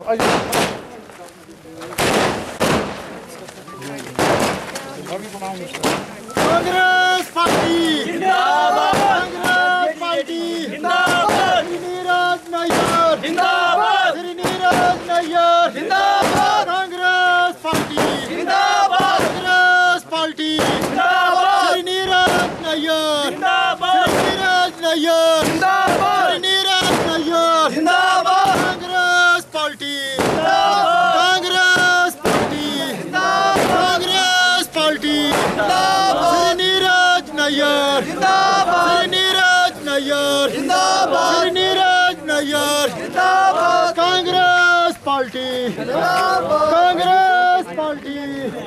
Congress party जिंदाबाद, Congress party जिंदाबाद, नीरज नायर जिंदाबाद, नीरज नायर जिंदाबाद, कांग्रेस पार्टी जिंदाबाद, कांग्रेस पार्टी जिंदाबाद, नीरज नायर जिंदाबाद, नीरज नायर जिंदाबाद, नीरज नायर जिंदाबाद, Congress party Congress party Congress party Neeraj Nair जिंदाबाद, नीरज नायर जिंदाबाद, नीरज नायर जिंदाबाद, Congress party Congress party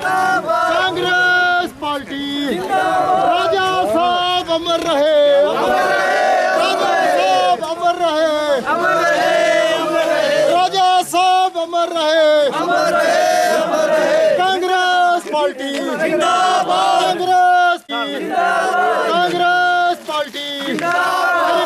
Congress party राजा साहब अमर रहे, राजा साहब अमर रहे, राजा साहब अमर रहे, कांग्रेस पार्टी जिंदाबाद, कांग्रेस पार्टी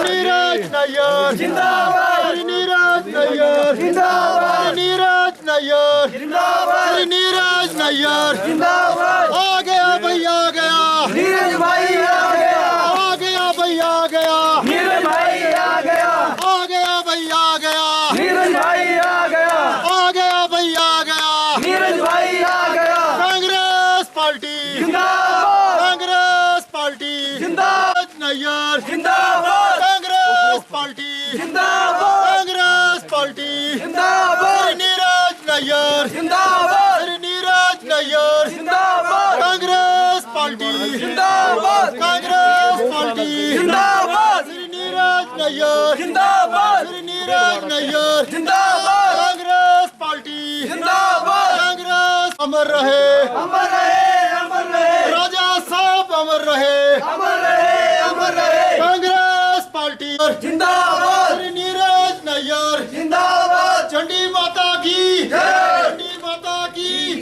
नीरज नायर जिंदाबाद, नीरज नायर जिंदाबाद, नीरज नायर जिंदाबाद, नीरज नायर जिंदाबाद, आ गया भाई आ गया नीरज भाई आ गया, आ गया भाई आ गया नीरज भाई आ गया, आ गया भाई आ गया नीरज भाई आ गया, आ गया भाई आ गया नीरज भाई आ गया, कांग्रेस पार्टी जिंदाबाद, कांग्रेस पार्टी जिंदाबाद, नायर जिंदाबाद, कांग्रेस पार्टी जिंदाबाद, कांग्रेस पार्टी जिंदाबाद, नीरज नायर जिंदाबाद, नीरज नायर जिंदाबाद, कांग्रेस पार्टी जिंदाबाद, कांग्रेस पार्टी जिंदाबाद, नीरज नायर जिंदाबाद, नीरज नायर जिंदाबाद, कांग्रेस पार्टी जिंदाबाद, कांग्रेस अमर रहे, अमर रहे, अमर रहे, राजा साहब अमर रहे, अमर रहे, अमर रहे, कांग्रेस पार्टी जिंदाबाद, नीरज नायर जिंदाबाद, चंडी माता की जय, चंडी माता की जय,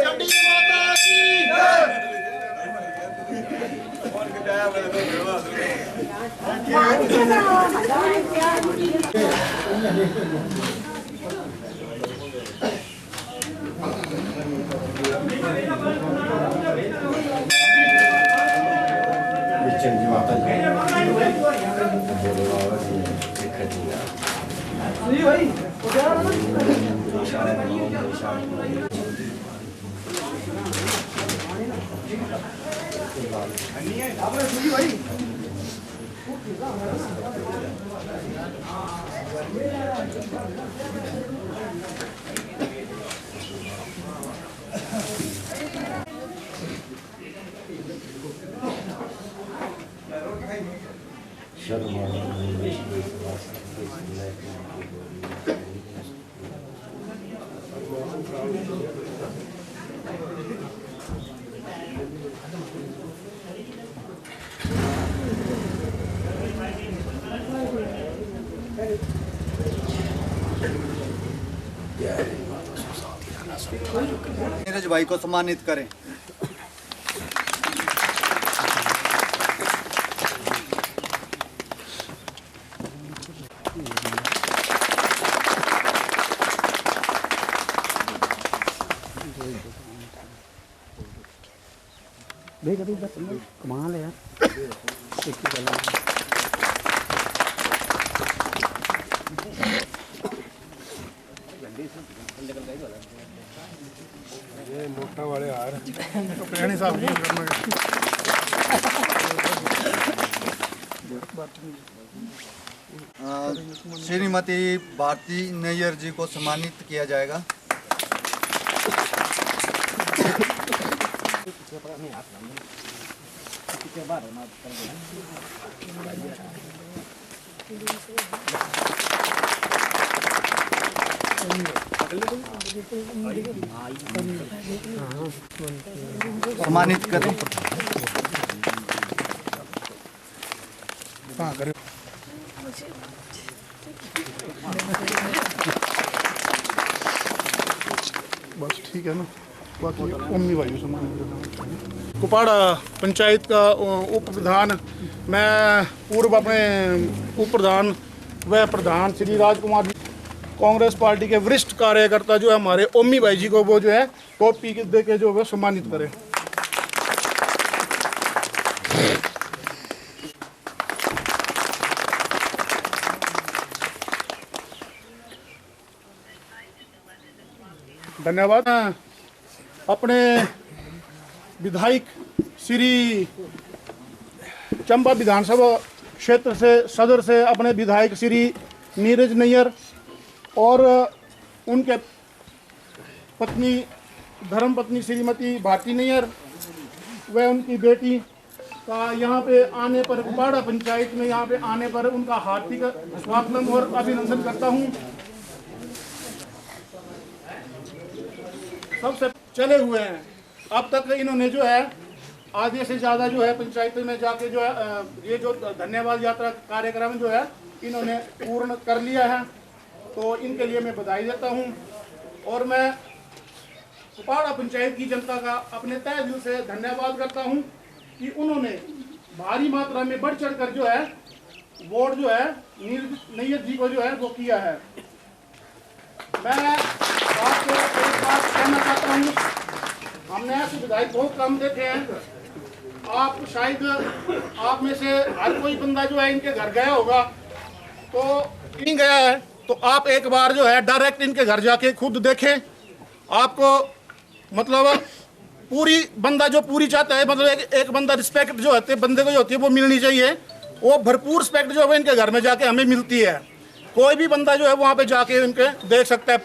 चंडी माता की जय। नीरज भाई को सम्मानित करें। देख अभी बस कमाल है यार। ये नोटा वाले आ रहे तो कल्याणी साहब जी श्रीमती भारती नैयर जी को सम्मानित किया जाएगा। सम्मानित करें। हाँ करें। बस ठीक है ना। बाकी ओमनी भाई सम्मान कुपाड़ा पंचायत का उप प्रधान, मैं पूर्व अपने उप प्रधान व प्रधान श्री राजकुमार जी कांग्रेस पार्टी के वरिष्ठ कार्यकर्ता जो है हमारे ओमी भाई जी को वो जो है टोपी दे के जो है सम्मानित करें। धन्यवाद। अपने विधायक श्री चंबा विधानसभा क्षेत्र से सदर से अपने विधायक श्री नीरज नैयर और उनके पत्नी धर्मपत्नी श्रीमती भारती नैयर व उनकी बेटी का यहाँ पे आने पर कुपाड़ा पंचायत में यहाँ पे आने पर उनका हार्दिक स्वागत और अभिनंदन करता हूँ। सबसे चले हुए हैं अब तक इन्होंने जो है आधे से ज़्यादा जो है पंचायत में जाके जो है ये जो धन्यवाद यात्रा कार्यक्रम जो है इन्होंने पूर्ण कर लिया है, तो इनके लिए मैं बधाई देता हूं। और मैं कुपाड़ा पंचायत की जनता का अपने तहे दिल से धन्यवाद करता हूं कि उन्होंने भारी मात्रा में बढ़ चढ़ कर जो है वोट जो है नीरज नैयर जी को जो है वो किया है। मैं आपको एक बात कहना चाहता हूँ, हमने ऐसे विधायक बहुत कम देखे हैं। आप शायद आप में से हर कोई बंदा जो है इनके घर गया होगा, तो नहीं गया है तो आप एक बार जो है डायरेक्ट इनके घर जाके खुद देखें। आपको मतलब पूरी बंदा जो पूरी चाहता है, मतलब एक बंदा रिस्पेक्ट जो होती है बंदे को जो होती है वो मिलनी चाहिए, वो भरपूर रिस्पेक्ट जो है इनके घर में जाके हमें मिलती है। कोई भी बंदा जो है वहाँ पे जाके इनके देख सकता है।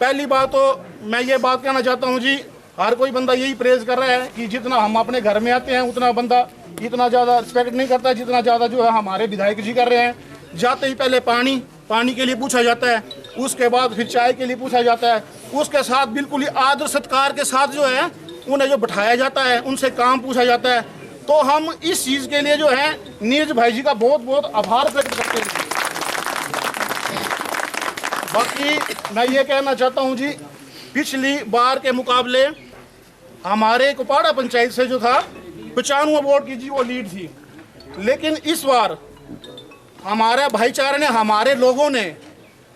पहली बात तो मैं ये बात कहना चाहता हूँ जी, हर कोई बंदा यही प्रेज कर रहा है कि जितना हम अपने घर में आते हैं उतना बंदा इतना ज़्यादा रिस्पेक्ट नहीं करता जितना ज़्यादा जो है हमारे विधायक जी कर रहे हैं। जाते ही पहले पानी के लिए पूछा जाता है, उसके बाद फिर चाय के लिए पूछा जाता है, उसके साथ बिल्कुल ही आदर सत्कार के साथ जो है उन्हें जो बिठाया जाता है, उनसे काम पूछा जाता है। तो हम इस चीज़ के लिए जो है नीरज भाई जी का बहुत बहुत आभार व्यक्त करते हैं। बाकी मैं ये कहना चाहता हूँ जी, पिछली बार के मुकाबले हमारे कुपाड़ा पंचायत से जो था 95 वोट की जी वो लीड थी, लेकिन इस बार हमारे भाईचारे ने, हमारे लोगों ने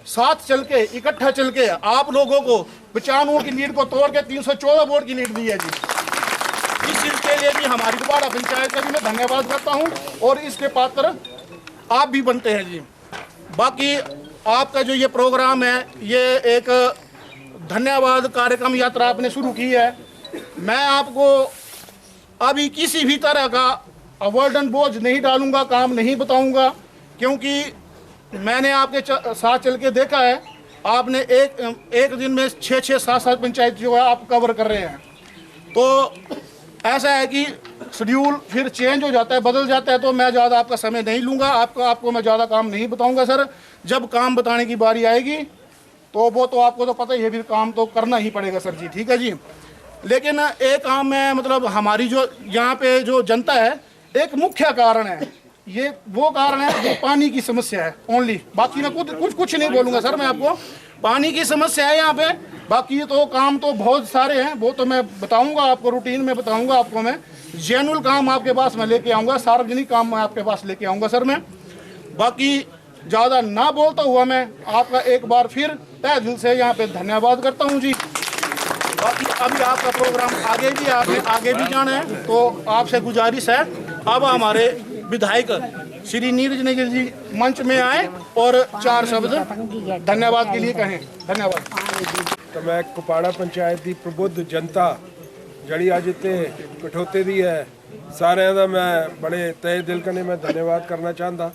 साथ चल के इकट्ठा चल के आप लोगों को 95 की लीड को तोड़ के 314 वोट की लीड दी है जी। इस चीज़ के लिए भी हमारी कुपाड़ा पंचायत का भी मैं धन्यवाद करता हूँ और इसके पात्र आप भी बनते हैं जी। बाकी आपका जो ये प्रोग्राम है, ये एक धन्यवाद कार्यक्रम यात्रा आपने शुरू की है। मैं आपको अभी किसी भी तरह का अवर्डन बोझ नहीं डालूंगा, काम नहीं बताऊंगा, क्योंकि मैंने आपके साथ चल के देखा है। आपने एक दिन में 6-6, 7-7 पंचायत जो है आप कवर कर रहे हैं। तो ऐसा है कि शेड्यूल फिर चेंज हो जाता है, बदल जाता है, तो मैं ज़्यादा आपका समय नहीं लूँगा। आपको मैं ज़्यादा काम नहीं बताऊँगा सर। जब काम बताने की बारी आएगी तो वो तो आपको तो पता ही है, फिर काम तो करना ही पड़ेगा सर जी, ठीक है जी। लेकिन एक काम है, मतलब हमारी जो यहाँ पे जो जनता है, एक मुख्य कारण है, ये वो कारण है जो पानी की समस्या है ओनली। बाकी मैं कुछ नहीं बोलूँगा सर, मैं आपको पानी की समस्या है यहाँ पे। बाकी तो काम तो बहुत सारे हैं, वो तो मैं बताऊँगा आपको, रूटीन में बताऊँगा आपको। मैं जेन्युइन काम आपके पास मैं लेके आऊँगा, सार्वजनिक काम मैं आपके पास लेके आऊँगा सर मैं। बाकी ज़्यादा ना बोलता हुआ मैं आपका एक बार फिर तहे दिल से यहाँ पे धन्यवाद करता हूँ जी। बाकी अभी आपका प्रोग्राम आगे भी आपने आगे भी जाना है, तो आपसे गुजारिश है अब हमारे विधायक श्री नीरज नैयर जी मंच में आए और 4 शब्द धन्यवाद के लिए कहें। धन्यवाद। तो मैं कुपाड़ा पंचायत की प्रबुद्ध जनता जड़ी अज इतने कठोते दी है, सारे का मैं बड़े तहे दिल कने मैं धन्यवाद करना चाहता।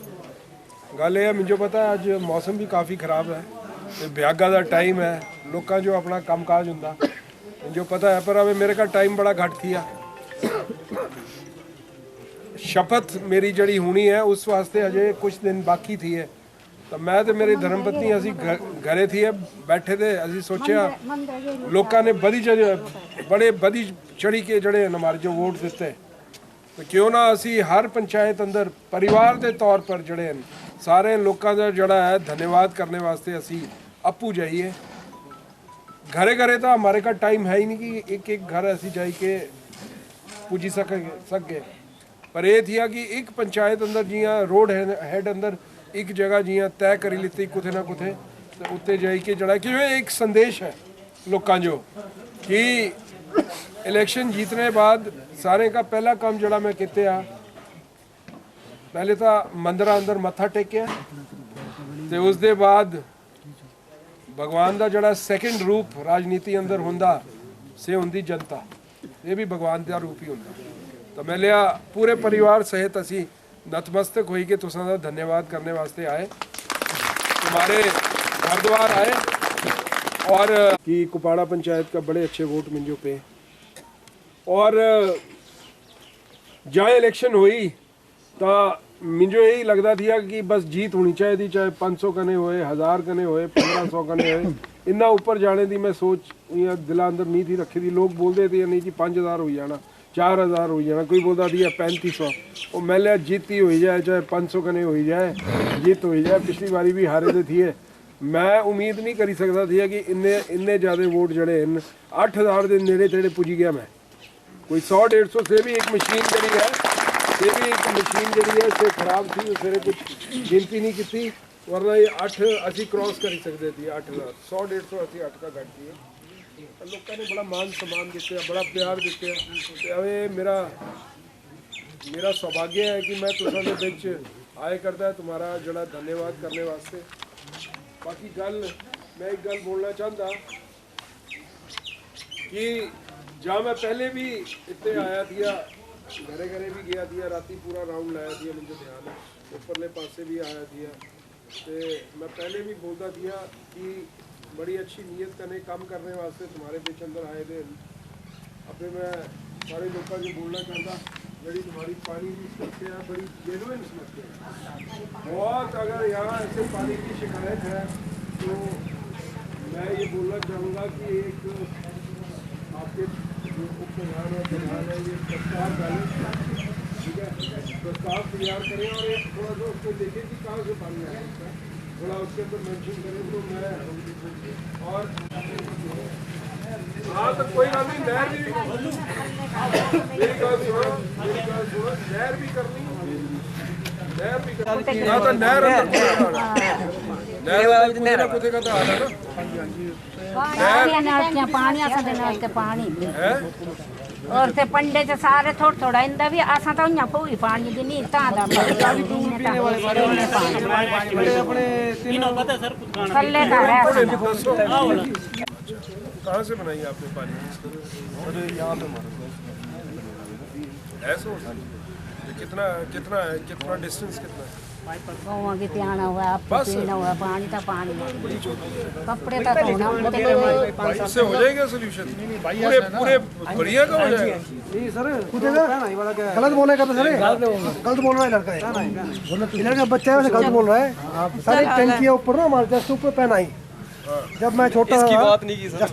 गल ये मुझे पता है अज मौसम भी काफ़ी खराब है, भ्यागा का टाइम है, लोग जो अपना काम काज होंदा जो पता है, पर अब मेरे का टाइम बड़ा घट किया। शपथ मेरी जड़ी होनी है उस वास्ते अजय कुछ दिन बाकी थी है। तो मैं तो मेरी धर्मपत्नी असी घरे थी है, बैठे थे, असी सोचा लोगों ने बड़े बड़ी चढ़ी के जड़े हमारे जो वोट दिते, तो क्यों ना असी हर पंचायत अंदर परिवार के तौर पर जड़े सारे लोगों का जड़ा है धन्यवाद करने वास्ते असी अप्पू जाइए। घरे घरे तो हमारे का टाइम है ही नहीं कि एक एक घर ऐसी जाई के पूजी सके, पर यह थी कि एक पंचायत अंदर जियां रोड हेड अंदर एक जगह जियां तय करी लीती कुथे ना कुथे ਤੇ ਉੱਤੇ ਜਾਈ ਕੇ ਜਿਹੜਾ ਕਿ ਇੱਕ ਸੰਦੇਸ਼ ਹੈ ਲੋਕਾਂ ਜੋ ਕਿ इलेक्शन जीतने बाद सारे का पहला काम जड़ा मैं किते पहले तो मंदिर अंदर मत्था टेकिया ते उस दे बाद भगवान का जड़ा सेकंड रूप राजनीति अंदर हुंदा से हुंदी जनता, ये भी भगवान का रूप ही हुंदा। तो मैं लिया पूरे परिवार सहित असी नतमस्तक होई के तुसां दा धन्यवाद करने वास्ते आए, तुम्हारे गुरुद्वार आए और कि कुपाड़ा पंचायत का बड़े अच्छे वोट मिंजो पे और जहाँ इलेक्शन हुई तो मुझे यही लगता था कि बस जीत होनी चाहिए, चाहे 500 कने होए, 1000 कने होए, 1500 कने होए, इन्ना ऊपर जाने की मैं सोच दिल अंदर नहीं थी रखी थी। लोग बोलते थे नहीं जी 5000 हो जाना, 4000 हो जाना, कोई बोलता थी 3500। और मैं लिया जीत ही हो जाए, चाहे 500 कने हो जाए, जीत हो जाए। पिछली बारी भी हारे थे थी, मैं उम्मीद नहीं करी सकता था कि इन्ने ज़्यादा वोट जड़े 8000 के नेड़े तेड़े पुजी गया मैं। कोई 100-150 से भी एक मशीन जड़ी है, से भी एक मशीन जड़ी है से खराब थी, उसने कुछ गिनती नहीं की थी, वरना ये 8 असी क्रॉस कर सकते थे। 8000 100-150 असी 8 का घट दिए। लोगों ने बड़ा मान सम्मान दिते, बड़ा प्यार दिते। मेरा सौभाग्य है कि मैं तुसां दे विच आए करता है, तुम्हारा जड़ा धन्यवाद करने वास्ते। बाकी गल मैं एक गल बोलना चाहता कि जहाँ मैं पहले भी इतने आया थिया, घरे घरे भी गया थिया, राती पूरा राउंड लाया थिया, मुझे ध्यान है, ऊपरले पासे भी आया थिया। तो मैं पहले भी बोलता थिया कि बड़ी अच्छी नीयत करने काम करने वास्ते तुम्हारे बीच अंदर आए थे। अपने मैं सारे लोगों को बोलना चाहता बड़ी तुम्हारी पानी की समस्या है, बड़ी जेन्युइन समस्या है बहुत। अगर यहाँ ऐसे पानी की शिकायत है तो मैं ये बोलना चाहूँगा कि एक आपके जो उप प्रधान और प्रधान है ये प्रस्ताव डालें, ठीक है, प्रस्ताव तैयार करें और एक थोड़ा सा उसको देखें कि कहाँ से पानी आ सकता है, थोड़ा उसके ऊपर मेंशन करें तो मैं और हाँ तो कोई बात नहीं। नहर भी मेरी बात सुनो, नहर भी करनी, नहर भी करनी ना तो नहर नहर कुछ का तो आता ना पानी और ते पंडे ते सारे थोड़ा थोड़ा इंदा भी आसा तो इयां पूरी पानी दी नहीं तादा थल्ले का है। कहाँ से बनाई आपने पानी? यहाँ पे ऐसा कितना कितना है, कितना डिस्टेंस कितना है? गौवा की पियाना हुआ, आपको पीना हुआ, पानी तो पानी, कपड़े तो धोना इससे हो जाएगा सोल्यूशन? पूरे पूरे बढ़िया का हो जाएगा? नहीं सर, गलत बोले का तो सर, गलत बोल रहा है लड़का है, लड़का बच्चा है वैसे गलत बोल रहा है। सारी टंकी ऊपर ना हमारे जस्ट ऊपर पहन आई, जब मैं छोटा था बात नहीं की सर,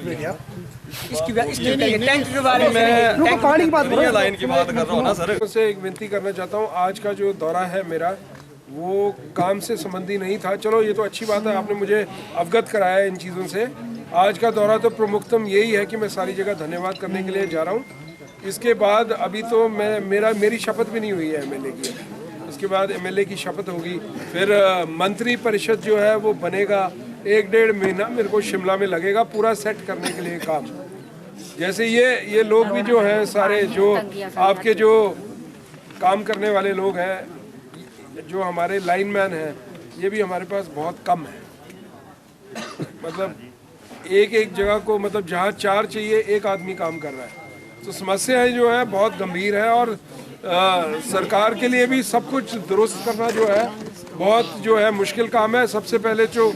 इसकी टैंक के बारे में पानी की बात लाइन की बात कर रहा हूँ ना सर। से एक विनती करना चाहता हूँ, आज का जो दौरा है मेरा वो काम से संबंधी नहीं था। चलो ये तो अच्छी बात है, आपने मुझे अवगत कराया इन चीज़ों से। आज का दौरा तो प्रमुखतम यही है कि मैं सारी जगह धन्यवाद करने के लिए जा रहा हूँ। इसके बाद अभी तो मेरी शपथ भी नहीं हुई है एमएलए की, इसके बाद एमएलए की शपथ होगी, फिर मंत्री परिषद जो है वो बनेगा। 1-1.5 महीना मेरे को शिमला में लगेगा पूरा सेट करने के लिए काम। जैसे ये लोग भी जो हैं सारे, जो आपके जो काम करने वाले लोग हैं, जो हमारे लाइनमैन हैं, ये भी हमारे पास बहुत कम है। मतलब एक जगह को, मतलब जहाँ 4 चाहिए 1 आदमी काम कर रहा है। तो समस्याएं जो है बहुत गंभीर है और सरकार के लिए भी सब कुछ दुरुस्त करना जो है बहुत जो है मुश्किल काम है। सबसे पहले जो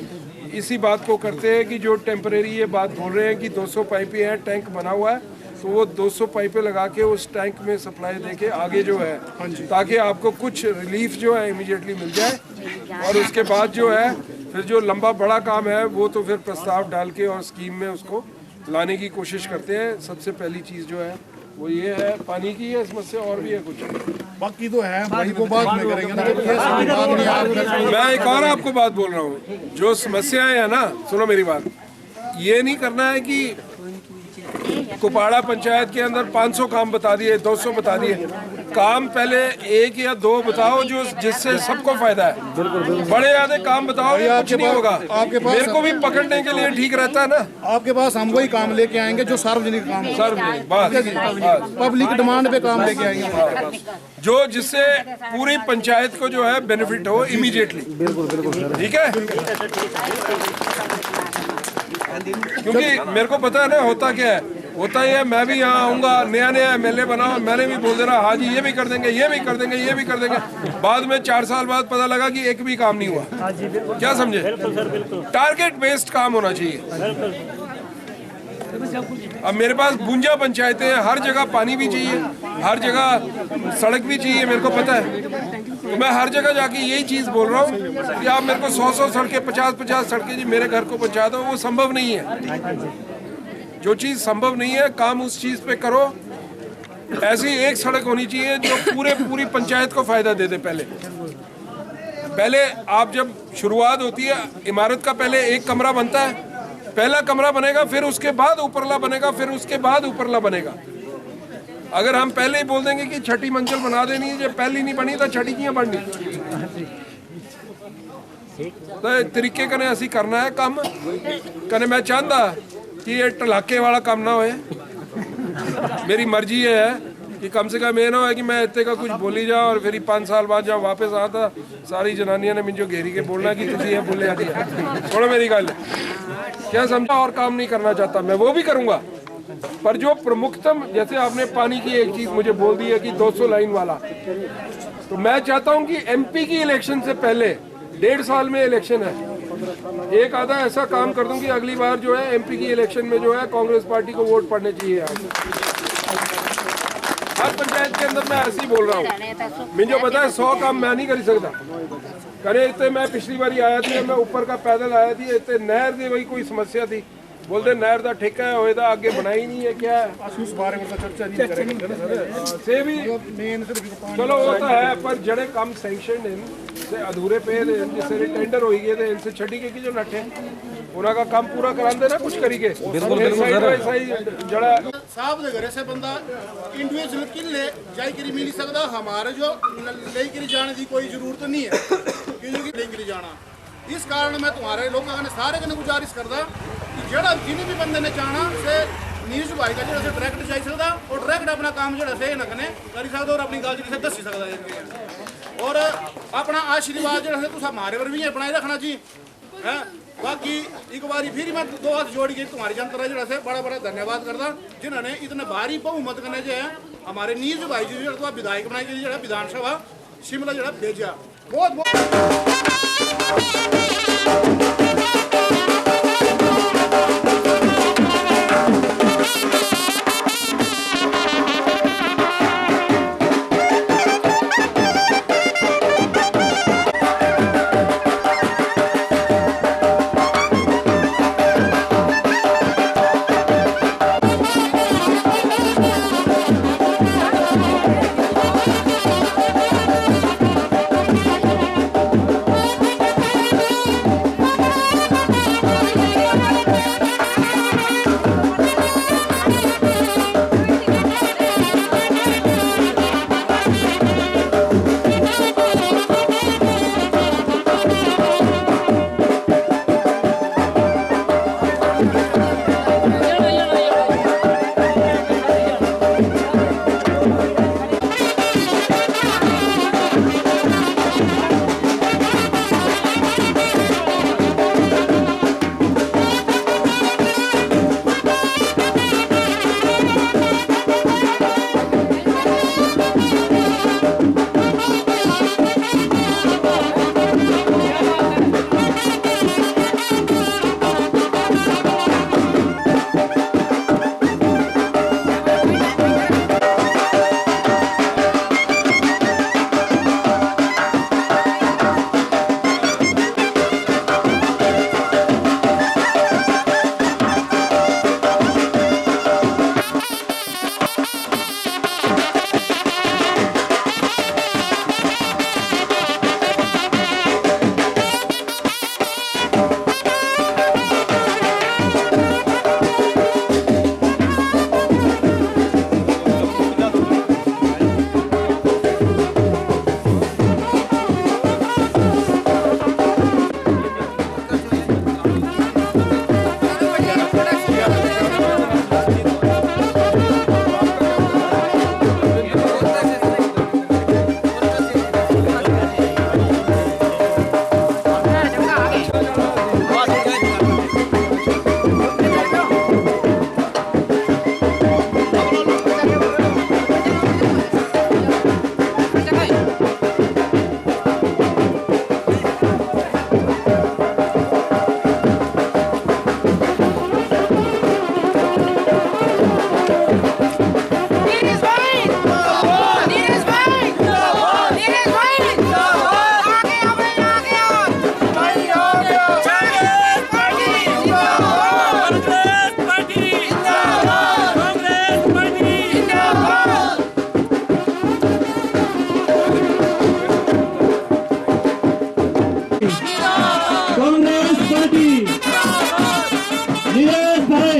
इसी बात को करते हैं कि जो टेम्परेरी ये बात बोल रहे हैं कि 200 पाइपें हैं, टैंक बना हुआ है, तो वो 200 पाइपें लगा के उस टैंक में सप्लाई देके आगे जो है, ताकि आपको कुछ रिलीफ जो है इमीडिएटली मिल जाए। और उसके बाद जो है फिर जो लंबा बड़ा काम है वो तो फिर प्रस्ताव डाल के और स्कीम में उसको लाने की कोशिश करते हैं। सबसे पहली चीज़ जो है वो ये है, पानी की है समस्या, और भी है कुछ बाकी तो है भाई, वो बाद में करेंगे ना। मैं एक और आपको बात बोल रहा हूँ, जो समस्याएं है ना, सुनो मेरी बात, ये नहीं करना है कि कुपाड़ा पंचायत के अंदर 500 काम बता दिए, 200 बता दिए। काम पहले एक या दो बताओ जो जिससे सबको फायदा है। बड़े आधे काम बताओ, कुछ नहीं होगा। मेरे को भी पकड़ने के लिए ठीक रहता है ना। आपके पास हम वही काम लेके आएंगे जो सार्वजनिक काम हो, सार्वजनिक बस पब्लिक डिमांड पे काम लेके आएंगे, जो जिससे पूरी पंचायत को जो है बेनिफिट हो इमीडिएटली। ठीक है, क्योंकि मेरे को पता है ना होता क्या है। होता ही है, मैं भी यहाँ आऊँगा, नया नया MLA बना, मैंने भी बोल देना हाँ जी ये भी कर देंगे, ये भी कर देंगे, ये भी कर देंगे। बाद में 4 साल बाद पता लगा कि एक भी काम नहीं हुआ। क्या समझे? टारगेट बेस्ड काम होना चाहिए। अब मेरे पास 52 पंचायतें हैं, हर जगह पानी भी चाहिए, हर जगह सड़क भी चाहिए, मेरे को पता है। तो मैं हर जगह जाके यही चीज़ बोल रहा हूँ कि आप मेरे को 100-100 सड़कें, 50-50 सड़कें जी मेरे घर को पहुँचा दो, वो संभव नहीं है। जो चीज़ संभव नहीं है, काम उस चीज़ पे करो। ऐसी एक सड़क होनी चाहिए जो पूरी पंचायत को फायदा दे दे। पहले आप जब शुरुआत होती है इमारत का, पहले एक कमरा बनता है, पहला कमरा बनेगा, फिर उसके बाद ऊपरला बनेगा, फिर उसके बाद ऊपरला बनेगा। अगर हम पहले ही बोल देंगे कि छठी मंजिल बना देनी है, जब पहली नहीं बनी तो छठी क्यों बननी? तो तरीके कने असी करना है काम कने। मैं चाहता कि ये टलाके वाला काम ना होए। मेरी मर्जी ये है कि कम से कम ये ना हो कि मैं इतने का कुछ बोली जाऊँ और फिर 5 साल बाद जब वापस आता सारी जनानियां ने मुझे घेरी के बोलना कि तुझे ये बोले आती है। छोड़ो मेरी गल, क्या समझा? और काम नहीं करना चाहता मैं, वो भी करूँगा, पर जो प्रमुखतम, जैसे आपने पानी की एक चीज़ मुझे बोल दी है कि 200 लाइन वाला, तो मैं चाहता हूँ कि MP की इलेक्शन से पहले 1.5 साल में इलेक्शन है, एक आधा ऐसा काम कर दूं कि अगली बार जो है MP की इलेक्शन में जो है कांग्रेस पार्टी को वोट पड़ने चाहिए। हर पंचायत के अंदर मैं ऐसे ही बोल रहा हूँ। मुझे पता है 100 काम मैं नहीं कर सकता करे। इतने मैं पिछली बार आया थी, मैं ऊपर का पैदल आया थी, इतने नहर की वही कोई समस्या थी, बोलते नहर का ठेका है होए आगे बनाई नहीं है, क्या है उस बारे में चर्चा नहीं करेंगे से भी। चलो वो तो है, पर जड़े कम सैंक्शन अधूरे पे जिससे टेंडर हो गए थे, इनसे छठी के जो नटे उनका काम पूरा कराते ना कुछ करी के। जड़ा साहब के घरे से बंदा इंडिविजुअल किले जाई करी मिल सकता, हमारे जो ले करी जाने की कोई जरूरत नहीं है क्योंकि ले करी जाना। इस कारण मैं तुम्हारे लोगों ने सारे कने गुजारिश करदा कि जड़ा जिन्हें भी बंदे ने चाहना से न्यूज़ भाई का जो डायरेक्ट जाई सकता और डायरेक्ट अपना काम जो से न कने करी सकदा और अपनी गल जी से दसी सकदा है। और अपना आशीर्वाद जो तुम हमारे पर भी बनाए रखना जी है। बाकी एक बार फिर मैं 2 हाथ जोड़ के तुम्हारी जनता जो है बड़ा बड़ा धन्यवाद करता जिन्होंने इतने भारी बहुमत कने जो है हमारे नीरज भाई जी जो विधायक बनाई गई जो विधानसभा शिमला जो भेजा। बहुत बहुत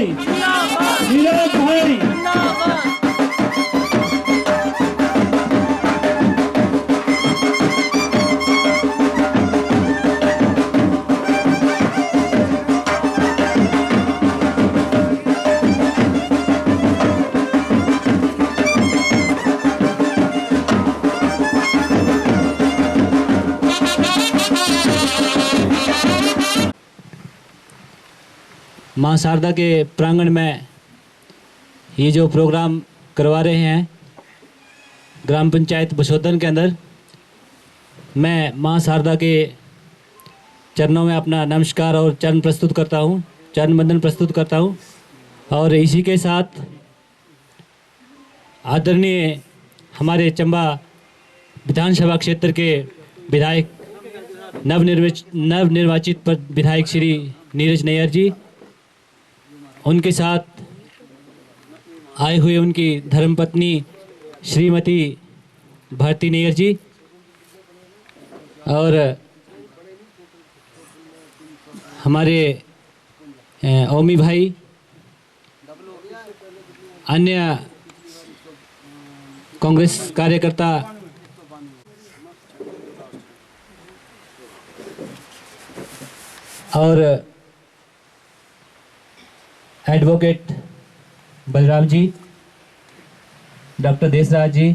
भाई, नीरज भाई। माँ शारदा के प्रांगण में ये जो प्रोग्राम करवा रहे हैं ग्राम पंचायत बसोदन के अंदर, मैं माँ शारदा के चरणों में अपना नमस्कार और चरण प्रस्तुत करता हूँ, चरण वंदन प्रस्तुत करता हूँ। और इसी के साथ आदरणीय हमारे चंबा विधानसभा क्षेत्र के विधायक नवनिर्वाचित विधायक श्री नीरज नैयर जी, उनके साथ आए हुए उनकी धर्मपत्नी श्रीमती भारती नैयर जी, और हमारे ओमी भाई, अन्य कांग्रेस कार्यकर्ता, और एडवोकेट बलराम जी, डॉक्टर देसराज जी,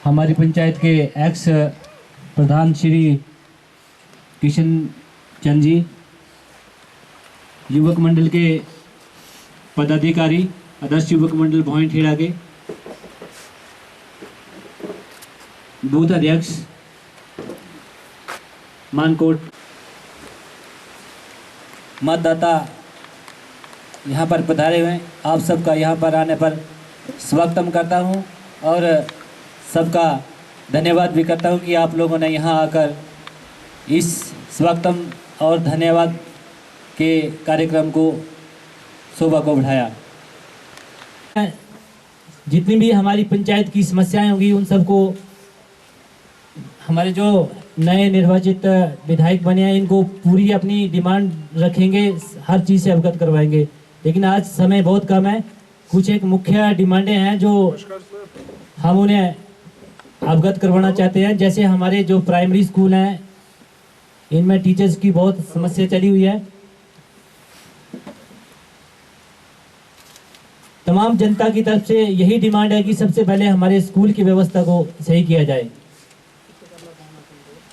हमारी पंचायत के एक्स प्रधान श्री किशन चंद जी, युवक मंडल के पदाधिकारी, आदर्श युवक मंडल भोइन खेड़ा के बूथ अध्यक्ष मानकोट, मतदाता यहाँ पर पधारे हुए, आप सबका यहाँ पर आने पर स्वागतम करता हूँ और सबका धन्यवाद भी करता हूँ कि आप लोगों ने यहाँ आकर इस स्वागतम और धन्यवाद के कार्यक्रम को शोभा को बढ़ाया। जितनी भी हमारी पंचायत की समस्याएं होंगी उन सबको हमारे जो नए निर्वाचित विधायक बने हैं इनको पूरी अपनी डिमांड रखेंगे, हर चीज़ से अवगत करवाएंगे। लेकिन आज समय बहुत कम है, कुछ एक मुख्य डिमांडें हैं जो हम उन्हें अवगत करवाना चाहते हैं। जैसे हमारे जो प्राइमरी स्कूल हैं इनमें टीचर्स की बहुत समस्या चली हुई है। तमाम जनता की तरफ से यही डिमांड है कि सबसे पहले हमारे स्कूल की व्यवस्था को सही किया जाए।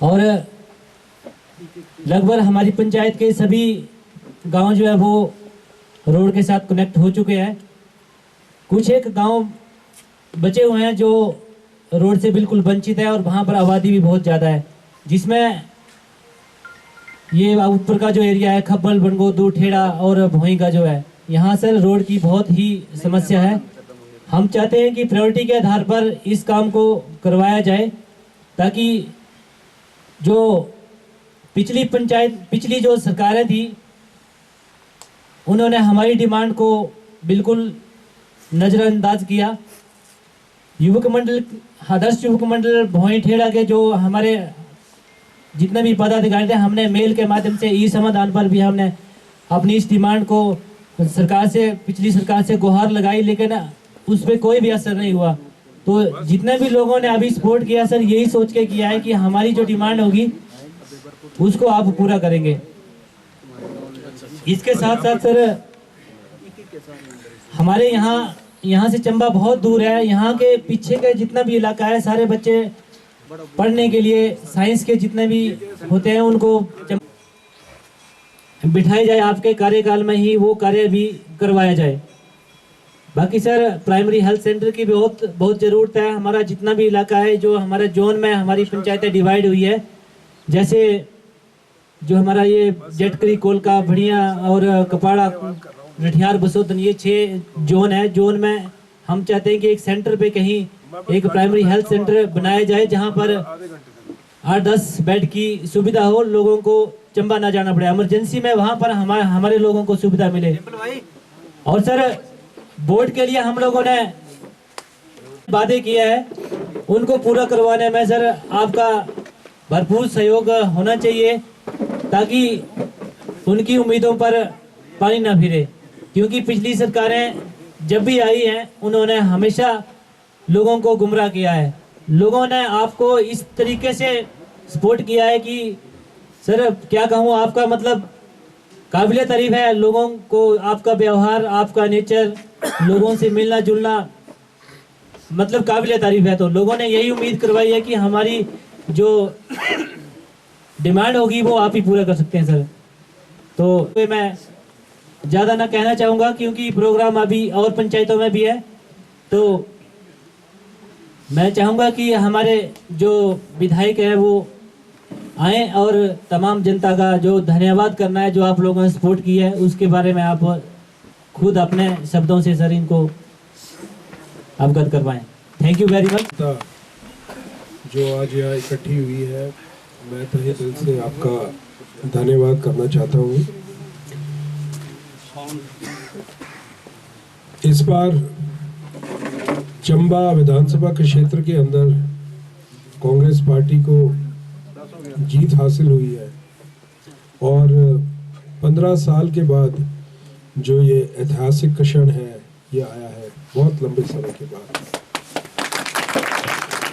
और लगभग हमारी पंचायत के सभी गांव जो है वो रोड के साथ कनेक्ट हो चुके हैं। कुछ एक गांव बचे हुए हैं जो रोड से बिल्कुल वंचित है और वहां पर आबादी भी बहुत ज़्यादा है, जिसमें ये ऊपर का जो एरिया है खब्बल, बनगोदू, ठेड़ा और भोई का जो है, यहाँ सर रोड की बहुत ही समस्या है। हम चाहते हैं कि प्रायोरिटी के आधार पर इस काम को करवाया जाए ताकि जो पिछली जो सरकारें थी उन्होंने हमारी डिमांड को बिल्कुल नज़रअंदाज किया। युवक मंडल, आदर्श युवक मंडल भोई ठेड़ा के जो हमारे जितने भी पदाधिकारी थे, हमने मेल के माध्यम से ई समाधान पर भी हमने अपनी इस डिमांड को सरकार से, पिछली सरकार से गुहार लगाई, लेकिन उस पर कोई भी असर नहीं हुआ। तो जितने भी लोगों ने अभी सपोर्ट किया सर, यही सोच के किया है कि हमारी जो डिमांड होगी उसको आप पूरा करेंगे। इसके साथ साथ सर हमारे यहाँ से चंबा बहुत दूर है, यहाँ के पीछे का जितना भी इलाका है सारे बच्चे पढ़ने के लिए साइंस के जितने भी होते हैं उनको बिठाया जाए, आपके कार्यकाल में ही वो कार्य भी करवाया जाए। बाकी सर प्राइमरी हेल्थ सेंटर की बहुत ज़रूरत है। हमारा जितना भी इलाका है, जो हमारे जोन में हमारी पंचायतें डिवाइड हुई है, जैसे जो हमारा ये जेटकरी, कोलका, बढ़िया और कपाड़ा, रठियार, बसोदन, ये 6 जोन है। जोन में हम चाहते हैं कि एक सेंटर पे कहीं एक प्राइमरी हेल्थ सेंटर बनाया जाए जहां पर 8-10 बेड की सुविधा हो, लोगों को चंबा ना जाना पड़े, इमरजेंसी में वहां पर हमारे लोगों को सुविधा मिले। और सर बोर्ड के लिए हम लोगों ने वादे किया है, उनको पूरा करवाने में सर आपका भरपूर सहयोग होना चाहिए ताकि उनकी उम्मीदों पर पानी ना फिरे, क्योंकि पिछली सरकारें जब भी आई हैं उन्होंने हमेशा लोगों को गुमराह किया है। लोगों ने आपको इस तरीके से सपोर्ट किया है कि सर क्या कहूँ, आपका मतलब काबिल तारीफ है। लोगों को आपका व्यवहार, आपका नेचर, लोगों से मिलना जुलना मतलब काबिल तारीफ है। तो लोगों ने यही उम्मीद करवाई है कि हमारी जो डिमांड होगी वो आप ही पूरा कर सकते हैं सर। तो मैं ज़्यादा ना कहना चाहूँगा क्योंकि प्रोग्राम अभी और पंचायतों में भी है। तो मैं चाहूँगा कि हमारे जो विधायक है वो आए और तमाम जनता का जो धन्यवाद करना है, जो आप लोगों ने सपोर्ट की है, उसके बारे में आप खुद अपने शब्दों से सर इनको अवगत करवाएं। Thank you very much. जो आज यहाँ इकट्ठी हुई है, मैं तहे दिल से आपका धन्यवाद करना चाहता हूँ। इस बार चंबा विधानसभा के क्षेत्र के अंदर कांग्रेस पार्टी को जीत हासिल हुई है और 15 साल के बाद जो ये ऐतिहासिक क्षण है ये आया है, बहुत लंबे समय के बाद।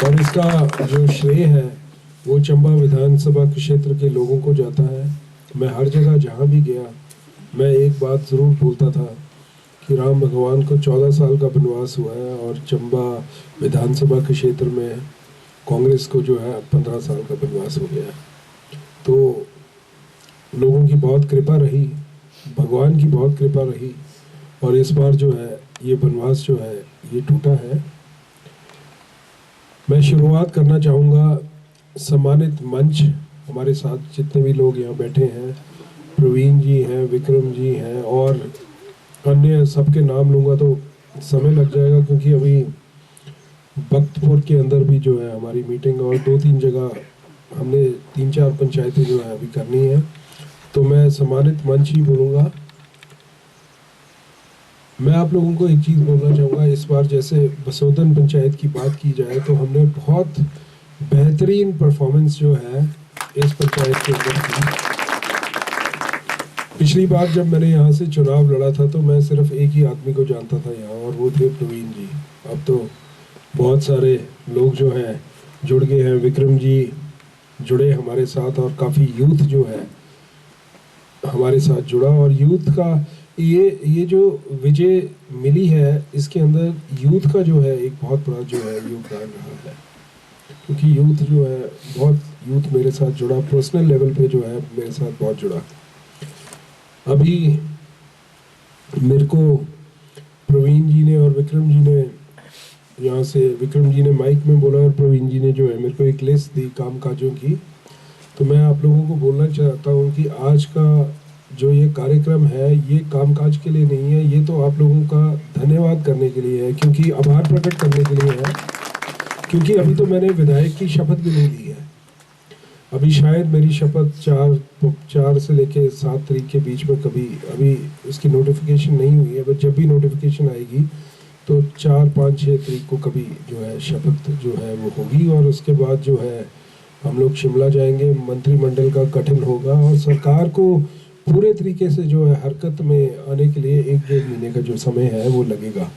और इसका जो श्रेय है वो चंबा विधानसभा के क्षेत्र के लोगों को जाता है। मैं हर जगह जहाँ भी गया मैं एक बात ज़रूर बोलता था कि राम भगवान को 14 साल का वनवास हुआ है और चंबा विधानसभा के क्षेत्र में कांग्रेस को जो है 15 साल का वनवास हो गया। तो लोगों की बहुत कृपा रही, भगवान की बहुत कृपा रही और इस बार जो है ये वनवास जो है ये टूटा है। मैं शुरुआत करना चाहूँगा सम्मानित मंच, हमारे साथ जितने भी लोग यहाँ बैठे हैं, प्रवीण जी हैं, विक्रम जी हैं और अन्य सबके नाम लूँगा तो समय लग जाएगा क्योंकि अभी बख्तपुर के अंदर भी जो है हमारी मीटिंग और 2-3 जगह हमने 3-4 पंचायतें जो है अभी करनी है। तो मैं सम्मानित मंच ही बोलूँगा। मैं आप लोगों को एक चीज़ बोलना चाहूँगा, इस बार जैसे बसोदन पंचायत की बात की जाए तो हमने बहुत बेहतरीन परफॉर्मेंस जो है इस पंचायत के अंदर की। पिछली बार जब मैंने यहाँ से चुनाव लड़ा था तो मैं सिर्फ एक ही आदमी को जानता था यहाँ और वो थे प्रवीण जी। अब तो बहुत सारे लोग जो हैं जुड़ गए हैं, विक्रम जी जुड़े हमारे साथ और काफ़ी यूथ जो है हमारे साथ जुड़ा और यूथ का ये जो विजय मिली है इसके अंदर यूथ का जो है एक बहुत बड़ा जो है योगदान रहा है क्योंकि यूथ जो है बहुत यूथ मेरे साथ जुड़ा, पर्सनल लेवल पे जो है मेरे साथ बहुत जुड़ा। अभी मेरे को प्रवीण जी ने और विक्रम जी ने यहाँ से, विक्रम जी ने माइक में बोला और प्रवीण जी ने जो है मेरे को एक लिस्ट दी काम काजों की। तो मैं आप लोगों को बोलना चाहता हूँ कि आज का जो ये कार्यक्रम है ये कामकाज के लिए नहीं है, ये तो आप लोगों का धन्यवाद करने के लिए है, क्योंकि आभार प्रकट करने के लिए है, क्योंकि अभी तो मैंने विधायक की शपथ भी नहीं ली है। अभी शायद मेरी शपथ 4 से लेके 7 तारीख के बीच में कभी, अभी उसकी नोटिफिकेशन नहीं हुई है, बट जब भी नोटिफिकेशन आएगी तो 4, 5, 6 तारीख को कभी जो है शपथ जो है वो होगी और उसके बाद जो है हम लोग शिमला जाएंगे, मंत्रिमंडल का गठन होगा और सरकार को पूरे तरीके से जो है हरकत में आने के लिए 1-1.5 महीने का जो समय है वो लगेगा।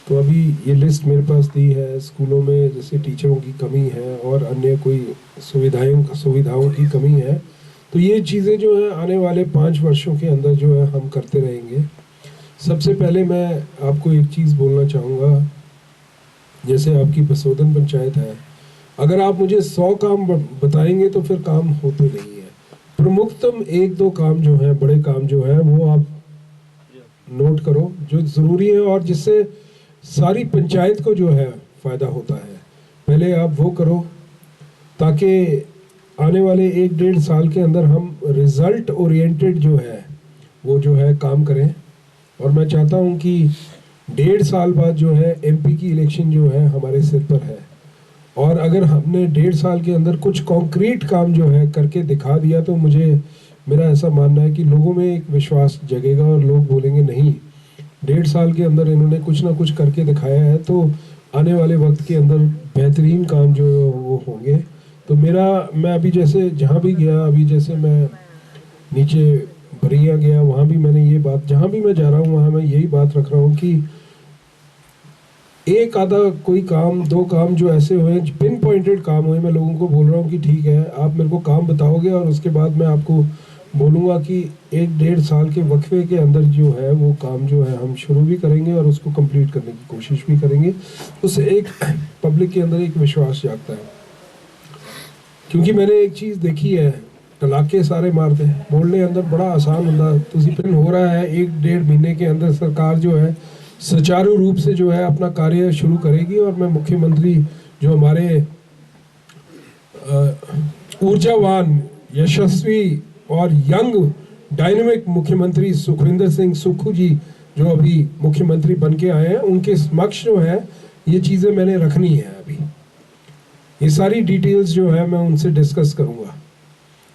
तो अभी ये लिस्ट मेरे पास दी है, स्कूलों में जैसे टीचरों की कमी है और अन्य कोई सुविधाओं की कमी है, तो ये चीज़ें जो है आने वाले 5 वर्षों के अंदर जो है हम करते रहेंगे। सबसे पहले मैं आपको एक चीज़ बोलना चाहूँगा, जैसे आपकी बसोदन पंचायत है, अगर आप मुझे 100 काम बताएंगे तो फिर काम होते नहीं है। प्रमुखतम 1-2 काम जो है, बड़े काम जो है वो आप नोट करो जो ज़रूरी है और जिससे सारी पंचायत को जो है फ़ायदा होता है, पहले आप वो करो ताकि आने वाले 1-1.5 साल के अंदर हम रिज़ल्ट ओरिएंटेड जो है वो जो है काम करें। और मैं चाहता हूँ कि 1.5 साल बाद जो है MP की इलेक्शन जो है हमारे सिर पर है और अगर हमने 1.5 साल के अंदर कुछ कॉन्क्रीट काम जो है करके दिखा दिया तो मेरा ऐसा मानना है कि लोगों में एक विश्वास जगेगा और लोग बोलेंगे नहीं, 1.5 साल के अंदर इन्होंने कुछ ना कुछ करके दिखाया है, तो आने वाले वक्त के अंदर बेहतरीन काम जो वो होंगे। तो मैं अभी जैसे जहाँ भी गया, अभी जैसे मैं नीचे बरिया गया, वहाँ भी मैंने ये बात, जहाँ भी मैं जा रहा हूँ वहाँ मैं यही बात रख रहा हूँ कि एक आधा कोई काम, दो काम जो ऐसे हुए, पिन पॉइंटेड काम हुए, मैं लोगों को बोल रहा हूँ कि ठीक है आप मेरे को काम बताओगे और उसके बाद मैं आपको बोलूँगा कि 1-1.5 साल के वक्फे के अंदर जो है वो काम जो है हम शुरू भी करेंगे और उसको कंप्लीट करने की कोशिश भी करेंगे। उससे एक पब्लिक के अंदर एक विश्वास जागता है, क्योंकि मैंने एक चीज़ देखी है, तलाके सारे मारते बोलने अंदर बड़ा आसान होता, तुसीं हो रहा है 1-1.5 महीने के अंदर सरकार जो है सुचारू रूप से जो है अपना कार्य शुरू करेगी और मैं मुख्यमंत्री जो हमारे ऊर्जावान, यशस्वी और यंग डायनेमिक मुख्यमंत्री सुखविंदर सिंह सुक्खू जी जो अभी मुख्यमंत्री बन के आए हैं, उनके समक्ष जो है ये चीज़ें मैंने रखनी है। अभी ये सारी डिटेल्स जो है मैं उनसे डिस्कस करूँगा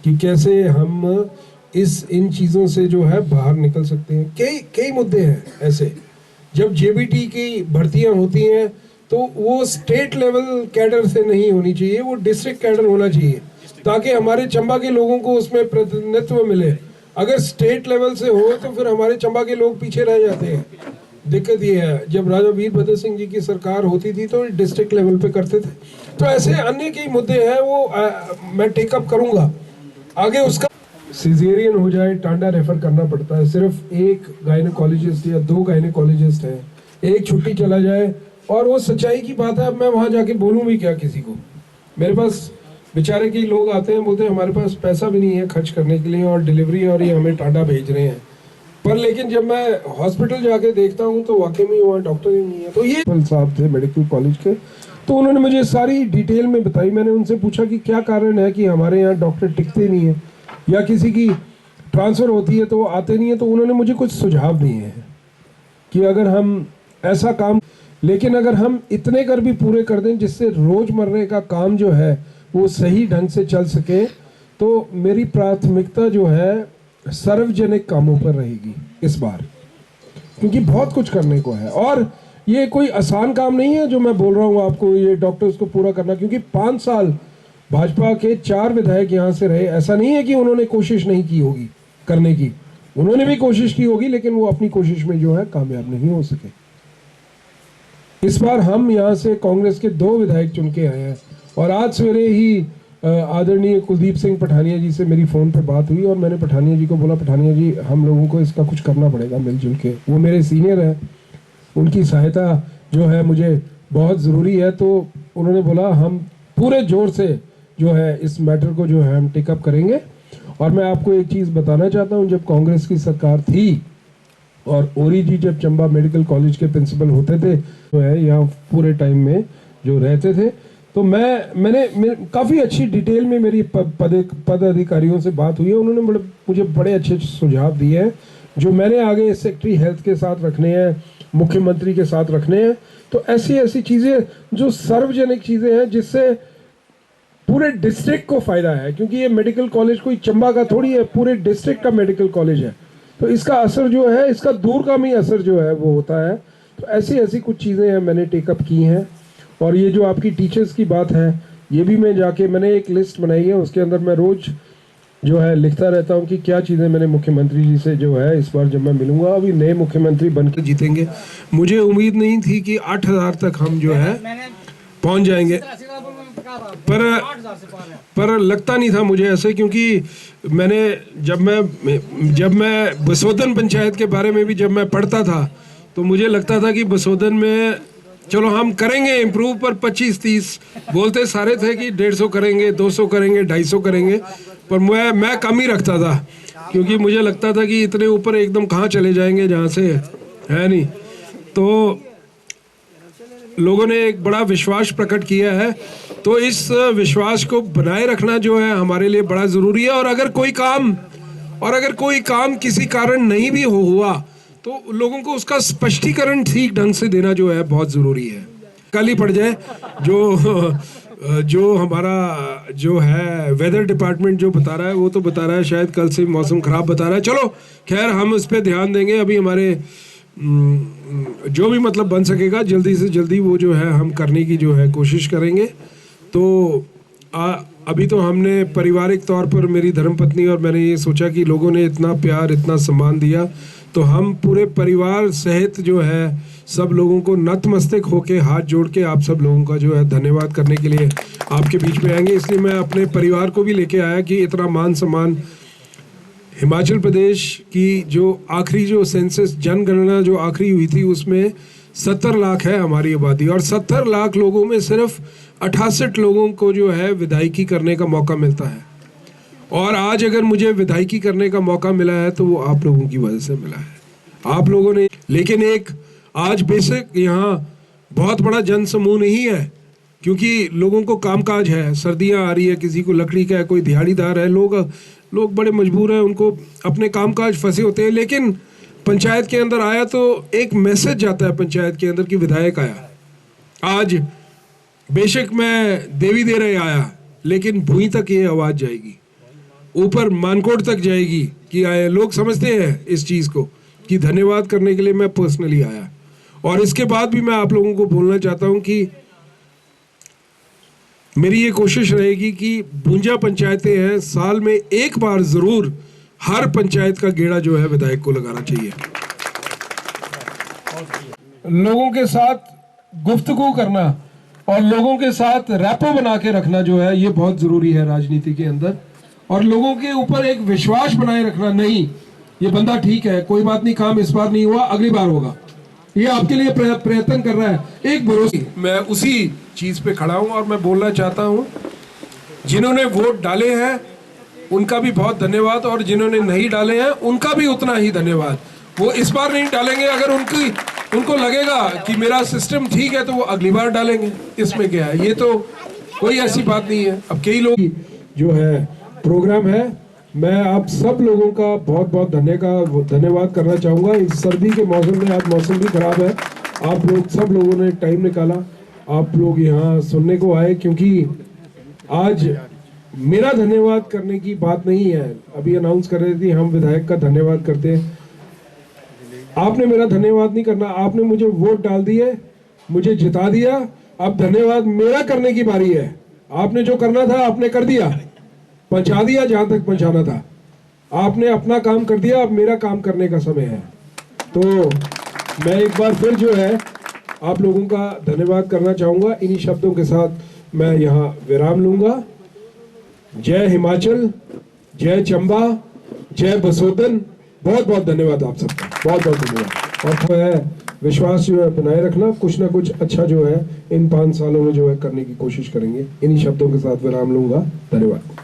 कि कैसे हम इन चीज़ों से जो है बाहर निकल सकते हैं। कई मुद्दे हैं ऐसे, जब जेबीटी की भर्तियां होती हैं तो वो स्टेट लेवल कैडर से नहीं होनी चाहिए, वो डिस्ट्रिक्ट कैडर होना चाहिए ताकि हमारे चंबा के लोगों को उसमें प्रतिनिधित्व मिले। अगर स्टेट लेवल से हो तो फिर हमारे चंबा के लोग पीछे रह जाते हैं। दिक्कत ये है, जब राजा वीरभद्र सिंह जी की सरकार होती थी तो डिस्ट्रिक्ट लेवल पे करते थे। तो ऐसे अन्य कई मुद्दे हैं वो मैं टेकअप करूँगा आगे। उसका सिजेरियन हो जाए, टांडा रेफर करना पड़ता है, सिर्फ एक गायनेकोलॉजिस्ट या 2 गायनेकोलॉजिस्ट है, एक छुट्टी चला जाए, और वो सच्चाई की बात है। अब मैं वहाँ जाके बोलूँ भी क्या किसी को? मेरे पास बेचारे कई लोग आते हैं, बोलते हैं हमारे पास पैसा भी नहीं है खर्च करने के लिए और डिलीवरी और ये हमें टांडा भेज रहे हैं, पर लेकिन जब मैं हॉस्पिटल जाके देखता हूँ तो वाकई में वहाँ डॉक्टर ही नहीं है। तो ये साहब थे मेडिकल कॉलेज के, तो उन्होंने मुझे सारी डिटेल में बताई। मैंने उनसे पूछा कि क्या कारण है कि हमारे यहाँ डॉक्टर टिकते नहीं है या किसी की ट्रांसफ़र होती है तो वो आते नहीं है। तो उन्होंने मुझे कुछ सुझाव दिए हैं कि अगर हम ऐसा काम, लेकिन अगर हम इतने कर भी पूरे कर दें जिससे रोज़मर्रे का काम जो है वो सही ढंग से चल सके, तो मेरी प्राथमिकता जो है सार्वजनिक कामों पर रहेगी इस बार, क्योंकि बहुत कुछ करने को है और ये कोई आसान काम नहीं है जो मैं बोल रहा हूँ आपको, ये डॉक्टर्स को पूरा करना। क्योंकि 5 साल भाजपा के 4 विधायक यहाँ से रहे, ऐसा नहीं है कि उन्होंने कोशिश नहीं की होगी करने की, उन्होंने भी कोशिश की होगी, लेकिन वो अपनी कोशिश में जो है कामयाब नहीं हो सके। इस बार हम यहाँ से कांग्रेस के 2 विधायक चुन के आए हैं और आज सवेरे ही आदरणीय कुलदीप सिंह पठानिया जी से मेरी फ़ोन पे बात हुई और मैंने पठानिया जी को बोला, पठानिया जी हम लोगों को इसका कुछ करना पड़ेगा मिलजुल के, वो मेरे सीनियर हैं, उनकी सहायता जो है मुझे बहुत ज़रूरी है। तो उन्होंने बोला हम पूरे ज़ोर से जो है इस मैटर को जो है हम टेकअप करेंगे। और मैं आपको एक चीज़ बताना चाहता हूँ, जब कांग्रेस की सरकार थी और ओरी जी जब चंबा मेडिकल कॉलेज के प्रिंसिपल होते थे तो है यहाँ पूरे टाइम में जो रहते थे, तो मैंने काफ़ी अच्छी डिटेल में मेरी पद अधिकारियों से बात हुई है। उन्होंने मुझे बड़े अच्छे सुझाव दिए हैं जो मैंने आगे सेक्रेटरी हेल्थ के साथ रखने हैं, मुख्यमंत्री के साथ रखने हैं। तो ऐसी चीज़ें जो सार्वजनिक चीज़ें हैं जिससे पूरे डिस्ट्रिक्ट को फ़ायदा है, क्योंकि ये मेडिकल कॉलेज कोई चंबा का थोड़ी है, पूरे डिस्ट्रिक्ट का मेडिकल कॉलेज है, तो इसका असर जो है, इसका दूरगामी असर जो है वो होता है। तो ऐसी कुछ चीज़ें हैं मैंने टेकअप की हैं। और ये जो आपकी टीचर्स की बात है, ये भी मैं जाके मैंने एक लिस्ट बनाई है, उसके अंदर मैं रोज़ जो है लिखता रहता हूँ कि क्या चीज़ें मैंने मुख्यमंत्री जी से जो है इस बार जब मैं मिलूँगा, अभी नए मुख्यमंत्री बन के जीतेंगे। मुझे उम्मीद नहीं थी कि 8000 तक हम जो है पहुँच जाएंगे, पर लगता नहीं था मुझे ऐसे, क्योंकि मैंने जब मैं बसोदन पंचायत के बारे में भी जब मैं पढ़ता था तो मुझे लगता था कि बसोदन में चलो हम करेंगे इम्प्रूव, पर 25-30 बोलते सारे थे कि 150 करेंगे, 200 करेंगे, 250 करेंगे, पर मैं कम ही रखता था, क्योंकि मुझे लगता था कि इतने ऊपर एकदम कहाँ चले जाएंगे जहाँ से है नहीं। तो लोगों ने एक बड़ा विश्वास प्रकट किया है, तो इस विश्वास को बनाए रखना जो है हमारे लिए बड़ा ज़रूरी है। और अगर कोई काम किसी कारण नहीं भी हुआ तो लोगों को उसका स्पष्टीकरण ठीक ढंग से देना जो है बहुत ज़रूरी है। कल ही पड़ जाए जो हमारा जो है वेदर डिपार्टमेंट जो बता रहा है, वो तो बता रहा है शायद कल से मौसम ख़राब बता रहा है। चलो खैर हम उस पर ध्यान देंगे, अभी हमारे जो भी मतलब बन सकेगा जल्दी से जल्दी वो जो है हम करने की जो है कोशिश करेंगे। तो अभी तो हमने पारिवारिक तौर पर मेरी धर्मपत्नी और मैंने ये सोचा कि लोगों ने इतना प्यार इतना सम्मान दिया, तो हम पूरे परिवार सहित जो है सब लोगों को नतमस्तक होके हाथ जोड़ के आप सब लोगों का जो है धन्यवाद करने के लिए आपके बीच में आएंगे। इसलिए मैं अपने परिवार को भी लेके आया कि इतना मान सम्मान। हिमाचल प्रदेश की जो आखिरी जो सेंसस जनगणना जो आखिरी हुई थी उसमें 70 लाख है हमारी आबादी, और 70 लाख लोगों में सिर्फ 68 लोगों को जो है विधायकी करने का मौका मिलता है। और आज अगर मुझे विधायकी करने का मौका मिला है तो वो आप लोगों की वजह से मिला है, आप लोगों ने। लेकिन एक आज बेसिक यहाँ बहुत बड़ा जन समूह नहीं है, क्योंकि लोगों को कामकाज है, सर्दियाँ आ रही है, किसी को लकड़ी का है, कोई दिहाड़ीदार है, लोग बड़े मजबूर हैं, उनको अपने कामकाज फंसे होते हैं। लेकिन पंचायत के अंदर आया तो एक मैसेज जाता है पंचायत के अंदर कि विधायक आया। आज बेशक मैं देवी दे रहे आया, लेकिन भूमि तक ये आवाज़ जाएगी, ऊपर मानकोट तक जाएगी कि आए। लोग समझते हैं इस चीज़ को कि धन्यवाद करने के लिए मैं पर्सनली आया। और इसके बाद भी मैं आप लोगों को बोलना चाहता हूं कि मेरी ये कोशिश रहेगी कि 52 पंचायतें हैं, साल में एक बार जरूर हर पंचायत का गेड़ा जो है विधायक को लगाना चाहिए। लोगों के साथ गुफ्तगू करना और लोगों के साथ रैपो बना के रखना जो है ये बहुत जरूरी है राजनीति के अंदर, और लोगों के ऊपर एक विश्वास बनाए रखना। नहीं, ये बंदा ठीक है, कोई बात नहीं, काम इस बार नहीं हुआ, अगली बार होगा, ये आपके लिए प्रयत्न कर रहा है, एक भरोसे। मैं उसी चीज पे खड़ा हूं और मैं बोलना चाहता हूं जिन्होंने वोट डाले हैं उनका भी बहुत धन्यवाद, और जिन्होंने नहीं डाले हैं उनका भी उतना ही धन्यवाद। वो इस बार नहीं डालेंगे, अगर उनको लगेगा कि मेरा सिस्टम ठीक है तो वो अगली बार डालेंगे, इसमें क्या है, ये तो कोई ऐसी बात नहीं है। अब कई लोग जो है प्रोग्राम है, मैं आप सब लोगों का बहुत बहुत धन्यवाद करना चाहूँगा। इस सर्दी के मौसम में, आज मौसम भी खराब है, आप लोग सब लोगों ने टाइम निकाला, आप लोग यहाँ सुनने को आए, क्योंकि आज मेरा धन्यवाद करने की बात नहीं है। अभी अनाउंस कर रहे थे हम विधायक का धन्यवाद करते हैं, आपने मेरा धन्यवाद नहीं करना, आपने मुझे वोट डाल दिए, मुझे जिता दिया, अब धन्यवाद मेरा करने की बारी है। आपने जो करना था आपने कर दिया, पहुंचा दिया जहां तक पहुंचाना था, आपने अपना काम कर दिया, अब मेरा काम करने का समय है। तो मैं एक बार फिर जो है आप लोगों का धन्यवाद करना चाहूंगा। इन्हीं शब्दों के साथ मैं यहाँ विराम लूंगा। जय हिमाचल, जय चंबा, जय बसोदन, बहुत बहुत धन्यवाद आप सबका, बहुत बहुत धन्यवाद। और जो है विश्वास जो है बनाए रखना, कुछ ना कुछ अच्छा जो है इन 5 सालों में जो है करने की कोशिश करेंगे। इन्हीं शब्दों के साथ विराम लूंगा, धन्यवाद।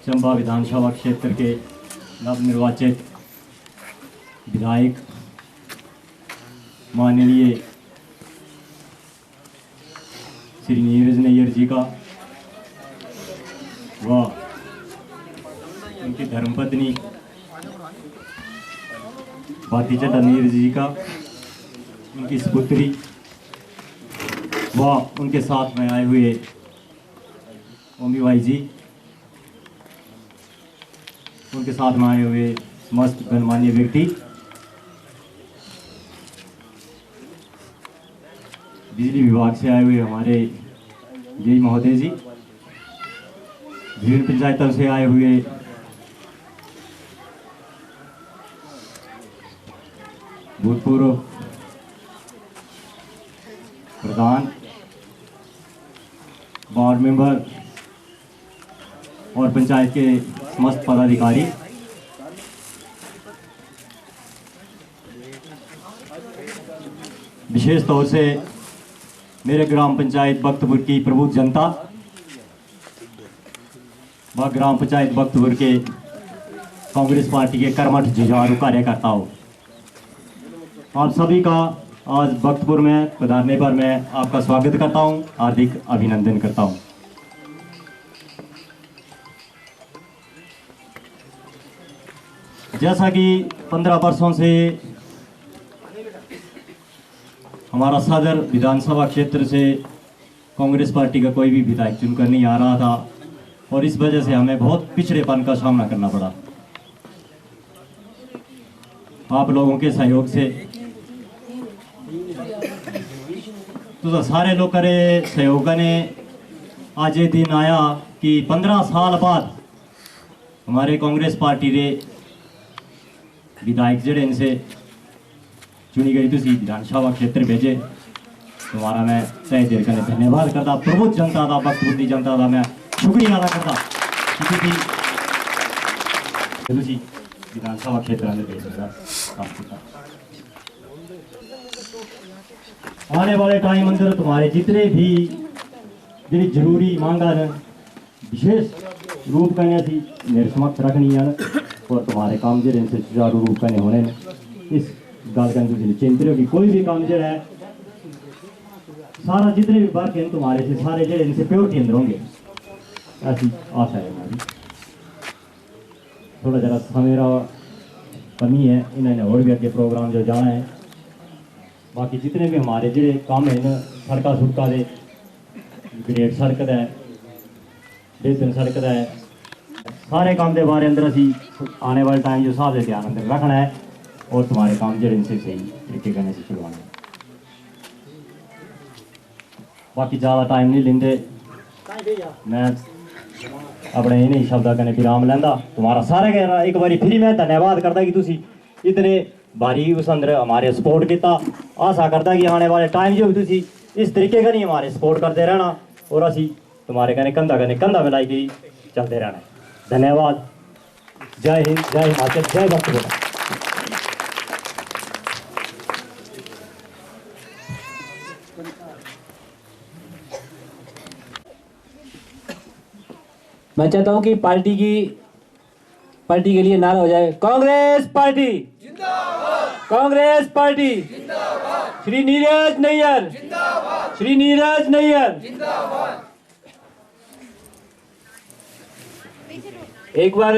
चंबा विधानसभा क्षेत्र के नवनिर्वाचित विधायक माननीय श्री नीरज नैयर जी का व उनकी धर्मपत्नी भारती चड्ढा नीरज जी का, उनकी सुपुत्री व उनके साथ में आए हुए ओमी भाई जी, उनके साथ में आए हुए समस्त गणमान्य व्यक्ति, बिजली विभाग से आए हुए हमारे जय महोदय जी, विभिन्न पंचायतों से आए हुए भूतपूर्व प्रधान, वार्ड मेंबर और पंचायत के समस्त पदाधिकारी, विशेष तौर से मेरे ग्राम पंचायत बख्तपुर की प्रबुद्ध जनता व ग्राम पंचायत बख्तपुर के कांग्रेस पार्टी के कर्मठ जुझारू कार्यकर्ताओं, आप सभी का आज बख्तपुर में पधारने पर मैं आपका स्वागत करता हूं, हार्दिक अभिनंदन करता हूं। जैसा कि 15 वर्षों से हमारा सदर विधानसभा क्षेत्र से कांग्रेस पार्टी का कोई भी विधायक चुनकर नहीं आ रहा था और इस वजह से हमें बहुत पिछड़ेपन का सामना करना पड़ा। आप लोगों के सहयोग से तो सारे लोग करे सहयोग ने आज ये दिन आया कि 15 साल बाद हमारे कांग्रेस पार्टी रे विधायक जड़े इनसे चुनी गई तुसी विधानसभा क्षेत्र भेजे, तुम्हारा मैं तय दिल कने धन्यवाद करता, प्रबुद्ध जनता का बख्तपुर की जनता का मैं शुक्रिया अदा करता कि तुसी विधानसभा क्षेत्र में भेजा। आने वाले टाइम अंदर तुम्हारे जितने भी जी जरूरी मांगा ने विशेष रूप कने सी मेरे समक्ष रखनी है और तुम्हारे काम जो इनसे सुचारू रूप कने होने इस गल कने चिंतित हो कि कोई भी काम जो है सारा जितने भी वर्क हैं तुम्हारे से सारे जो इनसे प्योरिटी अंदर होंगे, ऐसी आशा है हमारी। थोड़ा जरा समय कमी है, इन्होंने और भी अगे प्रोग्राम जो जाना है, बाकी जितने भी हमारे जो काम है सड़क सुड़का दे ग्रेड सड़क है बेहतर सड़क है सारे काम के बारे अंदर असी आने वाले टाइम जो साहब से ध्यान अंदर रखना है और तुम्हारे काम जो इनसे सही तरीके करने से चलवाना है। बाकी ज़्यादा टाइम नहीं लेंगे, मैं अपने इन्हीं शब्दों कने विराम लेंदा। तुम्हारा सारे का एक बारी फिर मैं धन्यवाद करता कि तुसी इतने भारी उस अंदर हमारे सपोर्ट किया। आशा करता कि आने वाले टाइम जो भी तुसी इस तरीके का नहीं हमारे सपोर्ट करते रहना और असी तुम्हारे कने कंधा मिलाई के चलते रहना। धन्यवाद। जय हिंद, जय हिमाचल, जय बख्तपुर। मैं चाहता हूं कि पार्टी के लिए नारा हो जाए, कांग्रेस पार्टी जिंदाबाद, कांग्रेस पार्टी जिंदाबाद, श्री नीरज नैयर जिंदाबाद, श्री नीरज नैयर जिंदाबाद। एक बार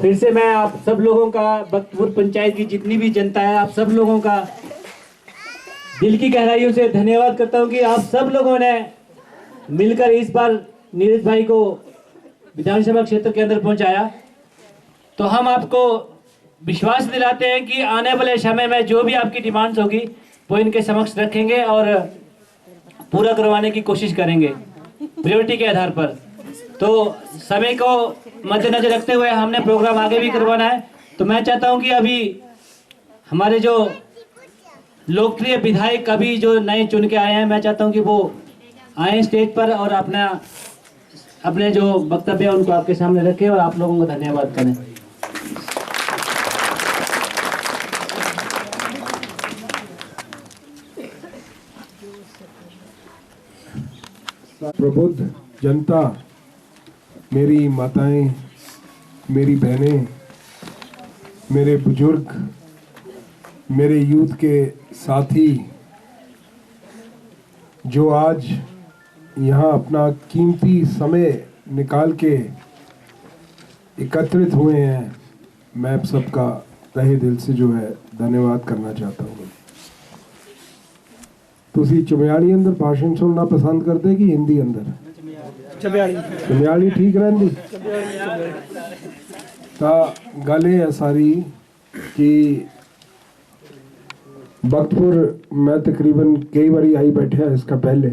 फिर से मैं आप सब लोगों का, बख्तपुर पंचायत की जितनी भी जनता है, आप सब लोगों का दिल की गहराइयों से धन्यवाद करता हूं कि आप सब लोगों ने मिलकर इस बार नीरज भाई को विधानसभा क्षेत्र के अंदर पहुंचाया। तो हम आपको विश्वास दिलाते हैं कि आने वाले समय में जो भी आपकी डिमांड्स होगी वो इनके समक्ष रखेंगे और पूरा करवाने की कोशिश करेंगे प्रायोरिटी के आधार पर। तो समय को मद्देनजर रखते हुए हमने प्रोग्राम आगे भी करवाना है। तो मैं चाहता हूं कि अभी हमारे जो लोकप्रिय विधायक अभी जो नए चुन के आए हैं, मैं चाहता हूं कि वो आए स्टेज पर और अपने जो वक्तव्य है उनको आपके सामने रखें और आप लोगों को धन्यवाद करें। प्रबुद्ध जनता, मेरी माताएं, मेरी बहनें, मेरे बुजुर्ग, मेरे यूथ के साथी जो आज यहाँ अपना कीमती समय निकाल के एकत्रित हुए हैं, मैं आप सबका तहे दिल से जो है धन्यवाद करना चाहता हूँ। तुसी चमियाली अंदर भाषण सुनना पसंद करते कि हिंदी अंदर? चमियाली ठीक रहती। तो गल ये है सारी कि बख्तपुर मैं तकरीबन कई बारी आई बैठा इसका पहले,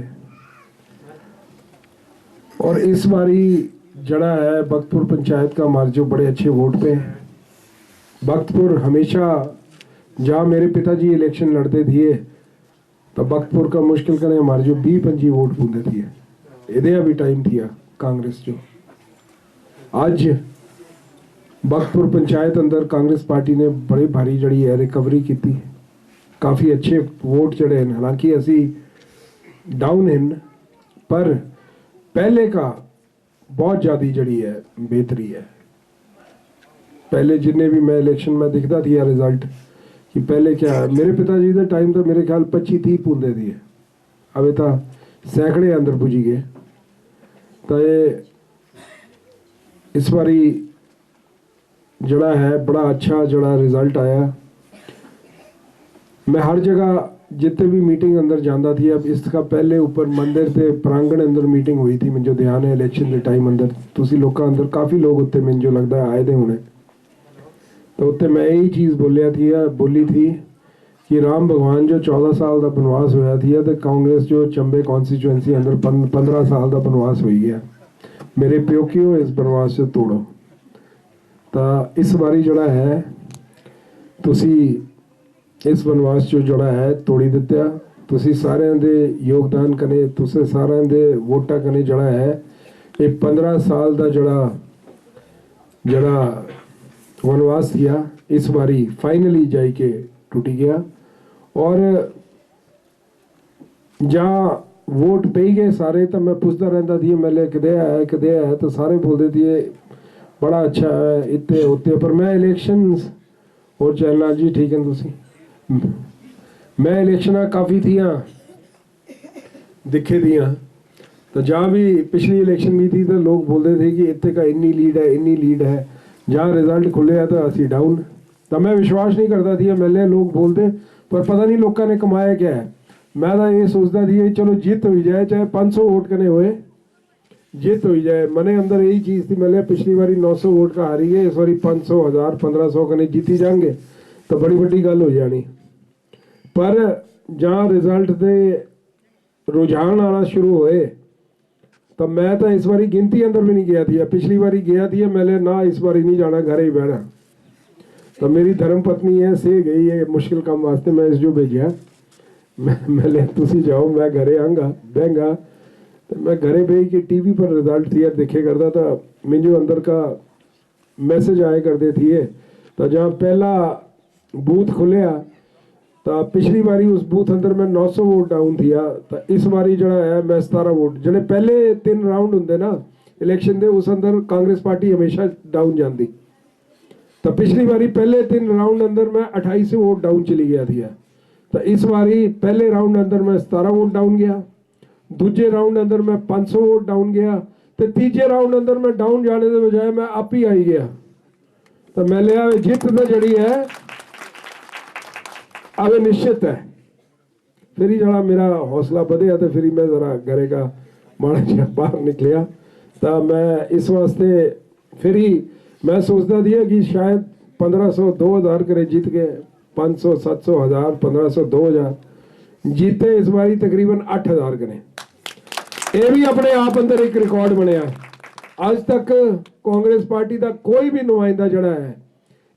और इस बारी जड़ा है बख्तपुर पंचायत का हमारे जो बड़े अच्छे वोट पे। बख्तपुर हमेशा जहाँ मेरे पिताजी इलेक्शन लड़ते थे तो बख्तपुर का मुश्किल करें हमारे जो 20-25 वोट पूंदे थे, इधे भी टाइम थिया कांग्रेस जो। आज बख्तपुर पंचायत अंदर कांग्रेस पार्टी ने बड़ी भारी जड़ी है रिकवरी की थी, काफ़ी अच्छे वोट जड़े हैं। हालांकि असी डाउन हैं पर पहले का बहुत ज़्यादा जड़ी है बेहतरी है। पहले जिन्हें भी मैं इलेक्शन में दिखता थी रिजल्ट कि पहले क्या है, मेरे पिताजी के टाइम तो मेरे ख्याल 25-30 पूंदे थी, अब तो सैकड़े अंदर पुजी गए। तो ये इस बारी जड़ा है बड़ा अच्छा जड़ा रिजल्ट आया। मैं हर जगह जितने भी मीटिंग अंदर जाता थी, अब इसका पहले ऊपर मंदिर के प्रांगण अंदर मीटिंग हुई थी, मुझे ध्यान है इलेक्शन के टाइम अंदर तुसी लोगों अंदर काफ़ी लोग उत्ते मुझे लगता है आए थे होने। तो उत्ते मैं यही चीज़ बोली थी कि राम भगवान जो 14 साल का बनवास होया थी तो कांग्रेस जो चंबे कॉन्स्टिट्यूएंसी अंदर 15 साल का बनवास हो गया। मेरे प्योकियो इस बनवास से तोड़ो। तो इस बारी जड़ा है तुसी इस बनवास जो जड़ा है तोड़ी दिता, तुसी सारे दे योगदान कने, तुसे सारे दे वोटा कने जड़ा है ये 15 साल का जड़ा वनवास किया इस बारी फाइनली जाई के टूटी गया। और जहाँ वोट पे गए सारे तो मैं पूछता रहता थी मेले कदे है तो सारे बोलते थे बड़ा अच्छा है इतने होते। पर मैं इलेक्शंस और चलना जी ठीक है तुसी मैं इलेक्शन काफ़ी थियाँ दिखे दियाँ, तो जहाँ भी पिछली इलेक्शन भी थी तो लोग बोलते थे कि इतने का इन्नी लीड है। जहाँ रिजल्ट खुले है तो असी डाउन। तो मैं विश्वास नहीं करता थी मेले लोग बोलते, पर पता नहीं लोगों ने कमाया क्या है। मैं तो ये सोचता थी चलो जीत हो जाए, चाहे 500 वोट कने होए जीत हो जाए। मने अंदर यही चीज़ थी, मेले पिछली बारी 900 वोट का हारी गए, इस बारी 500 1000 1500 कने जीती जाएंगे तो बड़ी बड़ी गल हो जानी। पर जहाँ रिजल्ट दे रुझान आना शुरू होए तो मैं तो इस बारी गिनती अंदर भी नहीं गया थी। पिछली बारी गया थी मैंने ना इस बारी नहीं जाना, घर ही बहना। तो मेरी धर्म पत्नी है से गई है मुश्किल काम वास्ते, मैं इस जो भेजा मैं तुसी जाओ मैं घरे आऊँगा बहंगा। तो मैं घरे भेज के टीवी पर रिजल्ट थी देखे करता था, मुझे अंदर का मैसेज आए करते थे। तो जहाँ पहला बूथ खुलिया तो पिछली बारी उस बूथ अंदर मैं 900 वोट डाउन थिया, तो इस बारी जड़ा है मैं 17 वोट। जड़े पहले 3 राउंड होंगे ना इलेक्शन दे उस अंदर कांग्रेस पार्टी हमेशा डाउन जाती। तो पिछली बारी पहले 3 राउंड अंदर मैं 28 वोट डाउन चली गया थी। तो इस बारी पहले राउंड अंदर मैं 17 वोट डाउन गया, दूजे राउंड अंदर मैं 500 वोट डाउन गया, तो तीजे राउंड अंदर मैं डाउन जाने के बजाय मैं आप ही आई गया। तो मैं लिया जित तो जड़ी है अब निश्चित है। फिर ही जरा मेरा हौसला बढ़िया तो फिर ही मैं जरा घरे का माड़ा जिहा बाहर निकलिया। तो मैं इस वास्ते फिर ही मैं सोचता दिया कि शायद 1500 2000 करे जीत गए, 500 700 1000 1500 2000 जीते इस बारी तकरीबन 8000 कने। ये भी अपने आप अंदर एक रिकॉर्ड बनया। आज तक कांग्रेस पार्टी का कोई भी नुमाइंदा जड़ा है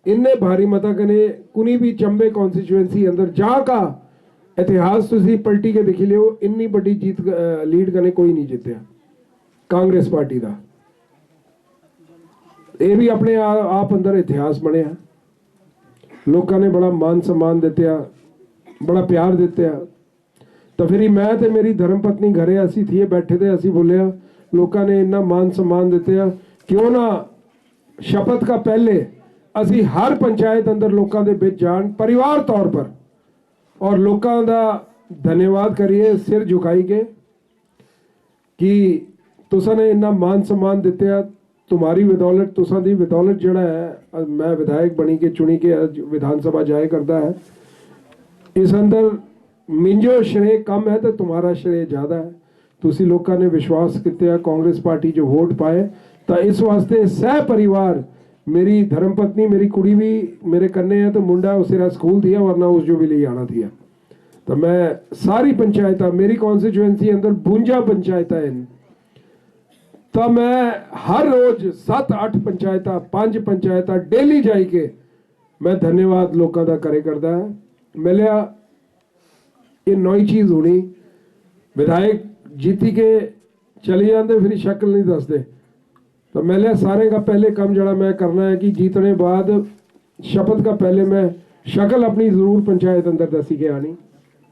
इन्ने भारी मता कने कुनी भी चंबे कॉन्स्टिट्यूएंसी अंदर जा का इतिहास तुसी पलटी के दिखी लियो, इन्नी बड़ी जीत लीड कने कोई नहीं जीतया कांग्रेस पार्टी का। ਇਹ ਵੀ ਆਪਣੇ ਆਪ ਅੰਦਰ ਇਤਿਹਾਸ ਬਣਿਆ। ਲੋਕਾਂ ਨੇ ਬੜਾ ਮਾਨ सम्मान ਦਿੱਤਾ, ਬੜਾ ਪਿਆਰ ਦਿੱਤਾ। ਤਾਂ ਫਿਰ ਮੈਂ ਤੇ ਮੇਰੀ ਧਰਮ ਪਤਨੀ ਘਰੇ ਅਸੀਂ ਥੀਏ ਬੈਠੇ ਤੇ ਅਸੀਂ ਬੋਲਿਆ ਲੋਕਾਂ ਨੇ ਇੰਨਾ ਮਾਨ सम्मान ਦਿੱਤਾ, ਕਿਉਂ ਨਾ शपथ का पहले ਅਸੀਂ हर पंचायत अंदर लोगों के बिच जान परिवार तौर पर और लोगों का धन्यवाद करिए सिर झुकाई के कि तुसा ने इन्ना मान सम्मान दिते। तुम्हारी बदौलत तुसा दी बदौलत जड़ा है मैं विधायक बनी के चुनी के विधानसभा जाए करता है। इस अंदर मिंजो श्रेय कम है तो तुम्हारा श्रेय ज़्यादा है। तुसी लोगों ने विश्वास किया, कांग्रेस पार्टी जो वोट पाए तो इस वास्ते सह परिवार मेरी धर्मपत्नी मेरी कुड़ी भी मेरे कन्ने है तो मुंडा उसे स्कूल दिया वरना उस जो भी ले आना थी। तो मैं सारी पंचायत मेरी कॉन्स्टिट्यूएंसी अंदर 52 पंचायत हैं तो मैं हर रोज 7-8 पंचायत 5 पंचायत डेली जाई के मैं धन्यवाद लोगों का करे करता है। मिलिया ये नई चीज़ होनी विधायक जीती के चले जाते फिर शक्ल नहीं दसते। तो मैंने सारे का पहले काम जरा मैं करना है कि जीतने बाद शपथ का पहले मैं शक्ल अपनी ज़रूर पंचायत अंदर दसी के आनी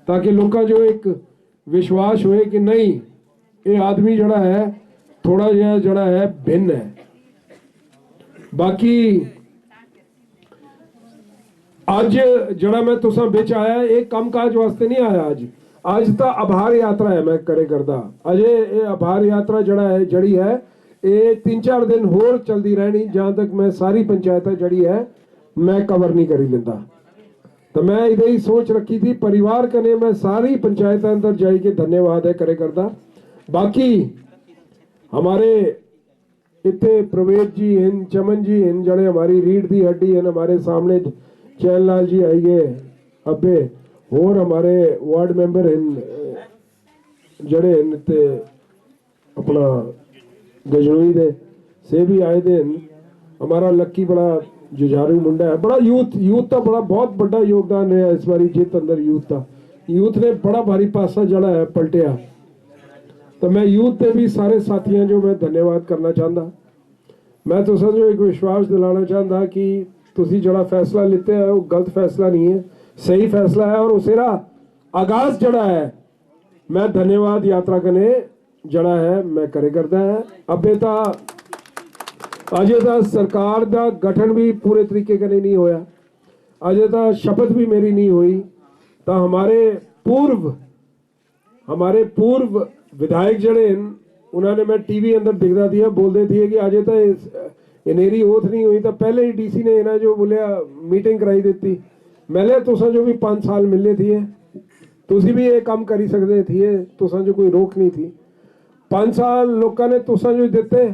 ताकि लोगों जो एक विश्वास होए कि नहीं ये आदमी जड़ा है थोड़ा जड़ा है भिन्न है। बाकी आज जड़ा मैं तुसा बिच आया एक काम काज वास्ते नहीं आया। आज तो आभार यात्रा है मैं करे करदा। अजे ये आभार यात्रा जड़ा है जड़ी है ये 3-4 दिन होर चलती रहनी जहाँ तक मैं सारी पंचायत जड़ी है मैं कवर नहीं करी लेंदा। तो मैं इधर ही सोच रखी थी परिवार कने मैं सारी पंचायत अंदर जाई के धन्यवाद है करे करदा। बाकी हमारे इतने प्रवेश जी हैं चमन जी हैं जड़े हमारी रीढ़ की हड्डी हैं हमारे सामने चैन लाल जी आई गए अबे और हमारे वार्ड मेंबर हैं जड़े हैं ते अपना गजनोई दे से भी आए थे। हमारा लक्की बड़ा जुझारू मुंडा है बड़ा यूथ का बड़ा बहुत बड़ा योगदान रहा इस बारी जीत अंदर यूथ ने बड़ा भारी पासा जड़ा है पलटिया। तो मैं यूथ के भी सारे साथियों जो मैं धन्यवाद करना चाहता। मैं तो जो एक विश्वास दिलाना चाहता कि तुसी जड़ा फैसला लेते हैं वो गलत फैसला नहीं है सही फैसला है और उसेरा आगाज जड़ा है मैं धन्यवाद यात्रा करने जड़ा है मैं करे करता है। अबे ता अजे ता सरकार का गठन भी पूरे तरीके का नहीं होया अजे ता शपथ भी मेरी नहीं हुई। तो हमारे पूर्व विधायक जड़े उन्होंने मैं टीवी अंदर दिखता थी बोलते थे कि अजे तो इनेरी ओथ नहीं हुई तो पहले ही डीसी ने इन्हें जो बोलिया मीटिंग कराई दी। मैंने तुसा जो भी 5 साल मिलने थी तुसी भी ये काम करी सकते थे तुसा जो कोई रोक नहीं थी। 5 साल लोगों ने तुसा जो देते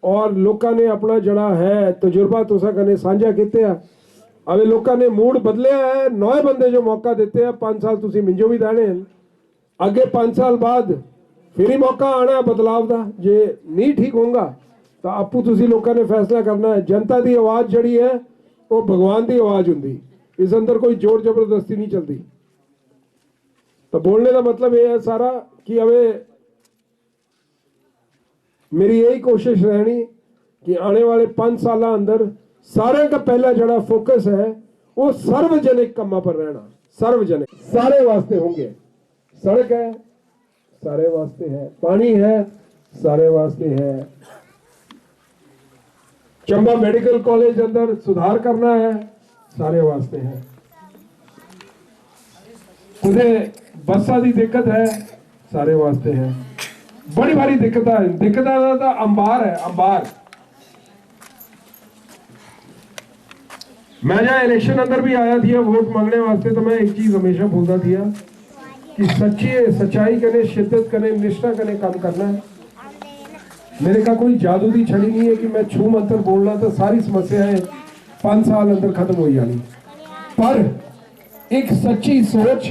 और लोगों ने अपना जड़ा है तजुर्बा तुसा कने साझा किते। अब लोगों ने मूड बदले है नए बंदे जो मौका देते हैं 5 साल तुसी मिंजो भी देने अगे 5 साल बाद फिर ही मौका आना बदलाव का जे नहीं ठीक होगा तो आपू तुसी लोगों ने फैसला करना है। जनता की आवाज़ जड़ी है वो भगवान की आवाज़ होंगी इस अंदर कोई जोर जबरदस्ती नहीं चलती। तो बोलने का मतलब ये है सारा कि हमें मेरी यही कोशिश रहनी कि आने वाले 5 साल अंदर सारे का पहला जड़ा फोकस है वो सार्वजनिक कामों पर रहना। सार्वजनिक सारे वास्ते होंगे सड़क है सारे वास्ते है पानी है सारे वास्ते है चंबा मेडिकल कॉलेज अंदर सुधार करना है सारे वास्ते है कुछ बसा की दिक्कत है सारे वास्ते है बड़ी भारी दिक्कत है अंबार है अंबार। मैं जहाँ इलेक्शन अंदर भी आया थी वोट मांगने वास्ते तो मैं एक चीज हमेशा बोलता था कि सच्चाई करने शिद्दत करने निष्ठा करने काम करना है। मेरे का कोई जादू की छड़ी नहीं है कि मैं छू मंत्र बोलना तो सारी समस्याएं 5 साल अंदर खत्म हो जानी। पर एक सच्ची सोच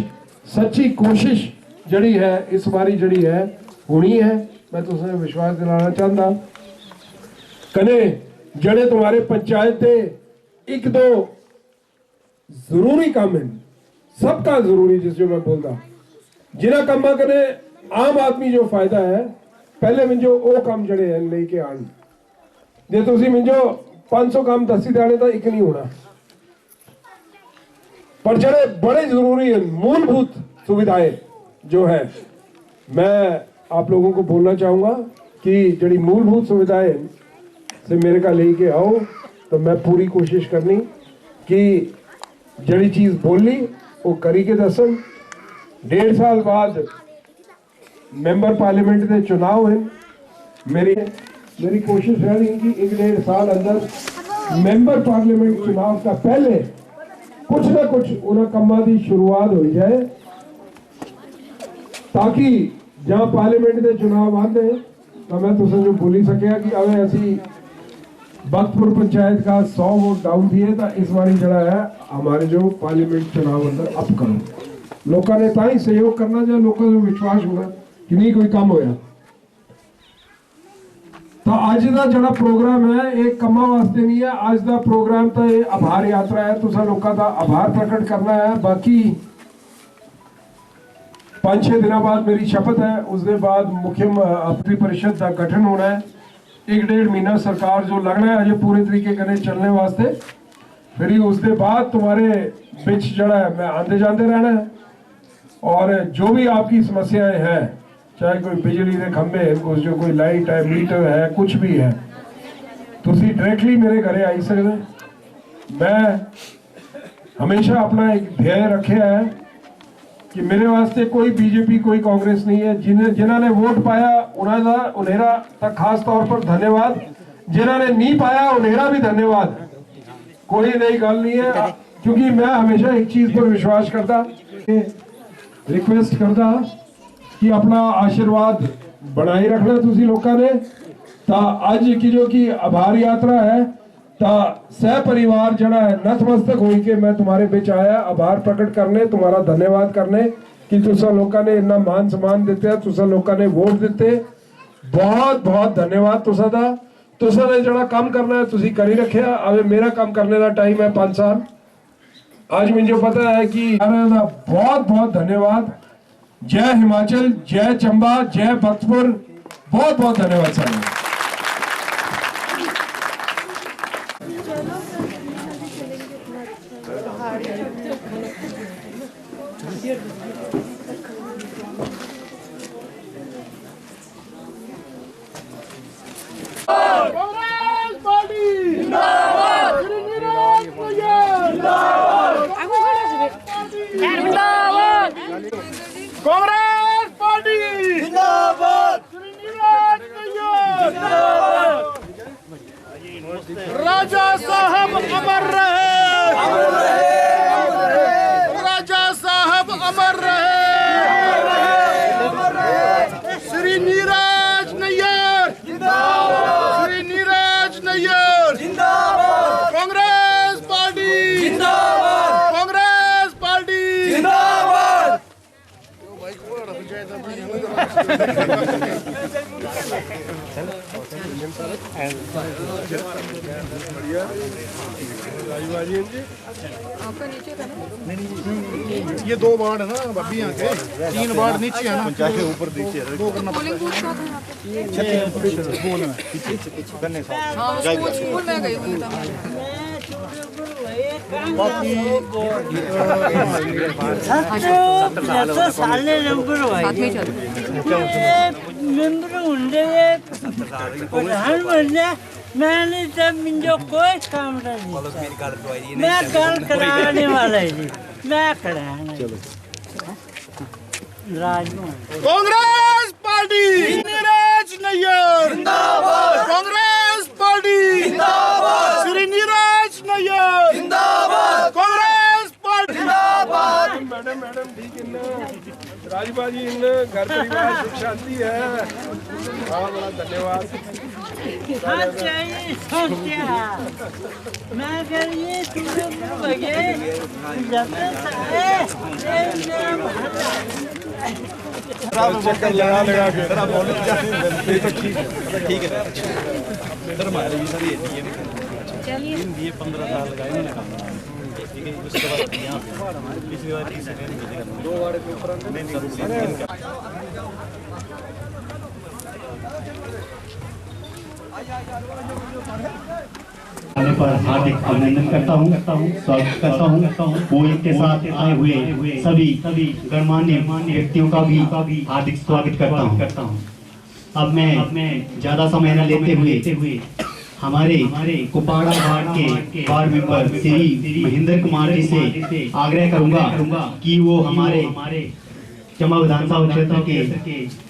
सच्ची कोशिश जड़ी है इस बारी जड़ी है होनी है। मैं तो उसने विश्वास दिलाना चाहता कने जड़े तुम्हारे पंचायत के 1-2 जरूरी काम है सबका जरूरी जिस जो मैं बोलता जिन्हें कामा कने आम आदमी जो फायदा है पहले में जो वो काम जड़े हैं लेके आन जे तुसी मिंजो 500 काम दसी देने तो एक नहीं होना, पर जड़े बड़े जरूरी है मूलभूत सुविधाएं जो है, मैं आप लोगों को बोलना चाहूंगा कि जड़ी मूलभूत सुविधाएं से मेरे का लेके आओ, तो मैं पूरी कोशिश करनी कि जड़ी चीज बोली वो करी के दसन। 1.5 साल बाद मेंबर पार्लियामेंट के चुनाव हैं, मेरी कोशिश रही कि 1.5 साल अंदर मेंबर पार्लियामेंट चुनाव का पहले कुछ ना कुछ उन्हें कम्मा की शुरुआत हो जाए, ताकि जहां पार्लियामेंट के चुनाव आते हैं तो मैं तुझे जो बोली सकिया कि अगर ऐसी बख्तपुर पंचायत का 100 वोट डाउन थी तो इस बारी जरा है हमारे जो पार्लियामेंट चुनाव अंदर अप करो, लोगों ने ताई सहयोग करना चाहिए, लोगों को विश्वास होना कि नहीं कोई काम होया। तो आज का जड़ा प्रोग्राम है एक कमा वास्ते नहीं है, आज का प्रोग्राम तो ये आभार यात्रा है, तुसा लोगों का आभार प्रकट करना है। बाकी 5-6 दिन बाद मेरी शपथ है, उसके बाद मुख्य मंत्री परिषद का गठन होना है, 1-1.5 महीना सरकार जो लगना है अजय पूरे तरीके कने चलने वास्ते, फिर उसके बाद तुम्हारे बिच जड़ा है मैं आते जाते रहना है। और जो भी आपकी समस्याएं हैं, चाहे कोई बिजली के खंभे हैं, कुछ जो कोई लाइट है, मीटर है, कुछ भी है, तुसी डायरेक्टली मेरे घरे आई सकते। मैं हमेशा अपना एक ध्येय रखे है कि मेरे वास्ते कोई बीजेपी कोई कांग्रेस नहीं है, जिन्होंने वोट पाया उन्हेरा तक खास तौर पर धन्यवाद, जिन्होंने नहीं पाया उन्हेरा भी धन्यवाद, कोई नई गल नहीं है। क्योंकि मैं हमेशा एक चीज पर विश्वास करता, रिक्वेस्ट करता कि अपना आशीर्वाद बनाए रखना तुसी लोगों ने। ता आज की जो की आभार यात्रा है, ता सह परिवार जड़ा है नतमस्तक होई के मैं तुम्हारे बीच आया आभार प्रकट करने, तुम्हारा धन्यवाद करने कि तुसा लोगों ने इतना मान सम्मान देते, तुसा लोगों ने वोट देते, बहुत बहुत धन्यवाद तुसा दा। तुसा ने जड़ा काम करना है तुसी करी रखिया, अब मेरा काम करने का टाइम है 5 साल। आज मुझे पता है कि बहुत बहुत धन्यवाद। जय हिमाचल, जय चंबा, जय बख्तपुर, बहुत बहुत धन्यवाद सर। कांग्रेस पार्टी जिंदाबाद, राजा साहब अमर रहे, राजा साहब अमर रहे, श्री नीरज नैयर जिंदाबाद, श्री नीरज नैयर जिंदाबाद, कांग्रेस पार्टी जिंदाबाद, कांग्रेस पार्टी जिंदाबाद। ये 2 वार्ड है ना बब्बी यहाँ के, 3 वार्ड नीचे है ना, पंचायत के ऊपर नीचे है, 2 करना पड़ेगा। स्कूल में गई बाकी मेंबर होंगे प्रधान बनने मैंने जब मुझे कोई काम नहीं, मैं कल कराने वाला ही, मैं कराना कांग्रेस पार्टी नीरज नैयर जिंदाबाद, कांग्रेस पार्टी जिंदाबाद, श्री नीरज नैयर जिंदाबाद, कांग्रेस पार्टी जिंदाबाद। मैडम ठीक है राजबाजी इन घर परिवार सुख शांति है, बहुत बड़ा धन्यवाद। मैं करिए चक्कर लगा के ठीक है सर, हमारे भी सर ये 15 साल लगाए उन्होंने काम, उसके बाद यहाँ पिछली बार 2 वार्ड के ऊपर आने पर हार्दिक अभिनंदन करता हूँ, स्वागत करता हूँ। वो इनके साथ आए हुए सभी गणमान्य व्यक्तियों का भी हार्दिक स्वागत करता हूँ। अब मैं ज्यादा समय न लेते हुए हमारे कुपाड़ा वार्ड के वार्ड मेंबर श्री महेंद्र कुमार जी से आग्रह करूंगा कि वो हमारे चमा विधानसभा क्षेत्र के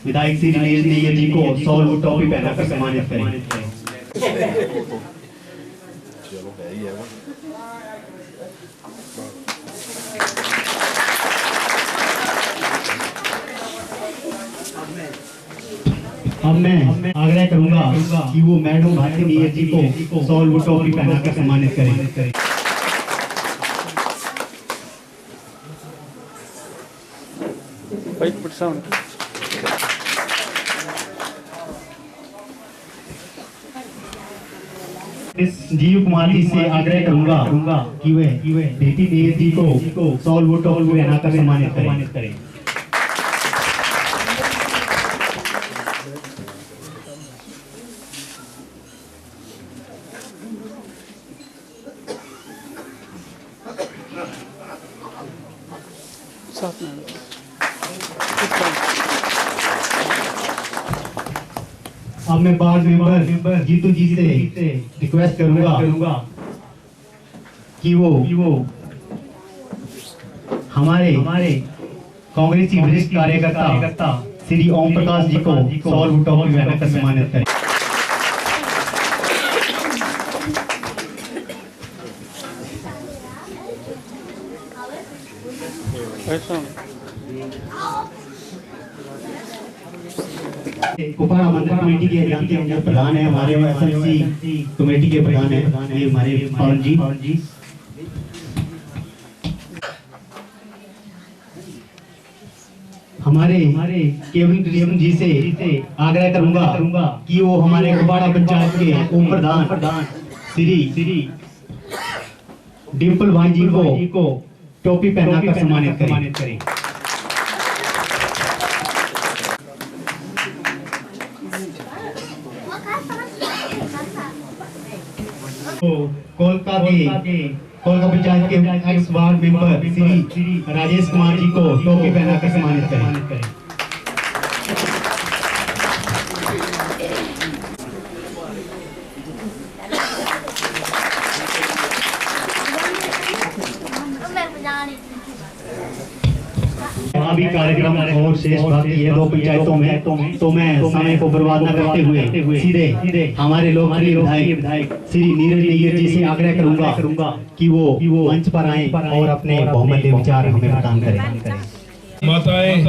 विधायक श्री नीरज नैयर जी को सॉल्व टॉपी पहनाकर सम्मानित करें। अब मैं आग्रह करूंगा कि वो मैडम भारती नैयर जी को सॉल्व टॉपी पहनाकर सम्मानित करें। जीव कुमार जी से आग्रह करूंगा कि वे भारती नैयर जी को सॉल्व टॉपी पहनाकर सम्मानित करें। अब मैं वार्ड मेंबर जीतू जी से रिक्वेस्ट करूंगा कि वो हमारे कांग्रेसी वरिष्ठ कार्यकर्ता श्री ओम प्रकाश जी को सॉल्व टॉपी पहनाकर सम्मानित करें। कुपाड़ा मंदिर कमेटी के जानते होंगे प्रधान है हमारे एसएमसी कमेटी के प्रधान है ये हमारे पवन जी। हमारे केवल कृष्ण जी से आग्रह करूंगा कि वो हमारे कुपाड़ा पंचायत के उप प्रधान श्री डिम्पल भाई जी को टोपी पहनाकर सम्मानित करें। कोलका पंचायत के ex ward member Shri Rajesh Kumar ji को टोपी पहनाकर सम्मानित करें। वहाँ भी कार्यक्रम और शेष बाकी है दो पंचायतों में, तो मैं समय को बर्बाद न करते हुए सीधे हमारे लोकप्रिय विधायक श्री नीरज नैयर जी से आग्रह करूंगा कि वो मंच पर आए और अपने बहुमूल्य विचार हमें प्रदान करें। माताएं,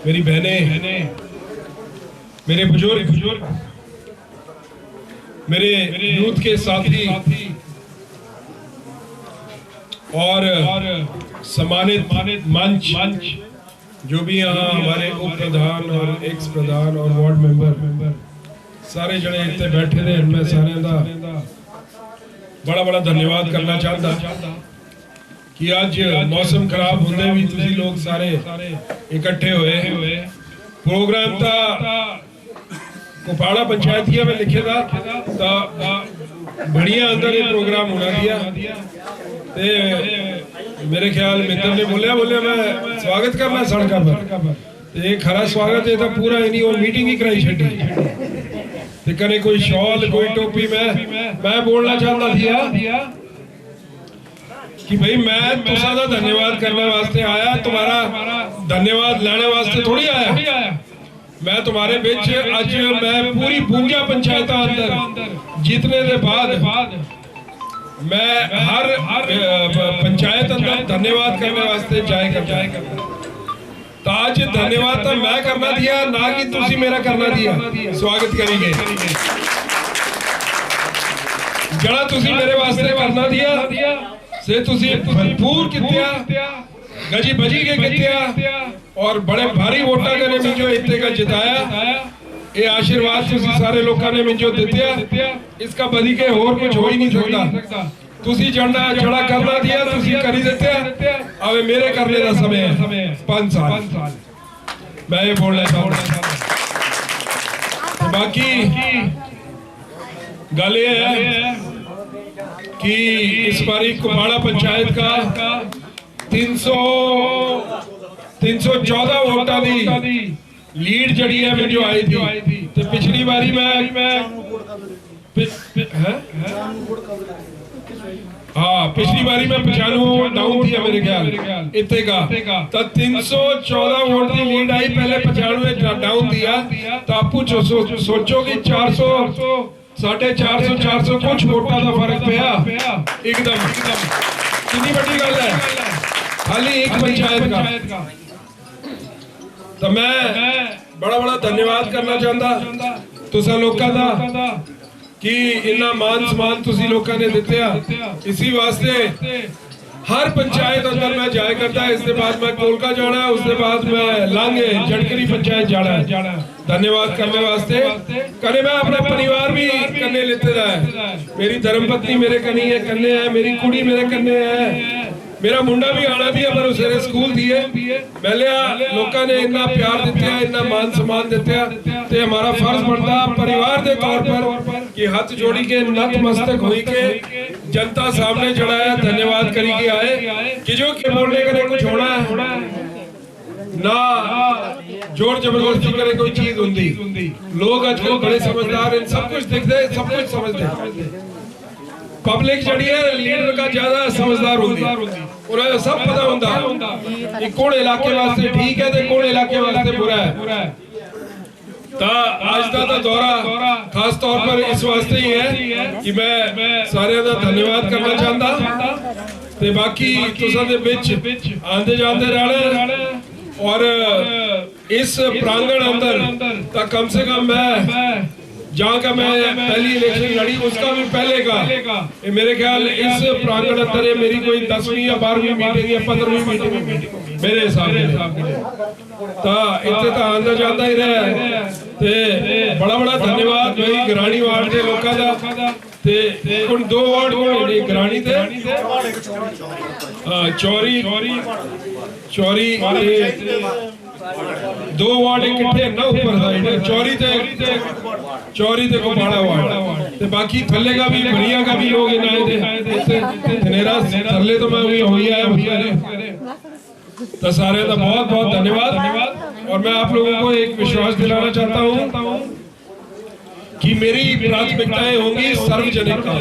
मेरी बहनें, मेरे बुजुर्ग, मेरे यूथ के साथी और सम्मानित मंच जो भी यहाँ हमारे उप प्रधान और एक्स प्रधान और वार्ड मेंबर सारे जने इतने बैठे थे, मैं सारे का बड़ा धन्यवाद करना चाहता कि आज मौसम खराब होते भी तुसी लोग सारे इकट्ठे हुए। प्रोग्राम था कुपाड़ा पंचायतिया में लिखे था बढ़िया अंदर ये प्रोग्राम होना दिया। मेरे ख्याल मित्र ने बोलिया मैं स्वागत करना सड़क पर एक खरा स्वागत है तो पूरा इन्हीं वो मीटिंग ही कराई छड़ी ते कने कोई शॉल कोई टोपी मैं बोलना चाहता था कि भाई मैं तुसा दा धन्यवाद करने वास्ते आया, तुम्हारा धन्यवाद लेने वास्ते थोड़ी आया। मैं तुम्हारे बीच आज मैं पूरी 52 पंचायत अंदर जीतने के बाद मैं हर पंचायत अंदर धन्यवाद करने वास्ते जाए करता तो आज धन्यवाद तो मैं करना दिया ना कि तुसी मेरा करना दिया। स्वागत करेंगे जड़ा तुसी मेरे वास्ते करना दिया से तुसी भरपूर कित्या गजी बजी के कित्या और बड़े भारी वोटा ने मिंजो इतने का जिताया। ये आशीर्वाद तुसी सारे लोगों ने मिंजो दित्या, इसका बदी के और कुछ हो ही नहीं सकता। तुसी जड़ा करना दिया तुसी करी देते, अब मेरे करने का समय है 5 साल मैं ये बोलना चाहूँगा। बाकी गल ये है कि इस बारी कुपाड़ा पंचायत का 314 वोटा दी लीड जड़ी है जो आई थी। तो पिछली बारी पिछली बारी में 95 डाउन थी मेरे ख्याल इतने का। तो 314 वोट की लीड आई, पहले 95 डाउन दिया। तो आपको सोचो कि 400 450 400 कुछ वोटा का फर्क पिया एकदम। कितनी बड़ी गल है खाली एक पंचायत का। तो मैं बड़ा धन्यवाद करना चाहता तुसा लोगों का कि इन्ना मान सम्मान तुसी लोगों ने दिते। इसी वास्ते हर पंचायत अंदर मैं जाया करता है। इसके बाद मैं कोलका जाना है, उसके बाद मैं लांगे जड़करी पंचायत जाना है धन्यवाद करने वास्ते। कने मैं अपना परिवार भी करने लेते है। मेरी धर्मपत्नी मेरे कनी है, कन्ने है, मेरी कुड़ी मेरे कन्ने है, मेरा मुंडा भी आना भी है पर उसे स्कूल दिए। पहले लोगों ने इतना प्यार दिता, इतना मान सम्मान दिता, ते हमारा फर्ज बनता परिवार के तौर पर कि हाथ जोड़ी के नतमस्तक हुई के जनता सामने चढ़ाया धन्यवाद करी के आए कि जो के बोलने करे कुछ होना है ना जोर जबरदस्ती करे कोई चीज होती। लोग आजकल बड़े समझदार हैं, सब कुछ दिखते सब कुछ समझते। पब्लिक जड़ी है लीडर का ज्यादा समझदार होती, उन्हें सब पता होता कि कौन इलाके वास्ते ठीक है तो कौन इलाके वास्ते बुरा है। आज का दौरा खास तौर पर इस वास्ते ही है कि मैं सारे का धन्यवाद करना चाहता ते बाकी तुसां दे विच आंदे जांदे रहना। और इस प्रांगण अंदर तक कम से कम मैं जहाँ का मैं पहली इलेक्शन लड़ी उसका भी पहले का मेरे ख्याल इस प्रांगण अंदर मेरी कोई 10वीं या 12वीं मीटिंग या 15वीं मीटिंग मेरे हिसाब से इतने तो आंदा जाता ही रहा। बड़ा धन्यवाद भाई गरानी वार्ड के लोगों का। ते कुल 2 वार्ड को गरानी थे चौरी 2 वार्ड इकट्ठे ना ऊपर साइड चौरी ते कुपाड़ा वार्ड ते बाकी थल्ले का भी बढ़िया का भी लोग आए थे। मेरा थल्ले तो मैं भी हो ही आया तो सारे का बहुत धन्यवाद। और मैं आप लोगों को एक विश्वास दिलाना चाहता हूँ कि मेरी प्राथमिकताएं होंगी सार्वजनिक काम,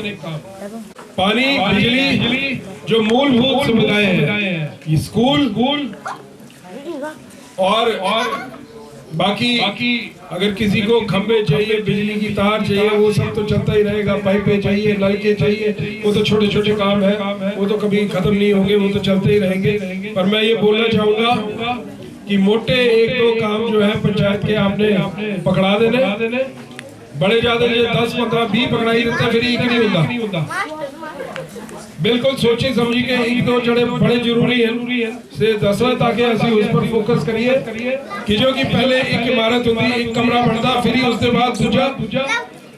पानी बिजली जो मूलभूत सुविधाएं हैं, स्कूल और बाकी अगर किसी को खंबे चाहिए, बिजली की तार चाहिए, वो सब तो चलता ही रहेगा। पाइपें चाहिए, नलके चाहिए, वो तो छोटे छोटे काम है, वो तो कभी खत्म नहीं होंगे, वो तो चलते ही रहेंगे। पर मैं ये बोलना चाहूंगा कि मोटे 1-2 काम जो है पंचायत के आपने पकड़ा देने, बड़े ज्यादा 10, 15, 20 पकड़ाई देते फिर एक नहीं होता। बिल्कुल सोची समझी के 1-2 जड़े बड़े जरूरी है से दसवा ताकि असि उस पर फोकस करिए कि जो कि पहले एक इमारत होती, एक कमरा बनता, फिर उसके बाद दूजा,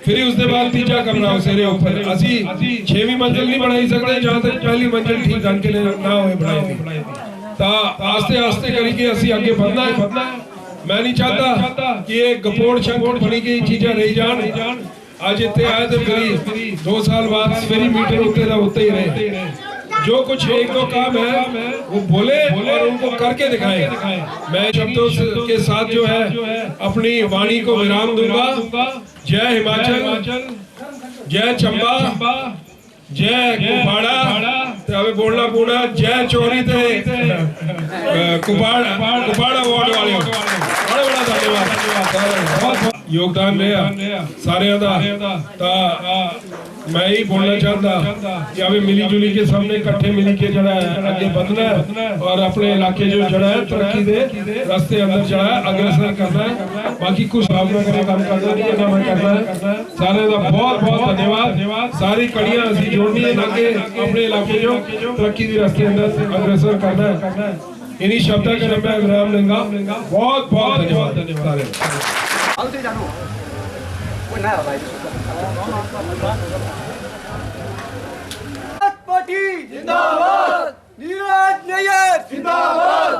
फिर उसके बाद तीजा कमरा उसके ऊपर। असि 6वीं मंजिल नहीं बनाई सकते जहाँ तक पहली मंजिल ठीक ढंग के ना हो बनाई थी। आस्ते आस्ते करके असि आगे बढ़ना है। मैं नहीं चाहता कि ये गपोड़ शंकोड़ बनी गई चीजें रह जान। आज इतने आए थे फिर 2 साल बाद मेरी मीटिंग होते ही रहे। जो कुछ 1-2 काम है वो बोले और उनको करके दिखाए। मैं शब्दों के साथ जो है अपनी वाणी को विराम दूंगा। जय हिमाचल, जय चंबा, जय कुपाड़ा, अभी बोलना पूरा जय चोरी थे कुपाड़ा वार्ड वाले। बड़ा धन्यवाद, बहुत योगदान रहा सारे का। मैं ही बोलना चाहता कि अभी मिली जुली के सामने इकट्ठे मिली के जड़ा आगे बढ़ना है और अपने इलाके जो जड़ा है तरक्की दे रास्ते अंदर जड़ा है अग्रसर करना है। बाकी कुछ भावना करे काम करना नहीं करना है। सारे का बहुत धन्यवाद। सारी कड़ियां असी जोड़नी है ताकि अपने इलाके जो तरक्की के रास्ते अंदर अग्रसर करना है। इन्हीं शब्दों के मैं विराम लूंगा। बहुत धन्यवाद सारे। पार्टी जिंदाबाद, नीरज नैयर जिंदाबाद,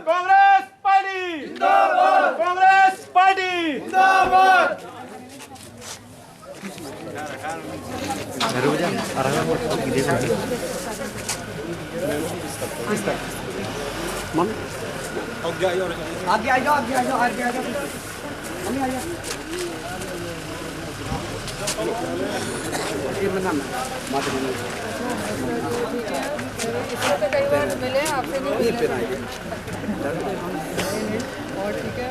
कांग्रेस पार्टी जिंदाबाद, कांग्रेस पार्टी जिंदाबाद। आगे आ जाओ, आगे आ जाओ, आगे आ जाओ, मम्मी आ जाओ। इससे तो कई बार मिले आपसे नहीं मिले। और ठीक है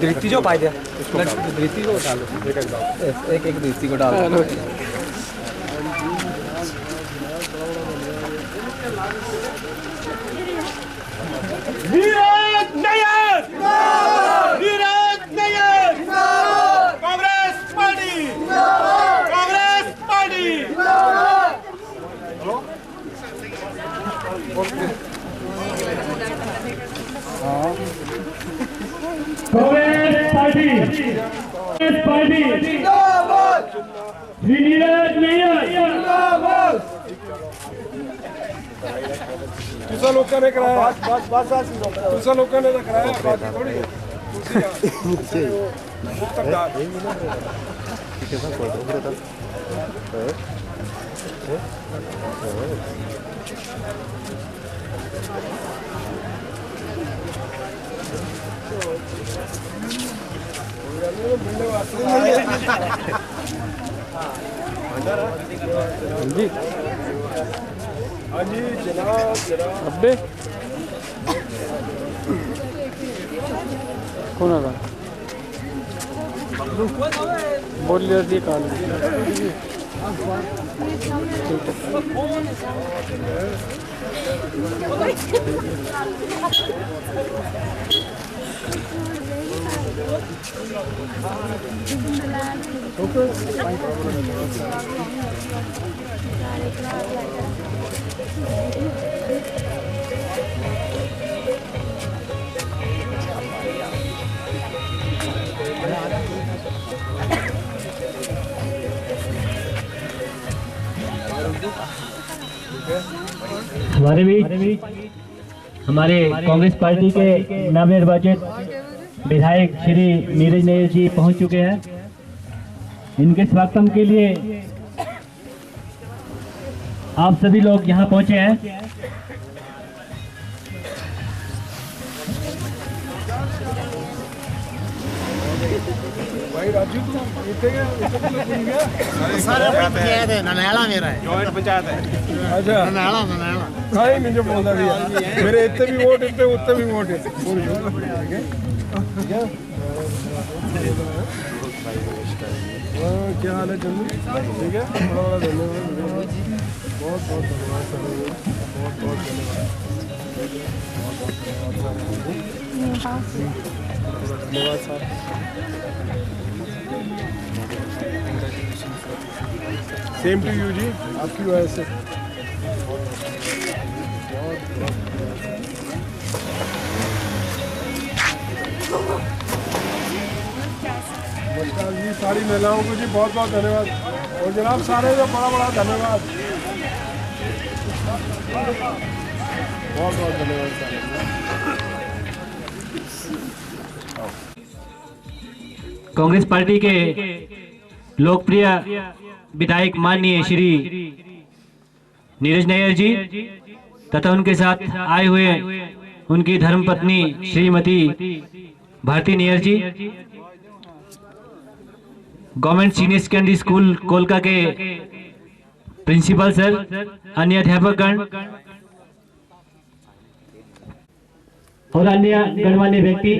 दृष्टि जो पाए दृष्टि को डालो, एक दृष्टि को डालो। Neeraj Nair, Neeraj Nair, Congress party, Congress party. Congress party, Congress party जिंदाबाद, श्री नीरज नायर। दूसरा लोगों ने कराया, दूसरा लोगों ने कराया, बाकी थोड़ी हाँ जी जनाब अब्बे कौन आगा बोल लिया थी काल हमारे बीच हमारे कांग्रेस पार्टी के नवनिर्वाचित विधायक श्री नीरज नायर जी पहुंच चुके हैं। इनके स्वागतम के लिए आप सभी लोग यहां पहुंचे हैं। भाई राजू तू इतने गया सारे पंचायत है, ननैला मेरा है, जॉइंट पंचायत है। अच्छा ननैला ननैला नहीं मुझे बोलता भी मेरे इतने भी वोट इतने उतने भी वोट है। ठीक है क्या हाल है चंदू? ठीक है बड़ा बड़ा धन्यवाद, बहुत बहुत धन्यवाद सर, बहुत बहुत धन्यवाद, धन्यवाद सर। सेम टू यू जी, आपकी वजह से नमस्कार जी। सारी महिलाओं को जी बहुत बहुत धन्यवाद, और जनाब सारे को बड़ा बड़ा धन्यवाद, बहुत बहुत धन्यवाद सारे। कांग्रेस पार्टी के लोकप्रिय विधायक माननीय श्री नीरज नायर जी तथा उनके साथ आए हुए उनकी धर्मपत्नी श्रीमती भारती नायर जी, गवर्नमेंट सीनियर सेकेंडरी स्कूल कोलका के प्रिंसिपल सर, अन्य अध्यापकगण और अन्य गणमान्य व्यक्ति,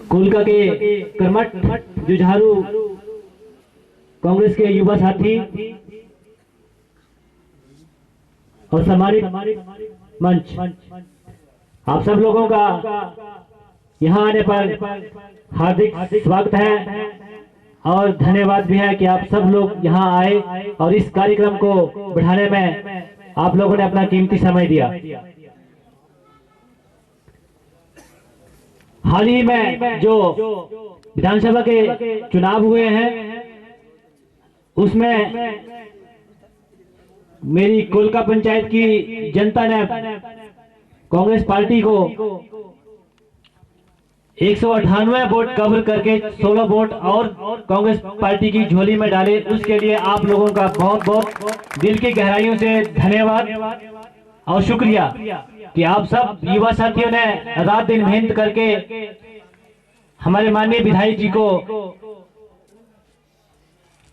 कोलका के कर्मठ जुझारू कांग्रेस के युवा साथी और सम्मानित मंच, आप सब लोगों का यहाँ आने पर हार्दिक स्वागत है और धन्यवाद भी है कि आप सब लोग यहाँ आए और इस कार्यक्रम को बढ़ाने में आप लोगों ने अपना कीमती समय दिया। हाल ही में जो विधानसभा के चुनाव हुए हैं उसमें मेरी कोलका पंचायत की जनता ने कांग्रेस पार्टी को 198 वोट कवर करके 16 वोट और कांग्रेस पार्टी की झोली में डाले। उसके लिए आप लोगों का बहुत बहुत दिल की गहराइयों से धन्यवाद और शुक्रिया कि आप सब युवा साथियों ने रात दिन मेहनत करके हमारे माननीय विधायक जी को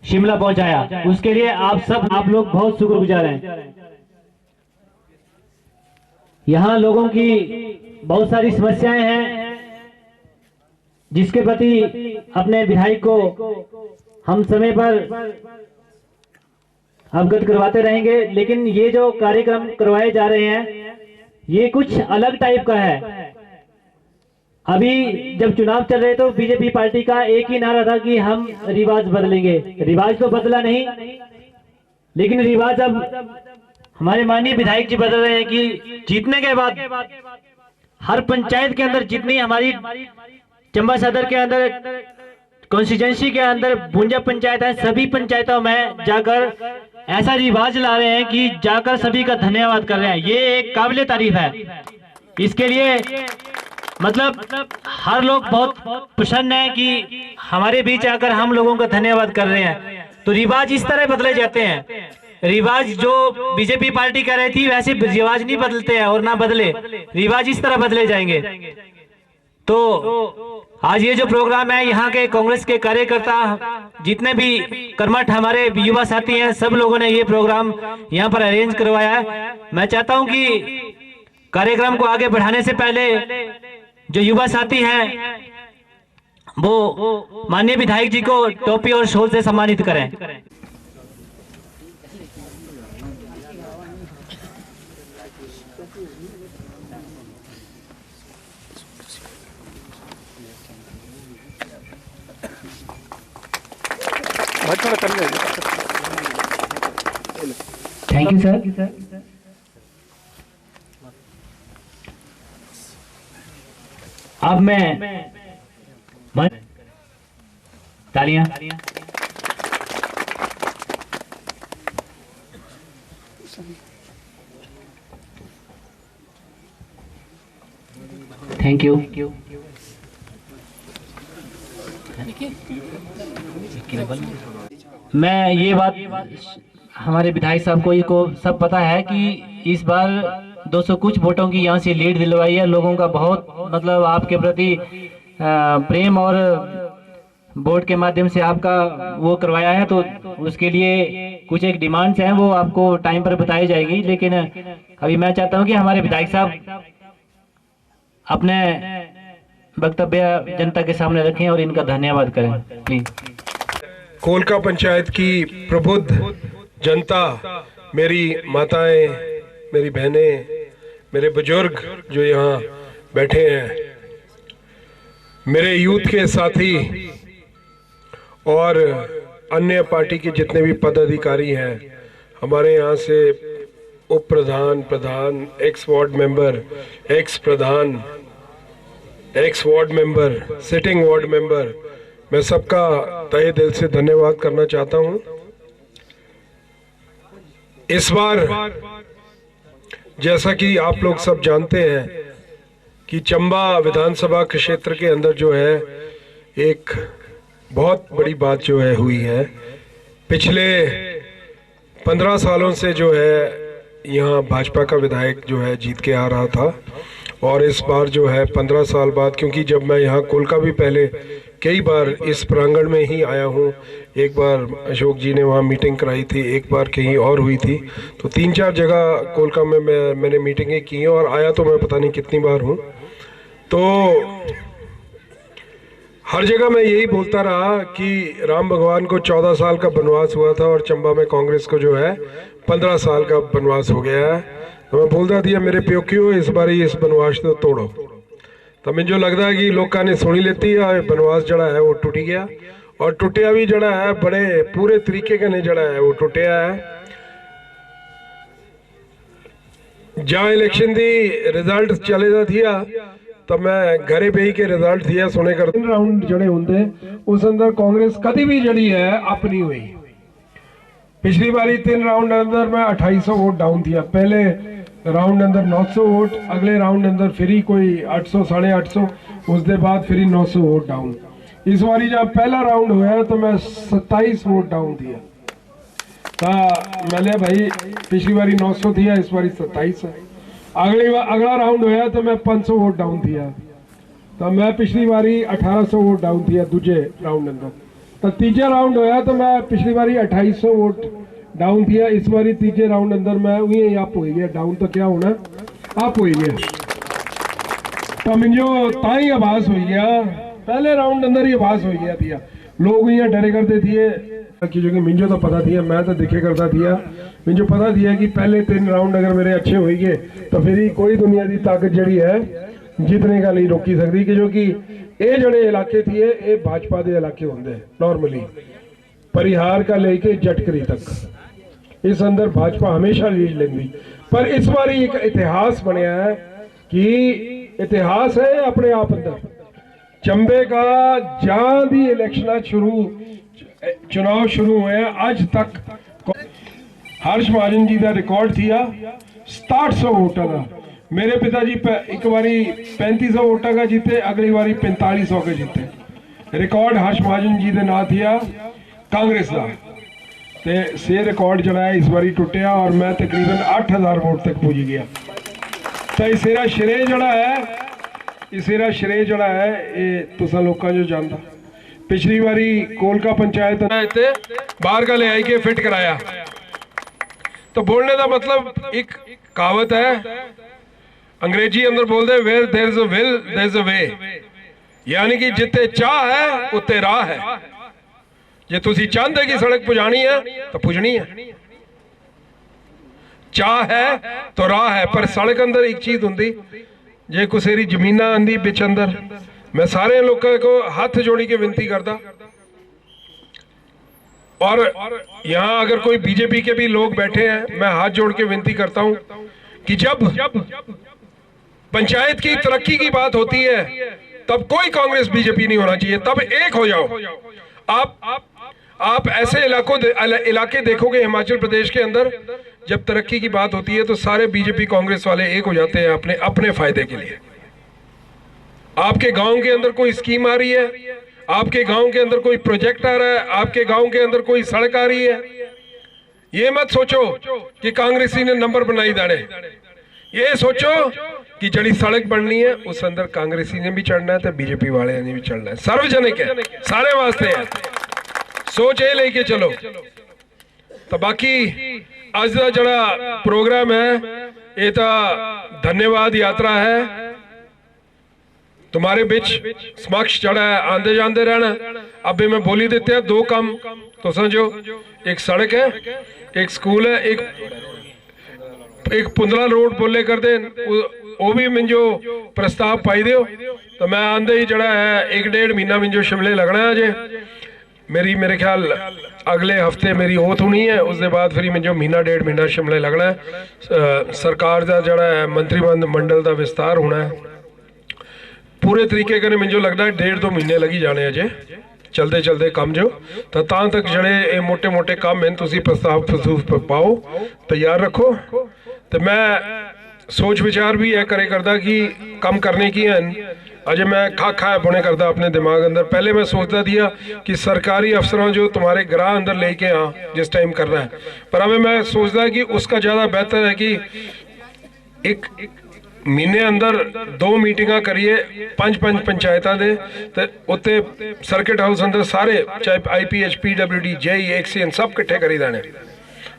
शिमला पहुंचाया। उसके लिए आप लोग बहुत शुक्रगुजार हैं। यहाँ लोगों की बहुत सारी समस्याएं हैं जिसके प्रति अपने विधायक को हम समय पर अवगत करवाते रहेंगे, लेकिन ये जो कार्यक्रम करवाए जा रहे हैं ये कुछ अलग टाइप का है। अभी जब चुनाव चल रहे तो बीजेपी पार्टी का एक ही नारा था कि हम रिवाज बदलेंगे। रिवाज तो बदला नहीं, लेकिन रिवाज अब हमारे माननीय विधायक जी बदल रहे हैं कि जीतने के बाद हर पंचायत के अंदर, जितनी हमारी चंबा सदर के अंदर कॉन्स्टिट्यूएंसी के अंदर भुंजा पंचायत है, सभी पंचायतों में जाकर ऐसा रिवाज ला रहे हैं कि जाकर सभी का धन्यवाद कर रहे हैं। ये एक काबिले तारीफ है। इसके लिए मतलब हर लोग बहुत प्रसन्न है कि हमारे बीच आकर हम लोगों का धन्यवाद कर रहे हैं। तो रिवाज इस तरह बदले जाते हैं। रिवाज जो बीजेपी पार्टी कह रही थी वैसे रिवाज नहीं बदलते हैं और ना बदले, रिवाज इस तरह बदले जाएंगे। तो आज ये जो प्रोग्राम है, यहाँ के कांग्रेस के कार्यकर्ता जितने भी कर्मठ हमारे युवा साथी हैं, सब लोगों ने ये प्रोग्राम यहाँ पर अरेंज करवाया है। मैं चाहता हूँ कि कार्यक्रम को आगे बढ़ाने से पहले जो युवा साथी हैं वो माननीय विधायक जी को टोपी और शॉल से सम्मानित करें। Thank you sir. अब मैं तालियां। Thank you. मैं ये बात हमारे विधायक साहब को सब पता है कि इस बार 200 कुछ वोटों की यहाँ से लीड दिलवाई है। लोगों का बहुत मतलब आपके प्रति प्रेम और वोट के माध्यम से आपका वो करवाया है। तो उसके लिए कुछ एक डिमांड्स हैं, वो आपको टाइम पर बताई जाएगी। लेकिन अभी मैं चाहता हूँ कि हमारे विधायक साहब अपने वक्तव्य जनता के सामने रखें और इनका धन्यवाद करें प्लीज। कोलका पंचायत की प्रबुद्ध जनता, मेरी माताएं, मेरी बहनें, मेरे बुजुर्ग जो यहाँ बैठे हैं, मेरे यूथ के साथी और अन्य पार्टी के जितने भी पदाधिकारी हैं, हमारे यहाँ से उप प्रधान, प्रधान, एक्स वार्ड मेंबर, एक्स प्रधान, ex ward member, sitting ward member, मैं सबका तहे दिल से धन्यवाद करना चाहता हूं। इस बार जैसा कि आप लोग सब जानते हैं कि चंबा विधानसभा क्षेत्र के अंदर जो है एक बहुत बड़ी बात जो है हुई है। पिछले 15 सालों से जो है यहाँ भाजपा का विधायक जो है जीत के आ रहा था, और इस बार जो है 15 साल बाद, क्योंकि जब मैं यहाँ कोलका भी पहले कई बार इस प्रांगण में ही आया हूँ, एक बार अशोक जी ने वहाँ मीटिंग कराई थी, एक बार कहीं और हुई थी, तो 3-4 जगह कोलका में मैंने मीटिंगें की हैं और आया तो मैं पता नहीं कितनी बार हूँ। तो हर जगह मैं यही बोलता रहा कि राम भगवान को 14 साल का वनवास हुआ था और चंबा में कांग्रेस को जो है 15 साल का वनवास हो गया है। तो मैं बोलता थी मेरे प्योकियो इस बार इस वनवास तो तोड़ो। तो मुझे लगता है कि लोग ने सुनी लेती है, वनवास जड़ा है वो टूट गया, और टूटिया भी जड़ा है बड़े पूरे तरीके का नहीं जड़ा है वो टूटिया है। जहाँ इलेक्शन दी रिजल्ट चले था ਤਾਂ ਮੈਂ ਘਰੇ ਬਈ ਕੇ ਰਿਜ਼ਲਟ ਥी ਸੁਣੇ ਕਰ ਰਾਉਂਡ ਜਿਹੜੇ ਹੁੰਦੇ ਉਸ ਅੰਦਰ ਕਾਂਗਰਸ ਕਦੀ ਵੀ ਜਿਹੜੀ ਹੈ ਅਪ नहीं हुई। पिछली बारी 3 राउंड अंदर मैं 2800 वोट डाउन थी, पहले राउंड अंदर 900 वोट, अगले राउंड अंदर फिर कोई 800 850, उसके बाद फिर 900 वोट डाउन। इस बारी जब पहला राउंड हुआ तो मैं 27 वोट डाउन थी। मैंने भाई पिछली बारी 900 थी, इस बारी 27 है। अगला राउंड हुआ तो मैं 500 वोट डाउन थी, तो मैं पिछली बारी 1800 वोट डाउन थी दूजे राउंड अंदर। तो तीजे राउंड होया तो मैं पिछली बारी 2800 वोट डाउन थी, इस बारी तीजे राउंड अंदर मैं वही अप हो गया। डाउन तो क्या होना, अप हो गया। तो मुझे ताई आभास हो गया, पहले राउंड अंदर ही आभास हो गया थी। लोग यहाँ डरे करते थे कि जो कि मुझे तो पता थी, मैं तो दिखे करता थी, मुझे पता थी कि पहले 3 राउंड अगर मेरे अच्छे हो गए तो फिर कोई दुनिया की ताकत जड़ी है जितने का नहीं रोकी सकती। कि जो कि ये जड़े इलाके थी ये भाजपा के इलाके होंगे नॉर्मली, परिहार का लेके जटकरी तक इस अंदर भाजपा हमेशा लीड लेंदी। पर इस बार एक इतिहास बनया है कि इतिहास है अपने आप अंदर। चंबे का जहां भी इलेक्शन चुनाव शुरू हुए अज तक हर्ष महाजन जी का रिकॉर्ड थी 6700 वोटा का। मेरे पिताजी एक बारी 3500 वोटा का जीते, अगली बारी 4500 के जीते। रिकॉर्ड हर्ष महाजन जी के नाम थी कांग्रेस का, ते से रिकॉर्ड जड़ा है इस बारी टुटिया और मैं तकरीबन 8000 वोट तक पहुंच गया। तो इसेरा श्रेय जड़ा है, इसेरा श्रेय जड़ा है ये तुसा लोकां जो जानदा। पिछली बारी कोलका पंचायत बाहर का ले आई के फिट कराया। तो बोलने का मतलब एक कहावत है अंग्रेजी अंदर बोलते where there is a will there is a way, यानी कि जिते चाह है उत्ते राह है। जे तुसी चाहते कि सड़क पुजानी है तो पुजनी है, चाह है तो राह है। पर सड़क अंदर एक चीज होंगी, जे कुसेरी जमीना आंदी बिच अंदर, मैं सारे लोगों को हाथ जोड़ी के विनती करता। और यहाँ अगर कोई बीजेपी के भी लोग बैठे हैं, मैं हाथ जोड़ के विनती करता हूं कि जब पंचायत की तरक्की की बात होती है तब कोई कांग्रेस बीजेपी नहीं होना चाहिए, तब एक हो जाओ। आप ऐसे इलाके देखोगे हिमाचल प्रदेश के अंदर, जब तरक्की की बात होती है तो सारे बीजेपी कांग्रेस वाले एक हो जाते हैं अपने फायदे के लिए। आपके गांव के अंदर कोई स्कीम आ रही है, आपके गांव के अंदर कोई प्रोजेक्ट आ रहा है, आपके गांव के अंदर कोई सड़क आ रही है, ये मत सोचो कि कांग्रेसी ने नंबर बनाई दाने। ये सोचो कि जड़ी सड़क बननी है उस अंदर कांग्रेसी ने भी चढ़ना है तो बीजेपी वाले ने भी चढ़ना है। सार्वजनिक है, सारे वास्ते है, सोच ये लेके चलो। तो बाकी आज का जड़ा प्रोग्राम है ये तो धन्यवाद यात्रा है, तुम्हारे बिच समक्ष जड़ा है आंदे जाते रहना। अबे मैं बोली देते हैं 2 काम तो समझो, एक सड़क है, एक स्कूल है, एक पुंदला रोड बोले कर दे, वो भी मिंजो प्रस्ताव पाई दो। तो मैं आंदे ही जड़ा है 1-1.5 महीना मिंजो शिमले लगना है। अजे मेरे ख्याल अगले हफ्ते मेरी ओथ होनी है, उसके बाद फिर मिंजो 1-1.5 महीना शिमले लगना है। सरकार का जड़ा है मंत्रिमंडल का विस्तार होना है पूरे तरीके कने। मिंजो लगता है 1.5-2 महीने लगी जाने अजे चलते चलते कम जो। तो तक जड़े मोटे मोटे काम हैं तुसी प्रस्ताव पाओ, तैयार रखो। तो मैं सोच विचार भी है करे करता कि कम करने की है अजय मैं खा बुने करता अपने दिमाग अंदर। पहले मैं सोचता दिया कि सरकारी अफसरों जो तुम्हारे ग्राह अंदर लेके आ जिस टाइम करना है, पर हमें मैं सोचता कि उसका ज़्यादा बेहतर है कि एक महीने अंदर 2 मीटिंग करिए 5 पंचायतों के, तो उत्ते सर्किट हाउस अंदर सारे चाहे IPH PWD JE XCN सब इकट्ठे करी देने।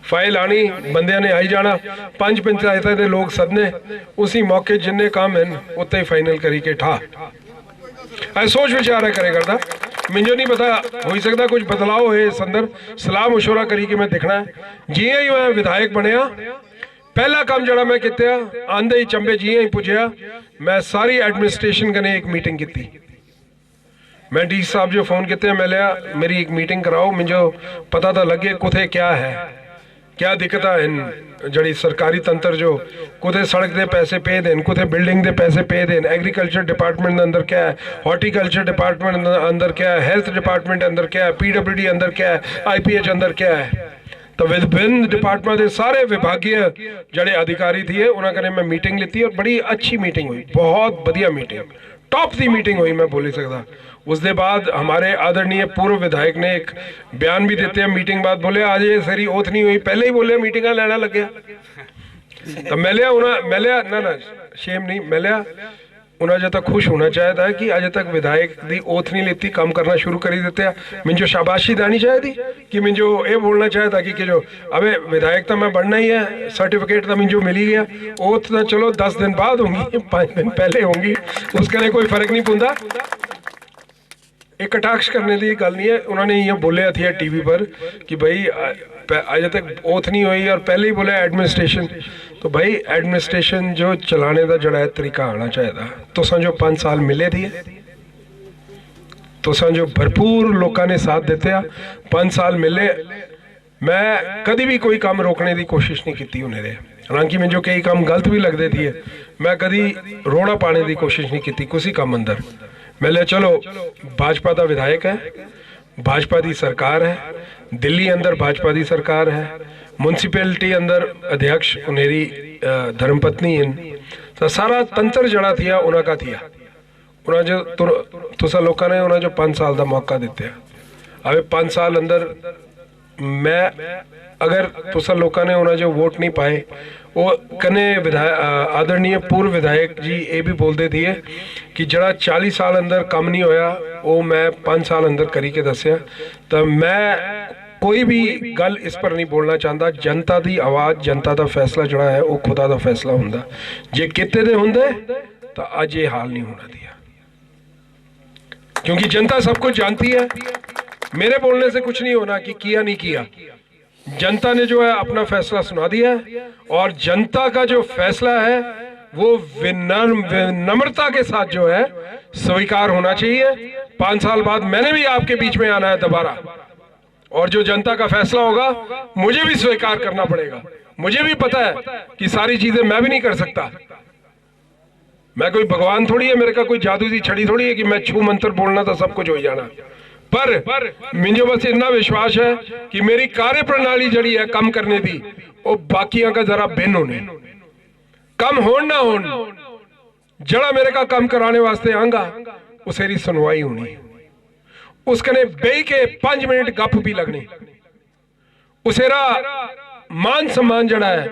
फाइल आनी बंदे ने आई जाना, 5 पंचायतों के लोग सदने, उसी मौके जिन्ने काम हैं उत्ते ही फाइनल करी के ठा। सोच विचार है करे करता। मुझे नहीं पता हो सकता कुछ बदलाव हो इस अंदर, सलाह मशवरा करी के मैं देखना है। जियां ही मैं विधायक बनया पहला काम जड़ा मैं किया आंदे ही चंबे जियां ही पुजया मैं सारी एडमिनिस्ट्रेशन कने एक मीटिंग की। मैं डी साहब जो फोन किते मैं लिया मेरी एक मीटिंग कराओ, मुझे पता तो लगे कुथे क्या है, क्या दिक्कत है जड़ी सरकारी तंत्र जो कुछ सड़क दे पैसे पे देन, कुछ बिल्डिंग दे पैसे पे देन, एग्रीकल्चर डिपार्टमेंट अंदर क्या है, हॉर्टिकल्चर डिपार्टमेंट अंदर क्या है, हेल्थ डिपार्टमेंट अंदर क्या है, PWD अंदर क्या है, IPH अंदर क्या है। तो विभिन्न डिपार्टमेंट के सारे विभागीय जड़े अधिकारी थे उन्होंने मैं मीटिंग ली और बड़ी अच्छी मीटिंग हुई, बहुत बढ़िया मीटिंग, टॉप की मीटिंग हुई, मैं बोल सकता। उसके बाद हमारे आदरणीय पूर्व विधायक ने एक बयान भी देते हैं मीटिंग बाद, बोले आज ये सारी ओथ नहीं हुई, पहले ही बोले मीटिंग लेना लगे। तो मैं लिया ना शेम नहीं, मैं लिया उन्हें अजे तक खुश होना चाहता है कि अजे तक विधायक की ओथ नहीं लेती, काम करना शुरू कर ही देते हैं। मुझे शाबाशी देनी चाहिए कि मुझे ये बोलना चाहता कि जो अबे विधायक तो मैं बनना ही है, सर्टिफिकेट तो मुझे मिल ही गया, ओथ तो चलो 10 दिन बाद होंगी, 5 दिन पहले होंगी, उसके लिए कोई फर्क नहीं पड़ता। एक कटाक्ष करने की गल नहीं है, उन्होंने ये बोलिया थी TV पर कि भाई अजे तक ओथ नहीं हुई और पहले ही बोला एडमिनिस्ट्रेशन। तो भाई एडमिनिस्ट्रेशन जो चलाने का जड़ा तरीका आना चाहिए। तो जो 5 साल मिले थे, तो जो भरपूर लोगों ने साथ देते 5 साल मिले, मैं कभी भी कोई काम रोकने की कोशिश नहीं की उन्हें, हालांकि मुझे कई काम गलत भी लगते थे, मैं कभी रोड़ा पाने की कोशिश नहीं की किसी काम अंदर। मैं चलो भाजपा का विधायक है, भाजपा की सरकार है, दिल्ली अंदर भाजपा की सरकार है, म्यूनसिपैलिटी अंदर अध्यक्ष उनेरी धर्मपत्नी इन, तो सारा तंत्र जड़ा थिया उन्हों का थिया। उन्हें जो तुसा लोगों ने उन्हें जो 5 साल का मौका दिते, अब 5 साल अंदर मैं अगर तुसा लोगों ने उन्हें जो वोट नहीं पाए, वो कने आदरणीय पूर्व विधायक जी ये भी बोलते थे कि जड़ा 40 साल अंदर कम नहीं होया वो मैं 5 साल अंदर करी के दसिया। तो मैं कोई भी गल इस पर नहीं बोलना चाहता। जनता की आवाज़, जनता का फैसला जड़ा है वो खुदा का फैसला होंदा, जे किते दे होंदे तो अज ये हाल नहीं होना दिया, क्योंकि जनता सब कुछ जानती है। मेरे बोलने से कुछ नहीं होना कि किया नहीं किया, जनता ने जो है अपना फैसला सुना दिया और जनता का जो फैसला है वो विनम्रता के साथ जो है स्वीकार होना चाहिए। 5 साल बाद मैंने भी आपके बीच में आना है दोबारा, और जो जनता का फैसला होगा मुझे भी स्वीकार करना पड़ेगा। मुझे भी पता है कि सारी चीजें मैं भी नहीं कर सकता, मैं कोई भगवान थोड़ी है, मेरे का कोई जादू की छड़ी थोड़ी है कि मैं छू मंत्र बोलना तो सब कुछ हो जाना। पर मुझे बस इतना विश्वास है कि मेरी कार्य प्रणाली जड़ी है कम करने की, वो बाकियों का जरा भिन्न होने, कम होन ना होन, जड़ा मेरे का कम कराने वास्ते आंगा उसेरी सुनवाई होनी, उसकने बेई के 5 मिनट गप भी लगनी, उसेरा मान सम्मान जड़ा है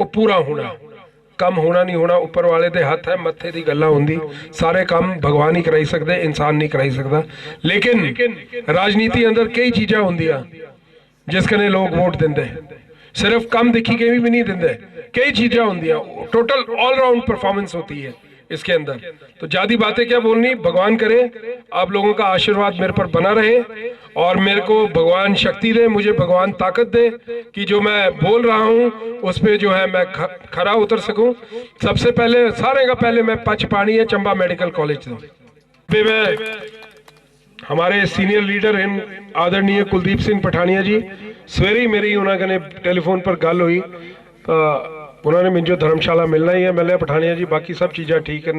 वो पूरा होना, कम होना नहीं होना ऊपर वाले दे हाथ है, मत्थे दी गल्ला होंदी। सारे काम भगवान ही कराई सकते, इंसान नहीं कराई सकता। लेकिन राजनीति अंदर कई चीज़ां होंदियां जिसकने लोग वोट देंदे, सिर्फ कम दिखी के भी नहीं देंदे, कई चीज़ां होंदियां, टोटल ऑलराउंड परफॉर्मेंस होती है इसके अंदर। तो ज्यादा बातें क्या बोलनी, भगवान करे आप लोगों का आशीर्वाद मेरे पर बना रहे और मेरे को भगवान शक्ति दे, मुझे भगवान ताकत दे कि जो मैं बोल रहा हूं उस पे जो है मैं खरा उतर सकूं। सबसे पहले सारे का पहले मैं पच पानी है चंबा मेडिकल कॉलेज में हमारे सीनियर लीडर इन आदरणीय कुलदीप सिंह पठानिया जी, सवेरे मेरी उन्होंने टेलीफोन पर गल हुई, उन्होंने मुझे धर्मशाला मिलना ही है। मैं पठानिया जी बाकी सब चीज़ा ठीक है,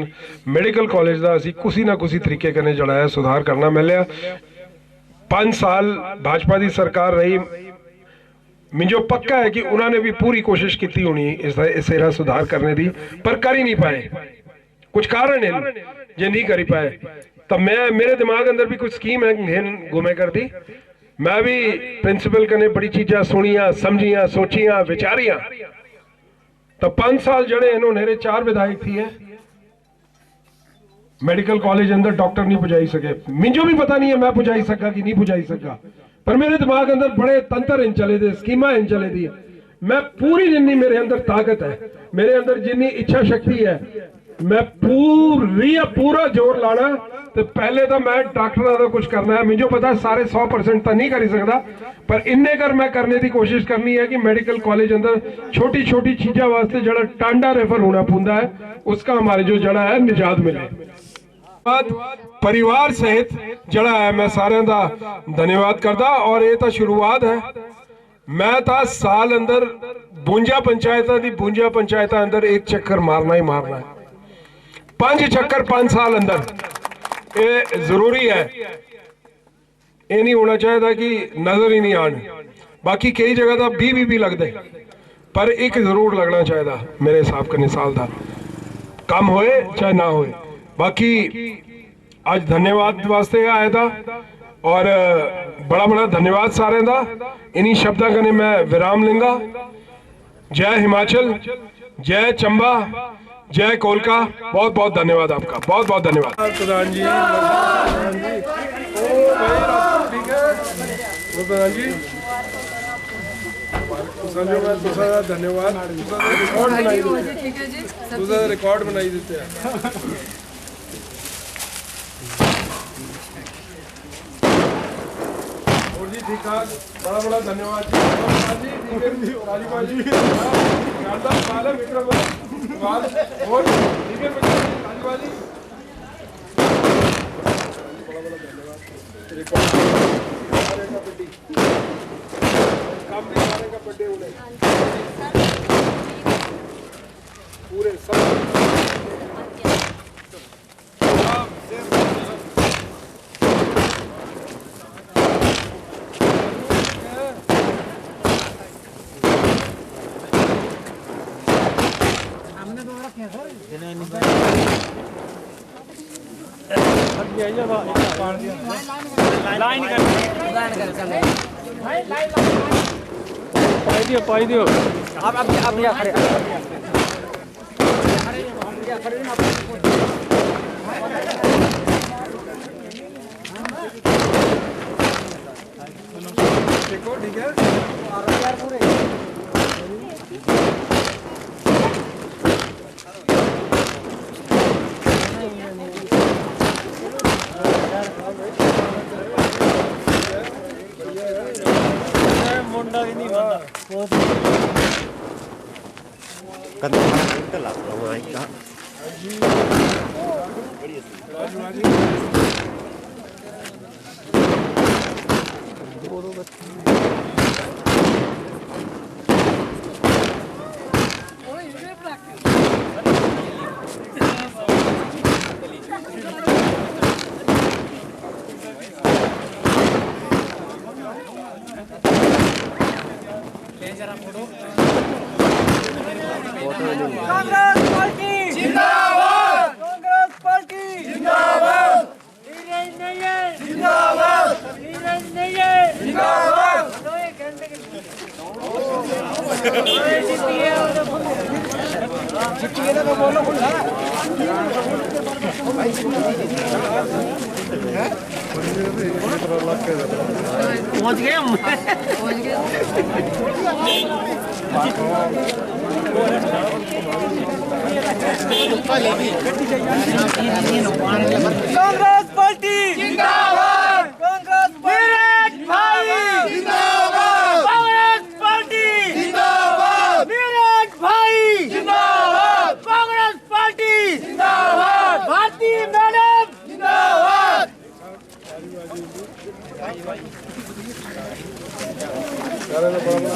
मेडिकल कॉलेज का असी किसी ना किसी तरीके कने जड़ा है सुधार करना। मैं 5 साल भाजपा की सरकार रही, मुझे पक्का है कि उन्होंने भी पूरी कोशिश की होनी इस सुधार करने की, पर कर ही नहीं पाए, कुछ कारण है जे नहीं कर पाए। तो मैं मेरे दिमाग अंदर भी कुछ स्कीम है घूमे करती, मैं भी प्रिंसिपल कने बड़ी चीज़ा सुनिया, समझिया, सोचिया, विचारिया। तो 5 साल जड़े इन्होंने 4 विधायक थी है, मेडिकल कॉलेज अंदर डॉक्टर नहीं पुजाई सके, मुझे भी पता नहीं है मैं पुजाई सका कि नहीं पुजाई सका, पर मेरे दिमाग अंदर बड़े तंत्र इन चले थे, स्कीमा इन चले थी। मैं पूरी जिन्नी मेरे अंदर ताकत है, मेरे अंदर जिन्नी इच्छा शक्ति है, मैं पूरा जोर लाना। तो पहले तो मैं डॉक्टर का कुछ करना है, मुझे पता है सारे 100% तो नहीं कर सकता, पर इन्ने कर मैं करने की कोशिश करनी है कि मेडिकल कॉलेज अंदर छोटी छोटी चीज़ों वास्ते जड़ा टांडा रेफर होना पुंदा है उसका हमारे जो जड़ा है निजात मिले। परिवार सहित जड़ा है मैं सारे का धन्यवाद करता, और ये तो शुरुआत है। मैं था साल अंदर 52 पंचायतां दी 52 पंचायतां अंदर एक चक्कर मारना ही मारना है। 5 चक्कर 5 साल अंदर ये जरूरी है। ये नहीं होना चाहिए कि नजर ही नहीं आने। बाकी कई जगह का 20 भी लगते पर एक जरूर लगना चाहिए मेरे हिसाब कने साल का, कम होए चाहे ना होए। बाकी आज धन्यवाद वास्ते आया था और बड़ा बड़ा धन्यवाद सारे का। इन्हीं शब्दों कने मैं विराम लूंगा। जय हिमाचल, जय चंबा, जय कोलका। बहुत बहुत धन्यवाद आपका, बहुत बहुत धन्यवाद प्रधान जी। प्रधान जी धन्यवाद। रिकॉर्ड बनाई देते हैं। और जी ठीक ठाक, बड़ा बड़ा धन्यवाद जी। राजीव जी और ठीक है राजीव जी, बड़ा बड़ा धन्यवाद। पूरे सब हमने दो रखे हैं सर। लाइन पाई दियो आप या खड़े देखो ठीक है यार पूरे मुंडा ही नहीं बंदा कांग्रेस पार्टी जिंदाबाद, कांग्रेस पार्टी जिंदाबाद, नीरज नैयर जिंदाबाद, नीरज नैयर जिंदाबाद। पहुंच गए हम, पहुंच गए। कांग्रेस पार्टी जिंदाबाद, कांग्रेस नीरज भाई जिंदाबाद, कांग्रेस पार्टी जिंदाबाद, नीरज भाई जिंदाबाद, कांग्रेस पार्टी जिंदाबाद, भारती मैडम जिंदाबाद।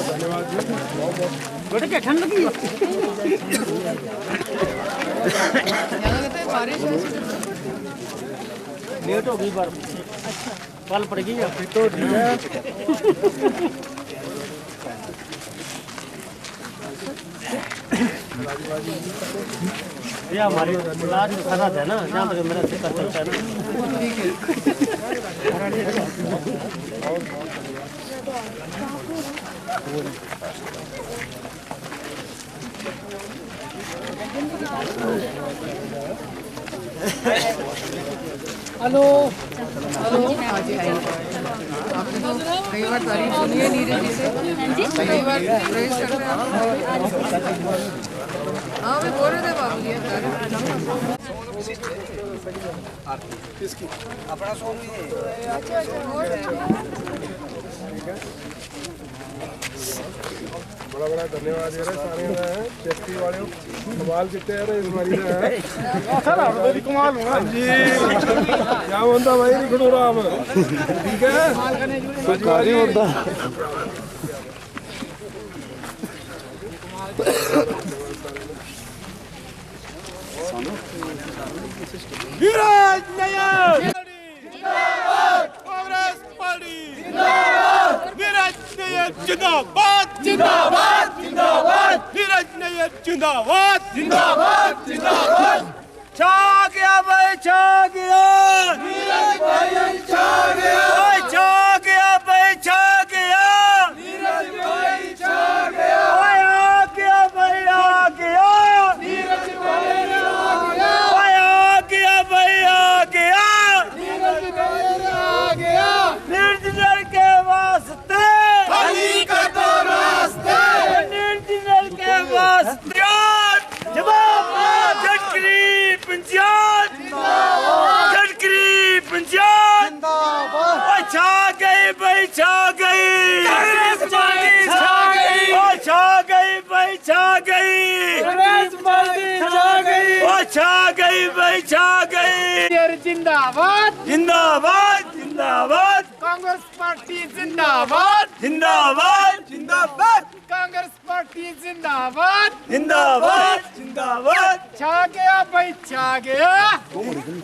धन्यवाद जी, बहुत बहुत ठंड लगी लेट हो गई बार कल पड़ेगी तो ठीक है। ये हमारी इलाज में खराब है ना, जहाँ तक मेरा से कर सकता है ना। हेलो हेलो, हाँ जी आपने तो कई बार तारीफ सुनी है नीरज जी से, कई बार प्रेज करते हैं आप। हाँ मैं बोल रहे थे बाबू जी किसकी अपना सोनी है। बड़ा बड़ा धन्यवाद यार सारे चेस्टी वाले कमाल कितने यार इस बारी है कमाल होगा जी। क्या होता भाई रिकड़ो राम ठीक है नीरज नायर जिंदाबाद, कांग्रेस पार्टी जिंदाबाद, नीरज नायर जिंदाबाद जिंदाबाद जिंदाबाद, नीरज नायर जिंदाबाद जिंदाबाद जिंदाबाद। छा गया भाई, छा गया नीरज भाई, छा गया भाई, छा गया भाई, छा गया नीरज भाई, छा गया भाई, आ गया भाई, आ गया नीरज भाई, आ गया भाई, आ गया भाई, आ गया नीरज भाई, आ गया। निर्जनल के वास्ते खाली कर दो रास्ते, निर्जनल के वास्ते जवाब झटकरी पंचायत जिंदाबाद, झटकरी पंचायत जिंदाबाद। छा गई भाई, छा गई कांग्रेस पार्टी, छा गई छा गई भाई, छा गई कांग्रेस पार्टी, छा गई छा गई भाई, छा गई जिंदाबाद जिंदाबाद जिंदाबाद, कांग्रेस पार्टी जिंदाबाद जिंदाबाद जिंदाबाद, कांग्रेस पार्टी जिंदाबाद जिंदाबाद जिंदाबाद। छा गया भाई, छा गया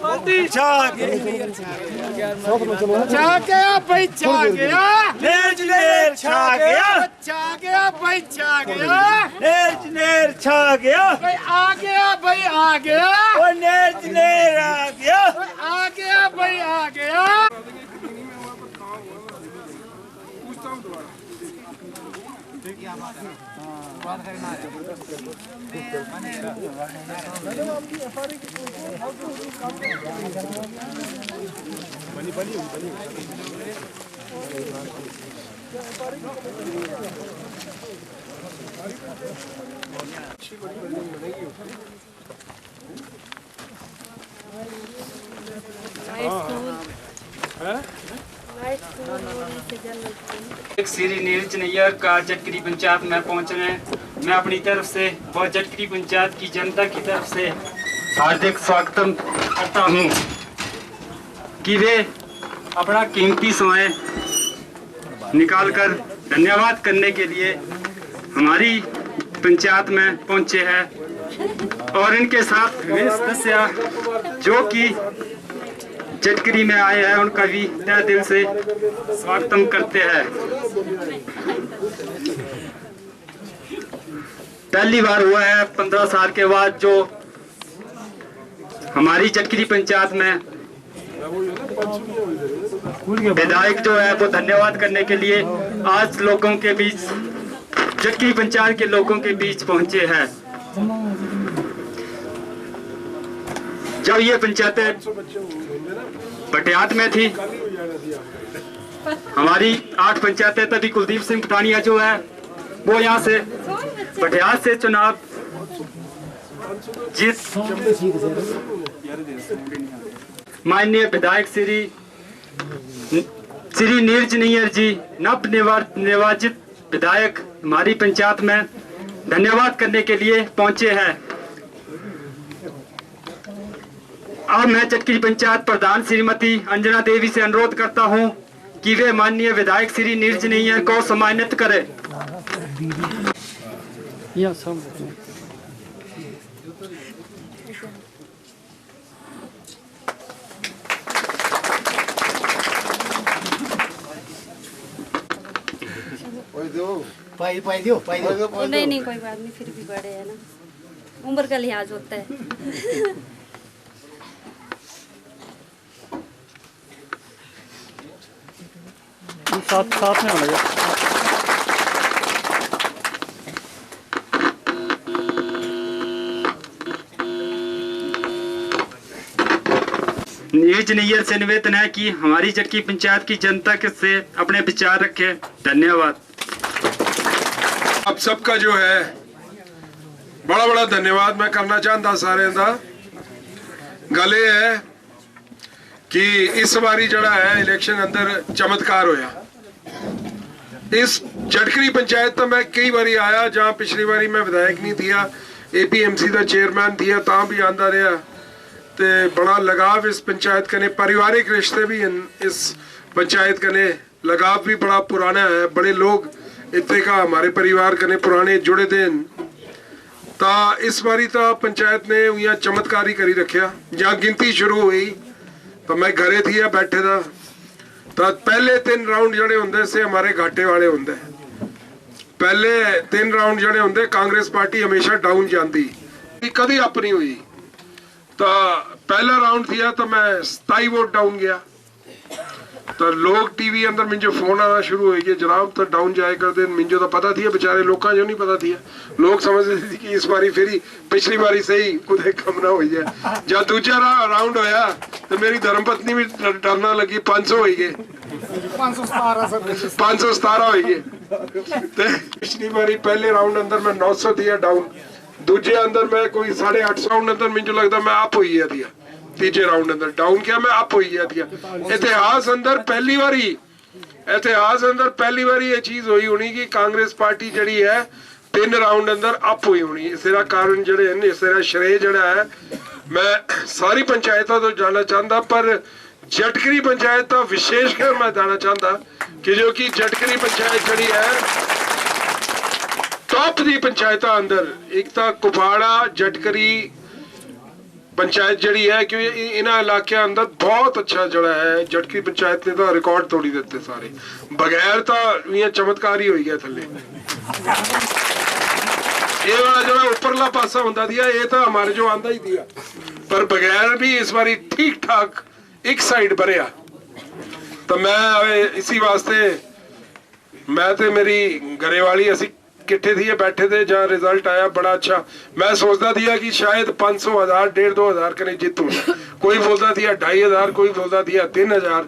पार्टी, छा गया छा गया भाई, छा गया नेर छा गया, छा गया भाई, छा गया नेर छा गया भाई, आ गया भाई, आ गया नेर आ गया, आ गया भाई, आ गया। एक श्री नीरज नैयर का झटकरी पंचायत में पहुंचने, मैं अपनी तरफ से व झटकरी पंचायत की जनता की तरफ से हार्दिक स्वागत करता हूं कि वे अपना कीमती समय निकालकर धन्यवाद करने के लिए हमारी पंचायत में पहुंचे हैं और इनके साथ वे सदस्य जो कि झटकरी में आए हैं उनका भी तहे दिल से स्वागतम करते हैं। पहली बार हुआ है 15 साल के बाद जो हमारी झटकरी पंचायत में विधायक जो है वो धन्यवाद करने के लिए आज लोगों के बीच, झटकरी पंचायत के लोगों के बीच पहुंचे हैं। जब ये पंचायतें पटियात में थी, हमारी 8 पंचायतें, तभी कुलदीप सिंह पठानिया जो है वो यहाँ से पटियात से चुनाव जीत माननीय विधायक श्री नीरज नैयर जी नव निर्वाचित विधायक हमारी पंचायत में धन्यवाद करने के लिए पहुंचे हैं। अब मैं झटकरी पंचायत प्रधान श्रीमती अंजना देवी से अनुरोध करता हूं कि वे माननीय विधायक श्री नीरज नैयर को सम्मानित करें। नहीं कोई बात नहीं, फिर भी बड़े है ना, उम्र का लिहाज होता है। साथ में होना नीरज नैयर से निवेदन है कि हमारी झटकरी पंचायत की जनता के से अपने विचार रखें। धन्यवाद। आप सबका जो है बड़ा बड़ा धन्यवाद मैं करना चाहता सारे का। गले है कि इस बारी जड़ा है इलेक्शन अंदर चमत्कार होया। इस झटकरी पंचायत तो मैं कई बारी आया, जहाँ पिछली बारी मैं विधायक नहीं थिया, APMC का चेयरमैन थिया, ता भी आंदा रहा। ते बड़ा लगाव इस पंचायत कने, पारिवारिक रिश्ते भी इस पंचायत कने, लगाव भी बड़ा पुराना है। बड़े लोग इतने का हमारे परिवार कने पुराने जुड़े थे। ਤਾਂ ਇਸ ਵਾਰੀ ਤਾਂ ਪੰਚਾਇਤ ਨੇ ਉਈਆਂ ਚਮਤਕਾਰੀ ਕਰੀ ਰੱਖਿਆ। ਜਾਂ ਗਿਣਤੀ ਸ਼ੁਰੂ ਹੋਈ ਤਾਂ मैं घरे थी बैठे था, तो पहले 3 राउंड जड़े होंगे से हमारे घाटे वाले होंगे। पहले 3 राउंड जड़े होंगे कांग्रेस पार्टी हमेशा डाउन जाती, कभी अप नहीं हुई। तो पहला राउंड थी तो मैं 27 वोट डाउन गया। तो लोग टीवी अंदर मिंजो फोन आना शुरू हो गए, जनाब तो डाउन जाए करते। मिंजो तो पता थी बेचारे लोगों जो नहीं पता थी, लोग समझते थे कि इस बारी फिर पिछली बारी से ही कुछ कम ना हो जाए। जब दूसरा राउंड होया तो मेरी धर्मपत्नी भी डरना लगी। 500 हो गए, 517 हो गए। पिछली बारी पहले राउंड अंदर मैं 900 दिया डाउन, दूजे अंदर मैं कोई 850 राउंड अंदर मिंजो लगता मैं अप हो दिया। तीजे राउंड अंदर डाउन किया मैं अप हो गया दिया। इतिहास अंदर पहली बारी ये चीज हुई होनी कि कांग्रेस पार्टी जड़ी है 3 राउंड अंदर अप हुई होनी। इसका कारण जड़े हैं, इसका श्रेय जड़ा है मैं सारी पंचायतों तो जाना चाहता, पर जटकरी पंचायत तो विशेषकर मैं जाना चाहता कि जो कि जटकरी पंचायत जड़ी है टॉप दी पंचायत अंदर एक तो कुपाड़ा जटकरी पंचायत जड़ी है, क्योंकि इन्होंने इलाके अंदर बहुत अच्छा जड़ा है। जटकरी पंचायत ने तो रिकॉर्ड तोड़ी देते सारे, बगैर तो ये चमत्कार ही हो गया थले। ये वाला जड़ा उपरला पासा होता दिया ये तो हमारे जो आंदा ही दिया, पर बगैर भी इस बारी ठीक ठाक एक साइड भरिया। तो मैं इसी वास्ते मैं ते मेरी घरेवाली असी किट्ठे थी बैठे थे, जहाँ रिजल्ट आया बड़ा अच्छा। मैं सोचता था कि शायद 500 1000 1,500 कने जीतूं। कोई बोलता था 2,500, कोई बोलता था 3,000।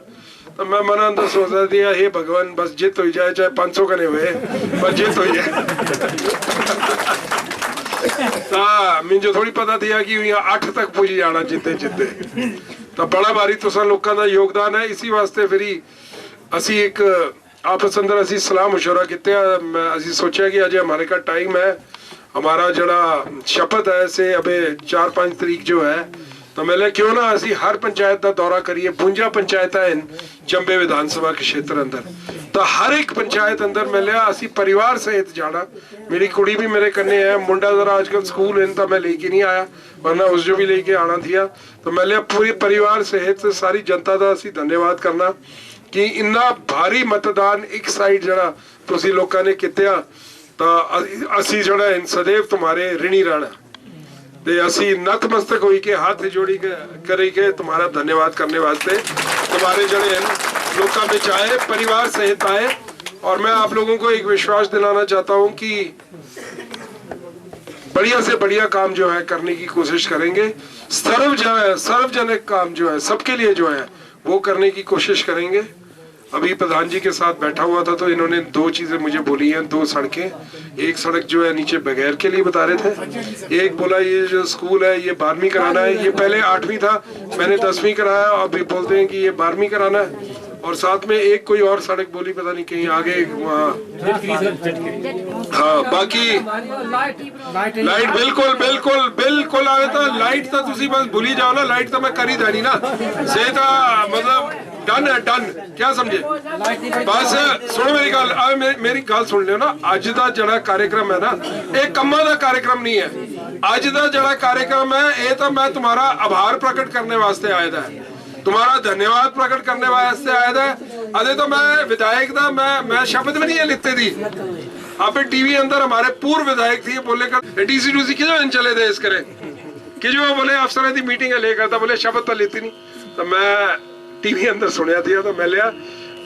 तो मैं मन अंदर सोचता था हे भगवान बस जीत हो जाए, चाहे 500 कने हुए बस जीत हो जाए। मुझे थोड़ी पता था कि 8 तक पुज जाना जिते जिते। तो बड़ा भारी तुसा लोगों का योगदान है। इसी वास्ते फिर असी एक आपस अंदर असी सलाह मशवरा किया। असी सोचा कि अजय हमारे का टाइम है, हमारा जड़ा शपथ है से अबे 4-5 तरीक जो है, तो मैंने क्यों ना असी हर पंचायत का दौरा करिए। 52 पंचायत है चंबे विधानसभा के क्षेत्र अंदर, तो हर एक पंचायत अंदर मिले असी परिवार सहित जाना। मेरी कुड़ी भी मेरे कन्ने है, मुंडा जरा आजकल स्कूल है तो मैं लेके नहीं आया, वरना उस जो भी लेके आना था। तो मैंने पूरे परिवार सहित सारी जनता का असी धन्यवाद करना कि इन्ना भारी मतदान एक साइड जड़ा तुसी लोगों ने किया। तो असी जड़ा सदैव तुम्हारे ऋणी रहना, ते असी नतमस्तक होई के हाथ जोड़ी करे के तुम्हारा धन्यवाद करने वास्ते। तुम्हारे जड़े लोगों में आए, परिवार सहित आए। और मैं आप लोगों को एक विश्वास दिलाना चाहता हूं कि बढ़िया से बढ़िया काम जो है करने की कोशिश करेंगे। सार्वजनिक काम जो है सबके लिए जो है वो करने की कोशिश करेंगे। अभी प्रधान जी के साथ बैठा हुआ था तो इन्होंने 2 चीजें मुझे बोली हैं, 2 सड़कें। एक सड़क जो है नीचे बगैर के लिए बता रहे थे, एक बोला ये जो स्कूल है ये 12वीं कराना है। ये पहले 8वीं था, मैंने 10वीं कराया, अभी बोलते हैं कि ये 12वीं कराना है। और साथ में एक कोई और सड़क बोली, पता नहीं कहीं आगे वहाँ। हाँ बाकी लाइट बिल्कुल बिल्कुल बिल्कुल आवे तो लाइट तो तुसी बस भूली जाओ ना, लाइट तो मैं करी देनी ना से तो मतलब डन है डन। क्या समझे बस सुनो मेरी गल, मेरी गल सुन लियो ना। अज का जड़ा कार्यक्रम है ना ये कम्मा का कार्यक्रम नहीं है। अज का जड़ा कार्यक्रम है ये तो मैं तुम्हारा आभार प्रकट करने वास्ते आया था, तुम्हारा धन्यवाद प्रकट करने वास्ते आया था। अरे तो मैं विधायक था, मैं शब्द भी नहीं है लिखते थी। आप टीवी अंदर हमारे पूर्व विधायक थी बोले कर डीसी डूसी क्यों चले थे इस करे कि जो बोले अफसर की मीटिंग लेकर था, बोले शब्द तो लेती नहीं। तो मैं टीवी अंदर सुनिया थी तो मैं लिया,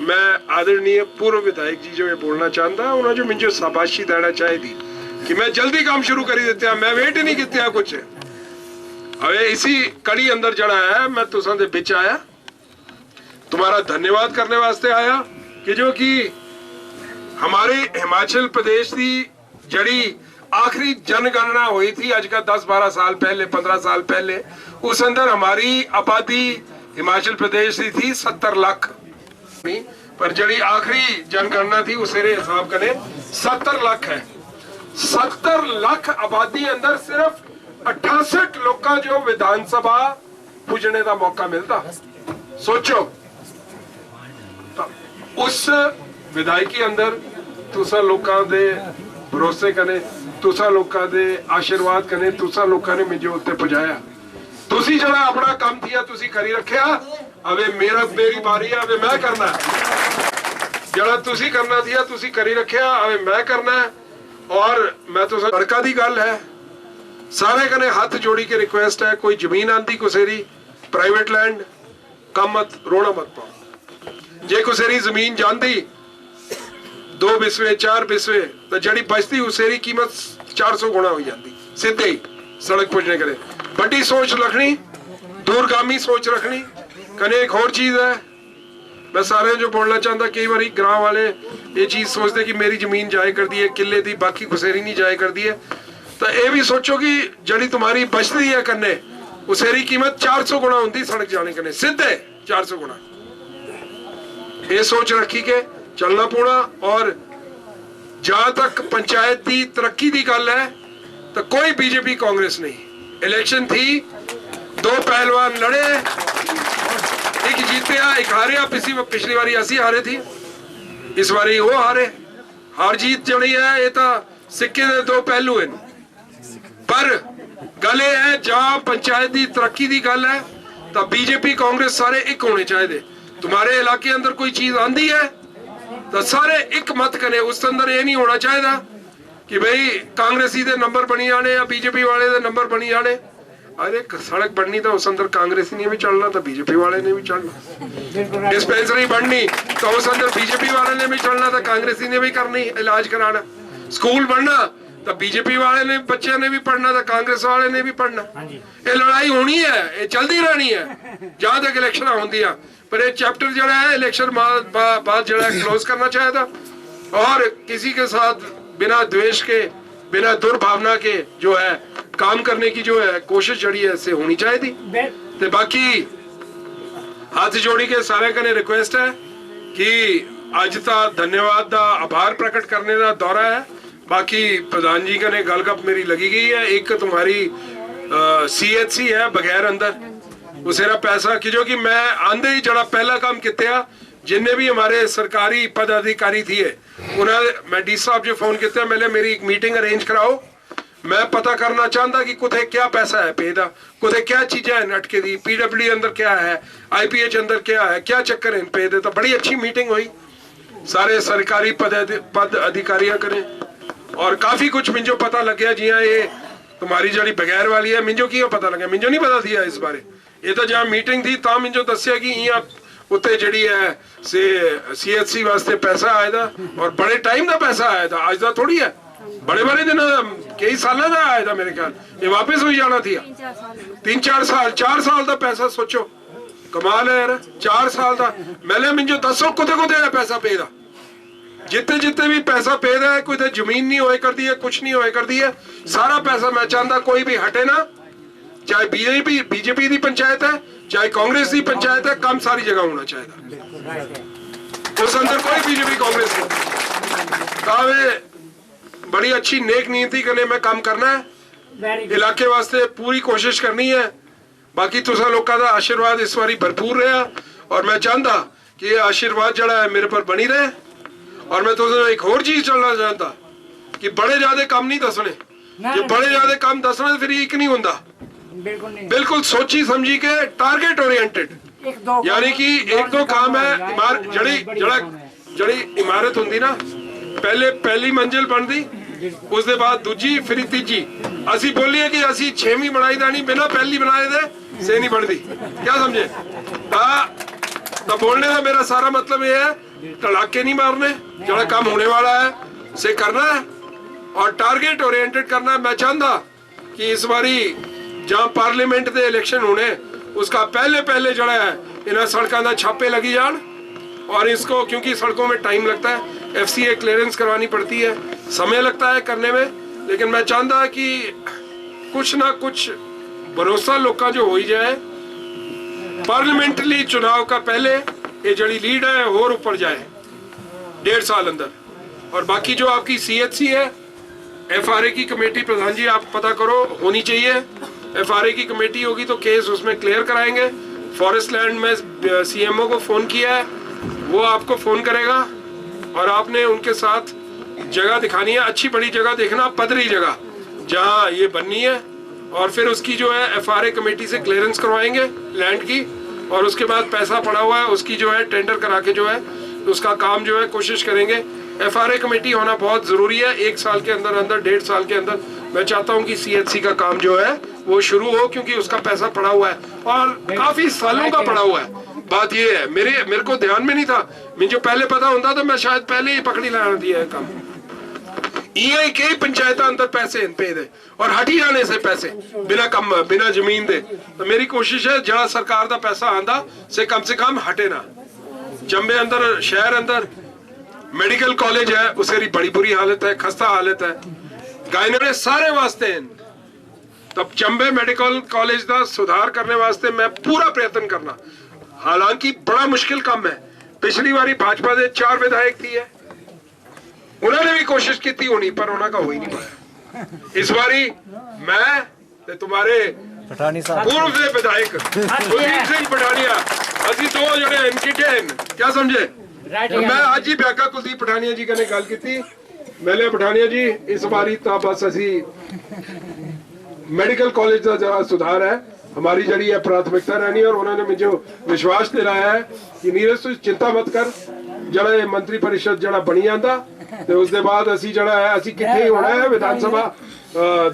मैं आदरणीय पूर्व विधायक जी जो ये बोलना चाहता उन्होंने जो मुझे शाबाशी देना चाहे थी कि मैं जल्दी काम शुरू कर देते, मैं वेट ही नहीं किया कुछ। अरे इसी कड़ी अंदर जड़ा है मैं तुसां दे बिच आया, तुम्हारा धन्यवाद करने वास्ते आया कि जो कि हमारे हिमाचल प्रदेश की जड़ी आखिरी जनगणना हुई थी आज का 10-12 साल पहले, 15 साल पहले। उस अंदर हमारी आबादी हिमाचल प्रदेश की थी 70 लाख, पर जड़ी आखिरी जनगणना थी उस हिसाब करें 70 लाख है। 70 लाख आबादी अंदर सिर्फ 68 लोगों जो विधानसभा पुजने का मौका मिलता। सोचो तो उस विधायकी अंदर तुसा लोगों दे भरोसे कने, तुसा लोकां दे आशीर्वाद कने, तुसा लोकां ने मुझे उत्ते पहुंचाया। तुसी जड़ा अपना काम किया तुसी करी रखिया, अबे मेरी बारी है, अबे मैं करना है। जड़ा तुसी करना दिया तुसी करी रखिया, अबे मैं करना है। और मैं तो सड़का दी गल है, सारे कने हाथ जोड़ी के रिक्वेस्ट है, कोई जमीन आंदी कुसेरी प्राइवेट लैंड कम मत रोना मत पाओ। जे कुसेरी जमीन जाती 2 बिस्वे 4 बिस्वे तो जड़ी बचती उसेरी कीमत 400 गुना हो जाती सीधे ही सड़क पुजने करे। बड़ी सोच रखनी, दूरगामी सोच रखनी। कने एक और चीज है, मैं सारे जो बोलना चाहता, कई बार गांव वाले ये चीज सोचते कि मेरी जमीन जाए कर दी है किले दी, बाकी कुसेरी नहीं जाए कर दी है। तो ये भी सोचो कि जड़ी तुम्हारी बचती है कन्ने उसेरी कीमत 400 गुना होती सड़क जाने कने, सीधे 400 गुना। ये सोच रखी के चलना पौना। और जहां तक पंचायत की तरक्की की गल है तो कोई बीजेपी कांग्रेस नहीं। इलेक्शन थी, 2 पहलवान लड़े, एक जीतया एक हारे। पिछली बारी असी हारे थी, इस बारी वो हारे। हार जीत जड़ी है ये तो सिक्के के 2 पहलू हैं। पर गल ये है जहां पंचायत की तरक्की की गल है तो बीजेपी कांग्रेस सारे एक होने चाहिए। तुम्हारे इलाके अंदर कोई चीज आंदी है तो सारे एक मत करें, उस अंदर ये नहीं होना चाहिए कि भाई कांग्रेसी दे नंबर बनी जाने या बीजेपी वाले दे नंबर बनी जाने। अरे सड़क बननी तो उस अंदर कांग्रेसी ने भी चलना तो बीजेपी वाले ने भी चलना। डिस्पेंसरी बननी तो उस अंदर बीजेपी वाले ने भी चलना तो कांग्रेसी ने भी करनी इलाज कराना। स्कूल बनना तो बीजेपी वाले ने बच्चे ने भी पढ़ना तो कांग्रेस वाले ने भी पढ़ना। ये लड़ाई होनी है, ये चलती रहनी है जहां तक इलेक्शन होंगी। पर ये चैप्टर जड़ा है इलेक्शन बाद जड़ा क्लोज करना चाहिए था। और किसी के साथ बिना द्वेष के, बिना दुर्भावना के जो है काम करने की जो है कोशिश जड़ी है इससे होनी चाहिए थी। तो बाकी हाथ जोड़ी के सारे कने रिक्वेस्ट है कि अज का धन्यवाद का आभार प्रकट करने का दौरा है। बाकी प्रधान जी कने गलगप मेरी लगी गई है। एक तुम्हारी CHC है बगैर अंदर उसेरा पैसा की, जो कि मैं आंदे ही जड़ा पहला काम किया, जिन्ने भी हमारे सरकारी पदाधिकारी थी है उन्हें मैं डी साहब जो फोन किया, मैंने मेरी एक मीटिंग अरेंज कराओ। मैं पता करना चाहता कि कुछ क्या पैसा है पे दा, कुछ क्या चीजें हैं अटके दी, PWD अंदर क्या है, IPH अंदर क्या है, क्या चक्कर है पे दे। तो बड़ी अच्छी मीटिंग हुई, सारे सरकारी पद अधिकारियां करें और काफी कुछ मिंजो पता लग गया। जी हाँ, ये तुम्हारी जड़ी बगैर वाली है, मिंजो की पता लगे, मिंजो नहीं पता थी इस बारे। ये तो जहाँ मीटिंग थी ता मिंजो दसिया कि यहाँ उत्ते जड़ी है से CHC वास्ते पैसा आया था और बड़े टाइम का पैसा आया था, आज का थोड़ी है, बड़े बड़े दिन कई साल का आया था मेरे ख्याल। ये वापस हो जाना थी 3-4 साल, 4 साल का पैसा। सोचो कमाल है यार, 4 साल का। मैंने मिंजो दसो कुते है पैसा पे दा, जितने जितने भी पैसा पे दा है, कोई तो जमीन नहीं होए कर दी है, कुछ नहीं होए कर दी है, सारा पैसा मैं चाहता कोई भी हटे ना, चाहे बीजेपी की पंचायत है चाहे कांग्रेस की पंचायत है, काम सारी जगह होना चाहिए। उस अंदर कोई बीजेपी कांग्रेस नहीं। बड़ी अच्छी नेक नीति करने में काम करना है, इलाके वास्ते पूरी कोशिश करनी है। बाकी तुसा लोगों का आशीर्वाद इस बारी भरपूर रहा और मैं चाहता कि ये आशीर्वाद जड़ा है मेरे पर बनी रहे। और मैं तुझे एक और चीज चलना चाहता कि बड़े ज्यादा काम नहीं दसने, जो बड़े ज्यादा काम दसना फिर एक नहीं होता। बिल्कुल सोची समझी के टारगेट ओरिएंटेड, यानी कि 1-2 काम है। जड़ी इमारत होंगी ना, पहले पहली मंजिल बनती, उसके बाद दूजी फिर तीजी। असी बोलिए कि असी 6वीं बनाई दानी बिना पहली बनाए दे से नहीं बनती, क्या समझे? तो बोलने का मेरा सारा मतलब ये है तड़ाके नहीं मारने, जड़ा काम होने वाला है से करना है और टारगेट ओरिएंटेड करना है। मैं चाहता कि इस बारी जहाँ पार्लियामेंट के इलेक्शन होने उसका पहले जड़ा है इन सड़कों का छापे लगी जान। और इसको क्योंकि सड़कों में टाइम लगता है, FCA क्लियरेंस करवानी पड़ती है, समय लगता है करने में, लेकिन मैं चाहता कि कुछ ना कुछ भरोसा लोग जो हो ही जाए। पार्लियामेंट्री चुनाव का पहले ये जड़ी लीड है और ऊपर जाए 1.5 साल अंदर। और बाकी जो आपकी CHC है, FRA की कमेटी प्रधान जी आप पता करो होनी चाहिए। FRA की कमेटी होगी तो केस उसमें क्लियर कराएंगे। फॉरेस्ट लैंड में CMO को फोन किया है, वो आपको फोन करेगा और आपने उनके साथ जगह दिखानी है, अच्छी बड़ी जगह देखना, पधरी जगह जहाँ ये बननी है, और फिर उसकी जो है FRA कमेटी से क्लियरेंस करवाएंगे लैंड की, और उसके बाद पैसा पड़ा हुआ है उसकी जो है टेंडर करा के जो है उसका काम जो है कोशिश करेंगे। FRA कमेटी होना बहुत ज़रूरी है। 1 साल के अंदर अंदर 1.5 साल के अंदर मैं चाहता हूँ कि CHC का काम जो है वो शुरू हो, क्योंकि उसका पैसा पड़ा हुआ है और काफ़ी सालों का पड़ा हुआ है। बात ये है, मेरे को ध्यान में नहीं था, मुझे जो पहले पता होता तो मैं शायद पहले ही पकड़ी लाना दिया है काम। ये कई पंचायत अंदर पैसे पे दे और हटी जाने से पैसे बिना जमीन दे, तो मेरी कोशिश है जहाँ सरकार का पैसा आंदा से कम हटे ना। चंबे अंदर शहर अंदर मेडिकल कॉलेज है, उसकी बड़ी बुरी हालत है, खस्ता हालत है, गायने सारे वास्ते हैं। तब चंबे मेडिकल कॉलेज का सुधार करने वास्ते मैं पूरा प्रयत्न करना, हालांकि बड़ा मुश्किल काम है। पिछली बारी भाजपा के 4 विधायक थी है, उन्होंने भी कोशिश की थी होनी, पर उन्होंने हो ही नहीं पाया। इस बारी मैं तुम्हारे पूर्व के विधायक कुलदीप सिंह पठानिया असि 2 जने इनकिटे हैं, क्या समझे। मैं आज ही बैका कुलदीप पठानिया जी कने गल की, मैंने पठानिया जी इस बारी तो बस असी मेडिकल कॉलेज का जरा सुधार है हमारी जड़ी है प्राथमिकता रहनी, और उन्होंने मुझे विश्वास दिलाया है कि नीरज तू चिंता मत कर, जड़ा मंत्री परिषद जड़ा बनी जाता तो उसके बाद असी जड़ा है असी किथे होना है विधानसभा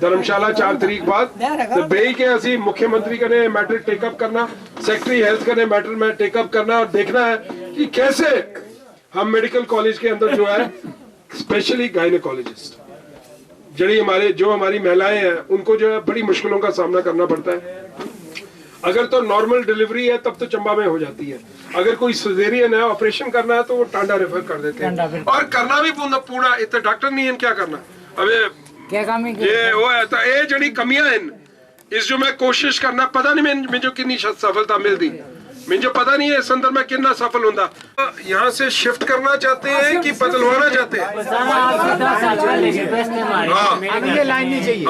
धर्मशाला 4 तारीख बाद तो बेई के असी मुख्यमंत्री कने मैटर टेकअप करना, सेक्रेटरी हेल्थ कने मैटर में टेकअप करना और देखना है कि कैसे हम मेडिकल कॉलेज के अंदर जो है स्पेशली गायनेकोलॉजिस्ट जो हमारी महिलाएं हैं उनको जो है बड़ी मुश्किलों का सामना करना पड़ता है। अगर तो नॉर्मल डिलीवरी है तब तो चंबा में हो जाती है, अगर कोई सिजेरियन है ऑपरेशन करना है तो वो टांडा रेफर कर देते हैं, और करना भी पूरा इतना डॉक्टर नहीं है क्या करना। अबे ये वो है तो ये जड़ी कमियां हैं, इस जो मैं कोशिश करना पता नहीं मैं जो कितनी सफलता मिलती, मुझे पता नहीं है इस अंदर में कितना सफल होता। यहाँ से शिफ्ट करना चाहते हैं कि बदलवाना चाहते हैं? ये लाइन नहीं चाहिए,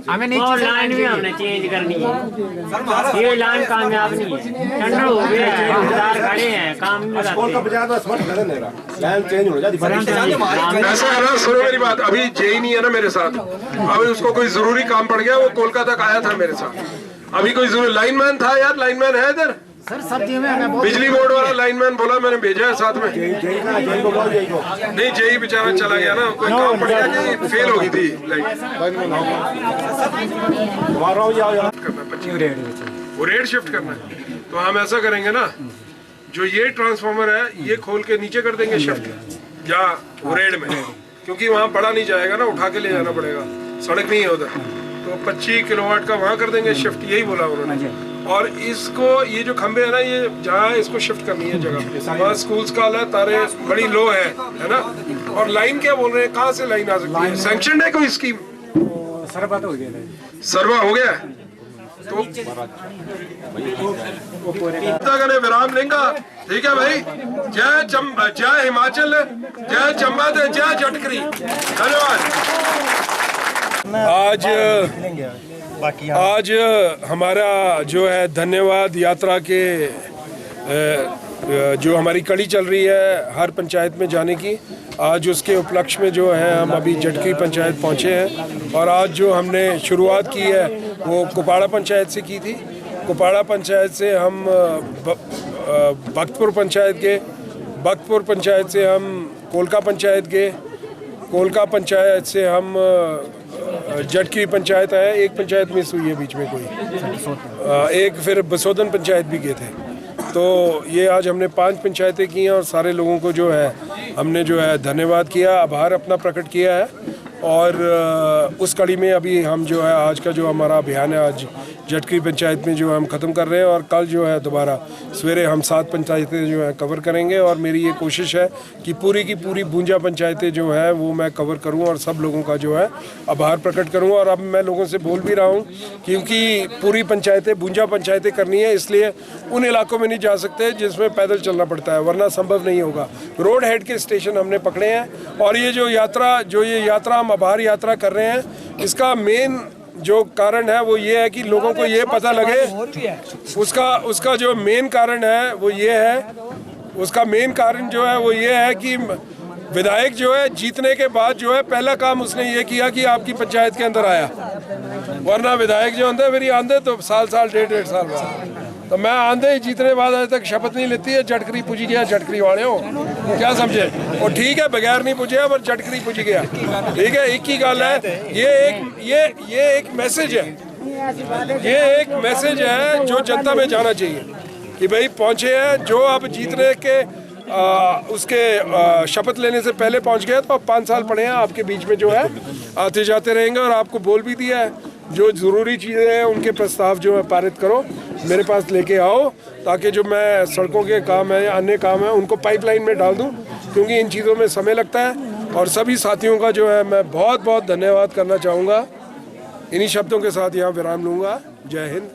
हमें नहीं चाहिए, लाइन भी हमने चेंज करनी है। ये लाइन कामयाब नहीं है, टेंडर हो गया है, ठेकेदार खड़े हैं, काम नहीं ऐसा है ना। सुनो मेरी बात, अभी जेई नहीं है ना मेरे साथ, अभी उसको कोई जरूरी काम पड़ गया, वो कोलकाता का आया था मेरे साथ, अभी कोई जरूरी लाइनमैन था यार, लाइनमैन है इधर बिजली बोर्ड वाला लाइनमैन बोला, मैंने भेजा है साथ में। नहीं जेई बेचारा चला गया ना, कोई काम पड़ गया कि फेल हो गई थी वो रेड शिफ्ट करना है। तो हम ऐसा करेंगे ना, जो ये ट्रांसफार्मर है ये खोल के नीचे कर देंगे शिफ्ट या रेड में, क्योंकि वहाँ बड़ा नहीं जाएगा ना, उठा के ले जाना पड़ेगा, सड़क नहीं है उधर, तो 25 किलोवाट का वहाँ कर देंगे शिफ्ट, यही बोला उन्होंने। और इसको ये जो खंबे है ना, ये जहाँ इसको शिफ्ट करनी है जगह, वहाँ स्कूल्स का है, तारे बड़ी लो है ना। और लाइन क्या बोल रहे हैं, कहाँ से लाइन आ सकती है? सैंक्शन है कोई स्कीम? सर्वा हो गया तो विराम लेंगा, ठीक है भाई। जय हिमाचल, जय चंबा, जय जटकरी, धन्यवाद। आज हमारा जो है धन्यवाद यात्रा के जो हमारी कड़ी चल रही है हर पंचायत में जाने की, आज उसके उपलक्ष्य में जो है हम अभी जटकरी पंचायत पहुंचे हैं। और आज जो हमने शुरुआत की है वो कुपाड़ा पंचायत से की थी। कुपाड़ा पंचायत से हम भक्तपुर पंचायत गए, भक्तपुर पंचायत से हम कोलका पंचायत गए, कोलका पंचायत से हम जटकरी पंचायत आया, एक पंचायत मिस हुई है बीच में कोई, एक फिर बसोदन पंचायत भी गए थे। तो ये आज हमने 5 पंचायतें की हैं और सारे लोगों को जो है हमने जो है धन्यवाद किया, आभार अपना प्रकट किया है। और उस कड़ी में अभी हम जो है आज का जो हमारा अभियान है आज जटकरी पंचायत में जो हम ख़त्म कर रहे हैं, और कल जो है दोबारा सवेरे हम 7 पंचायतें जो है कवर करेंगे। और मेरी ये कोशिश है कि पूरी की पूरी भूंजा पंचायतें जो है वो मैं कवर करूं और सब लोगों का जो है आभार प्रकट करूं। और अब मैं लोगों से बोल भी रहा हूं, क्योंकि पूरी पंचायतें भूंजा पंचायतें करनी है, इसलिए उन इलाकों में नहीं जा सकते जिसमें पैदल चलना पड़ता है, वरना संभव नहीं होगा। रोड हेड के स्टेशन हमने पकड़े हैं। और ये जो यात्रा हम आभार यात्रा कर रहे हैं, इसका मेन जो कारण है वो ये है कि लोगों को ये पता लगे, उसका जो मेन कारण है वो ये है, उसका मेन कारण जो है वो ये है कि विधायक जो है जीतने के बाद जो है पहला काम उसने ये किया कि आपकी पंचायत के अंदर आया, वरना विधायक जो आंदे फिर आंदे तो साल 1.5 साल बाद। तो मैं आंदे ही जीतने के बाद आज तक शपथ नहीं लेती है, झटकरी पूजी गया, झटकरी वाले हो क्या समझे। और ठीक है बगैर नहीं पूछे पर झटकरी पूजी गया, ठीक है। एक ही गल है, ये एक मैसेज है, ये एक मैसेज है जो जनता में जाना चाहिए कि भाई पहुंचे हैं जो अब जीतने के उसके शपथ लेने से पहले पहुंच गए, तो अब 5 साल पड़े हैं आपके बीच में जो है आते जाते रहेंगे। और आपको बोल भी दिया है जो ज़रूरी चीज़ें हैं उनके प्रस्ताव जो है पारित करो, मेरे पास लेके आओ, ताकि जो मैं सड़कों के काम है अन्य काम है उनको पाइपलाइन में डाल दूं, क्योंकि इन चीज़ों में समय लगता है। और सभी साथियों का जो है मैं बहुत बहुत धन्यवाद करना चाहूँगा। इन्हीं शब्दों के साथ यहाँ विराम लूँगा। जय हिंद।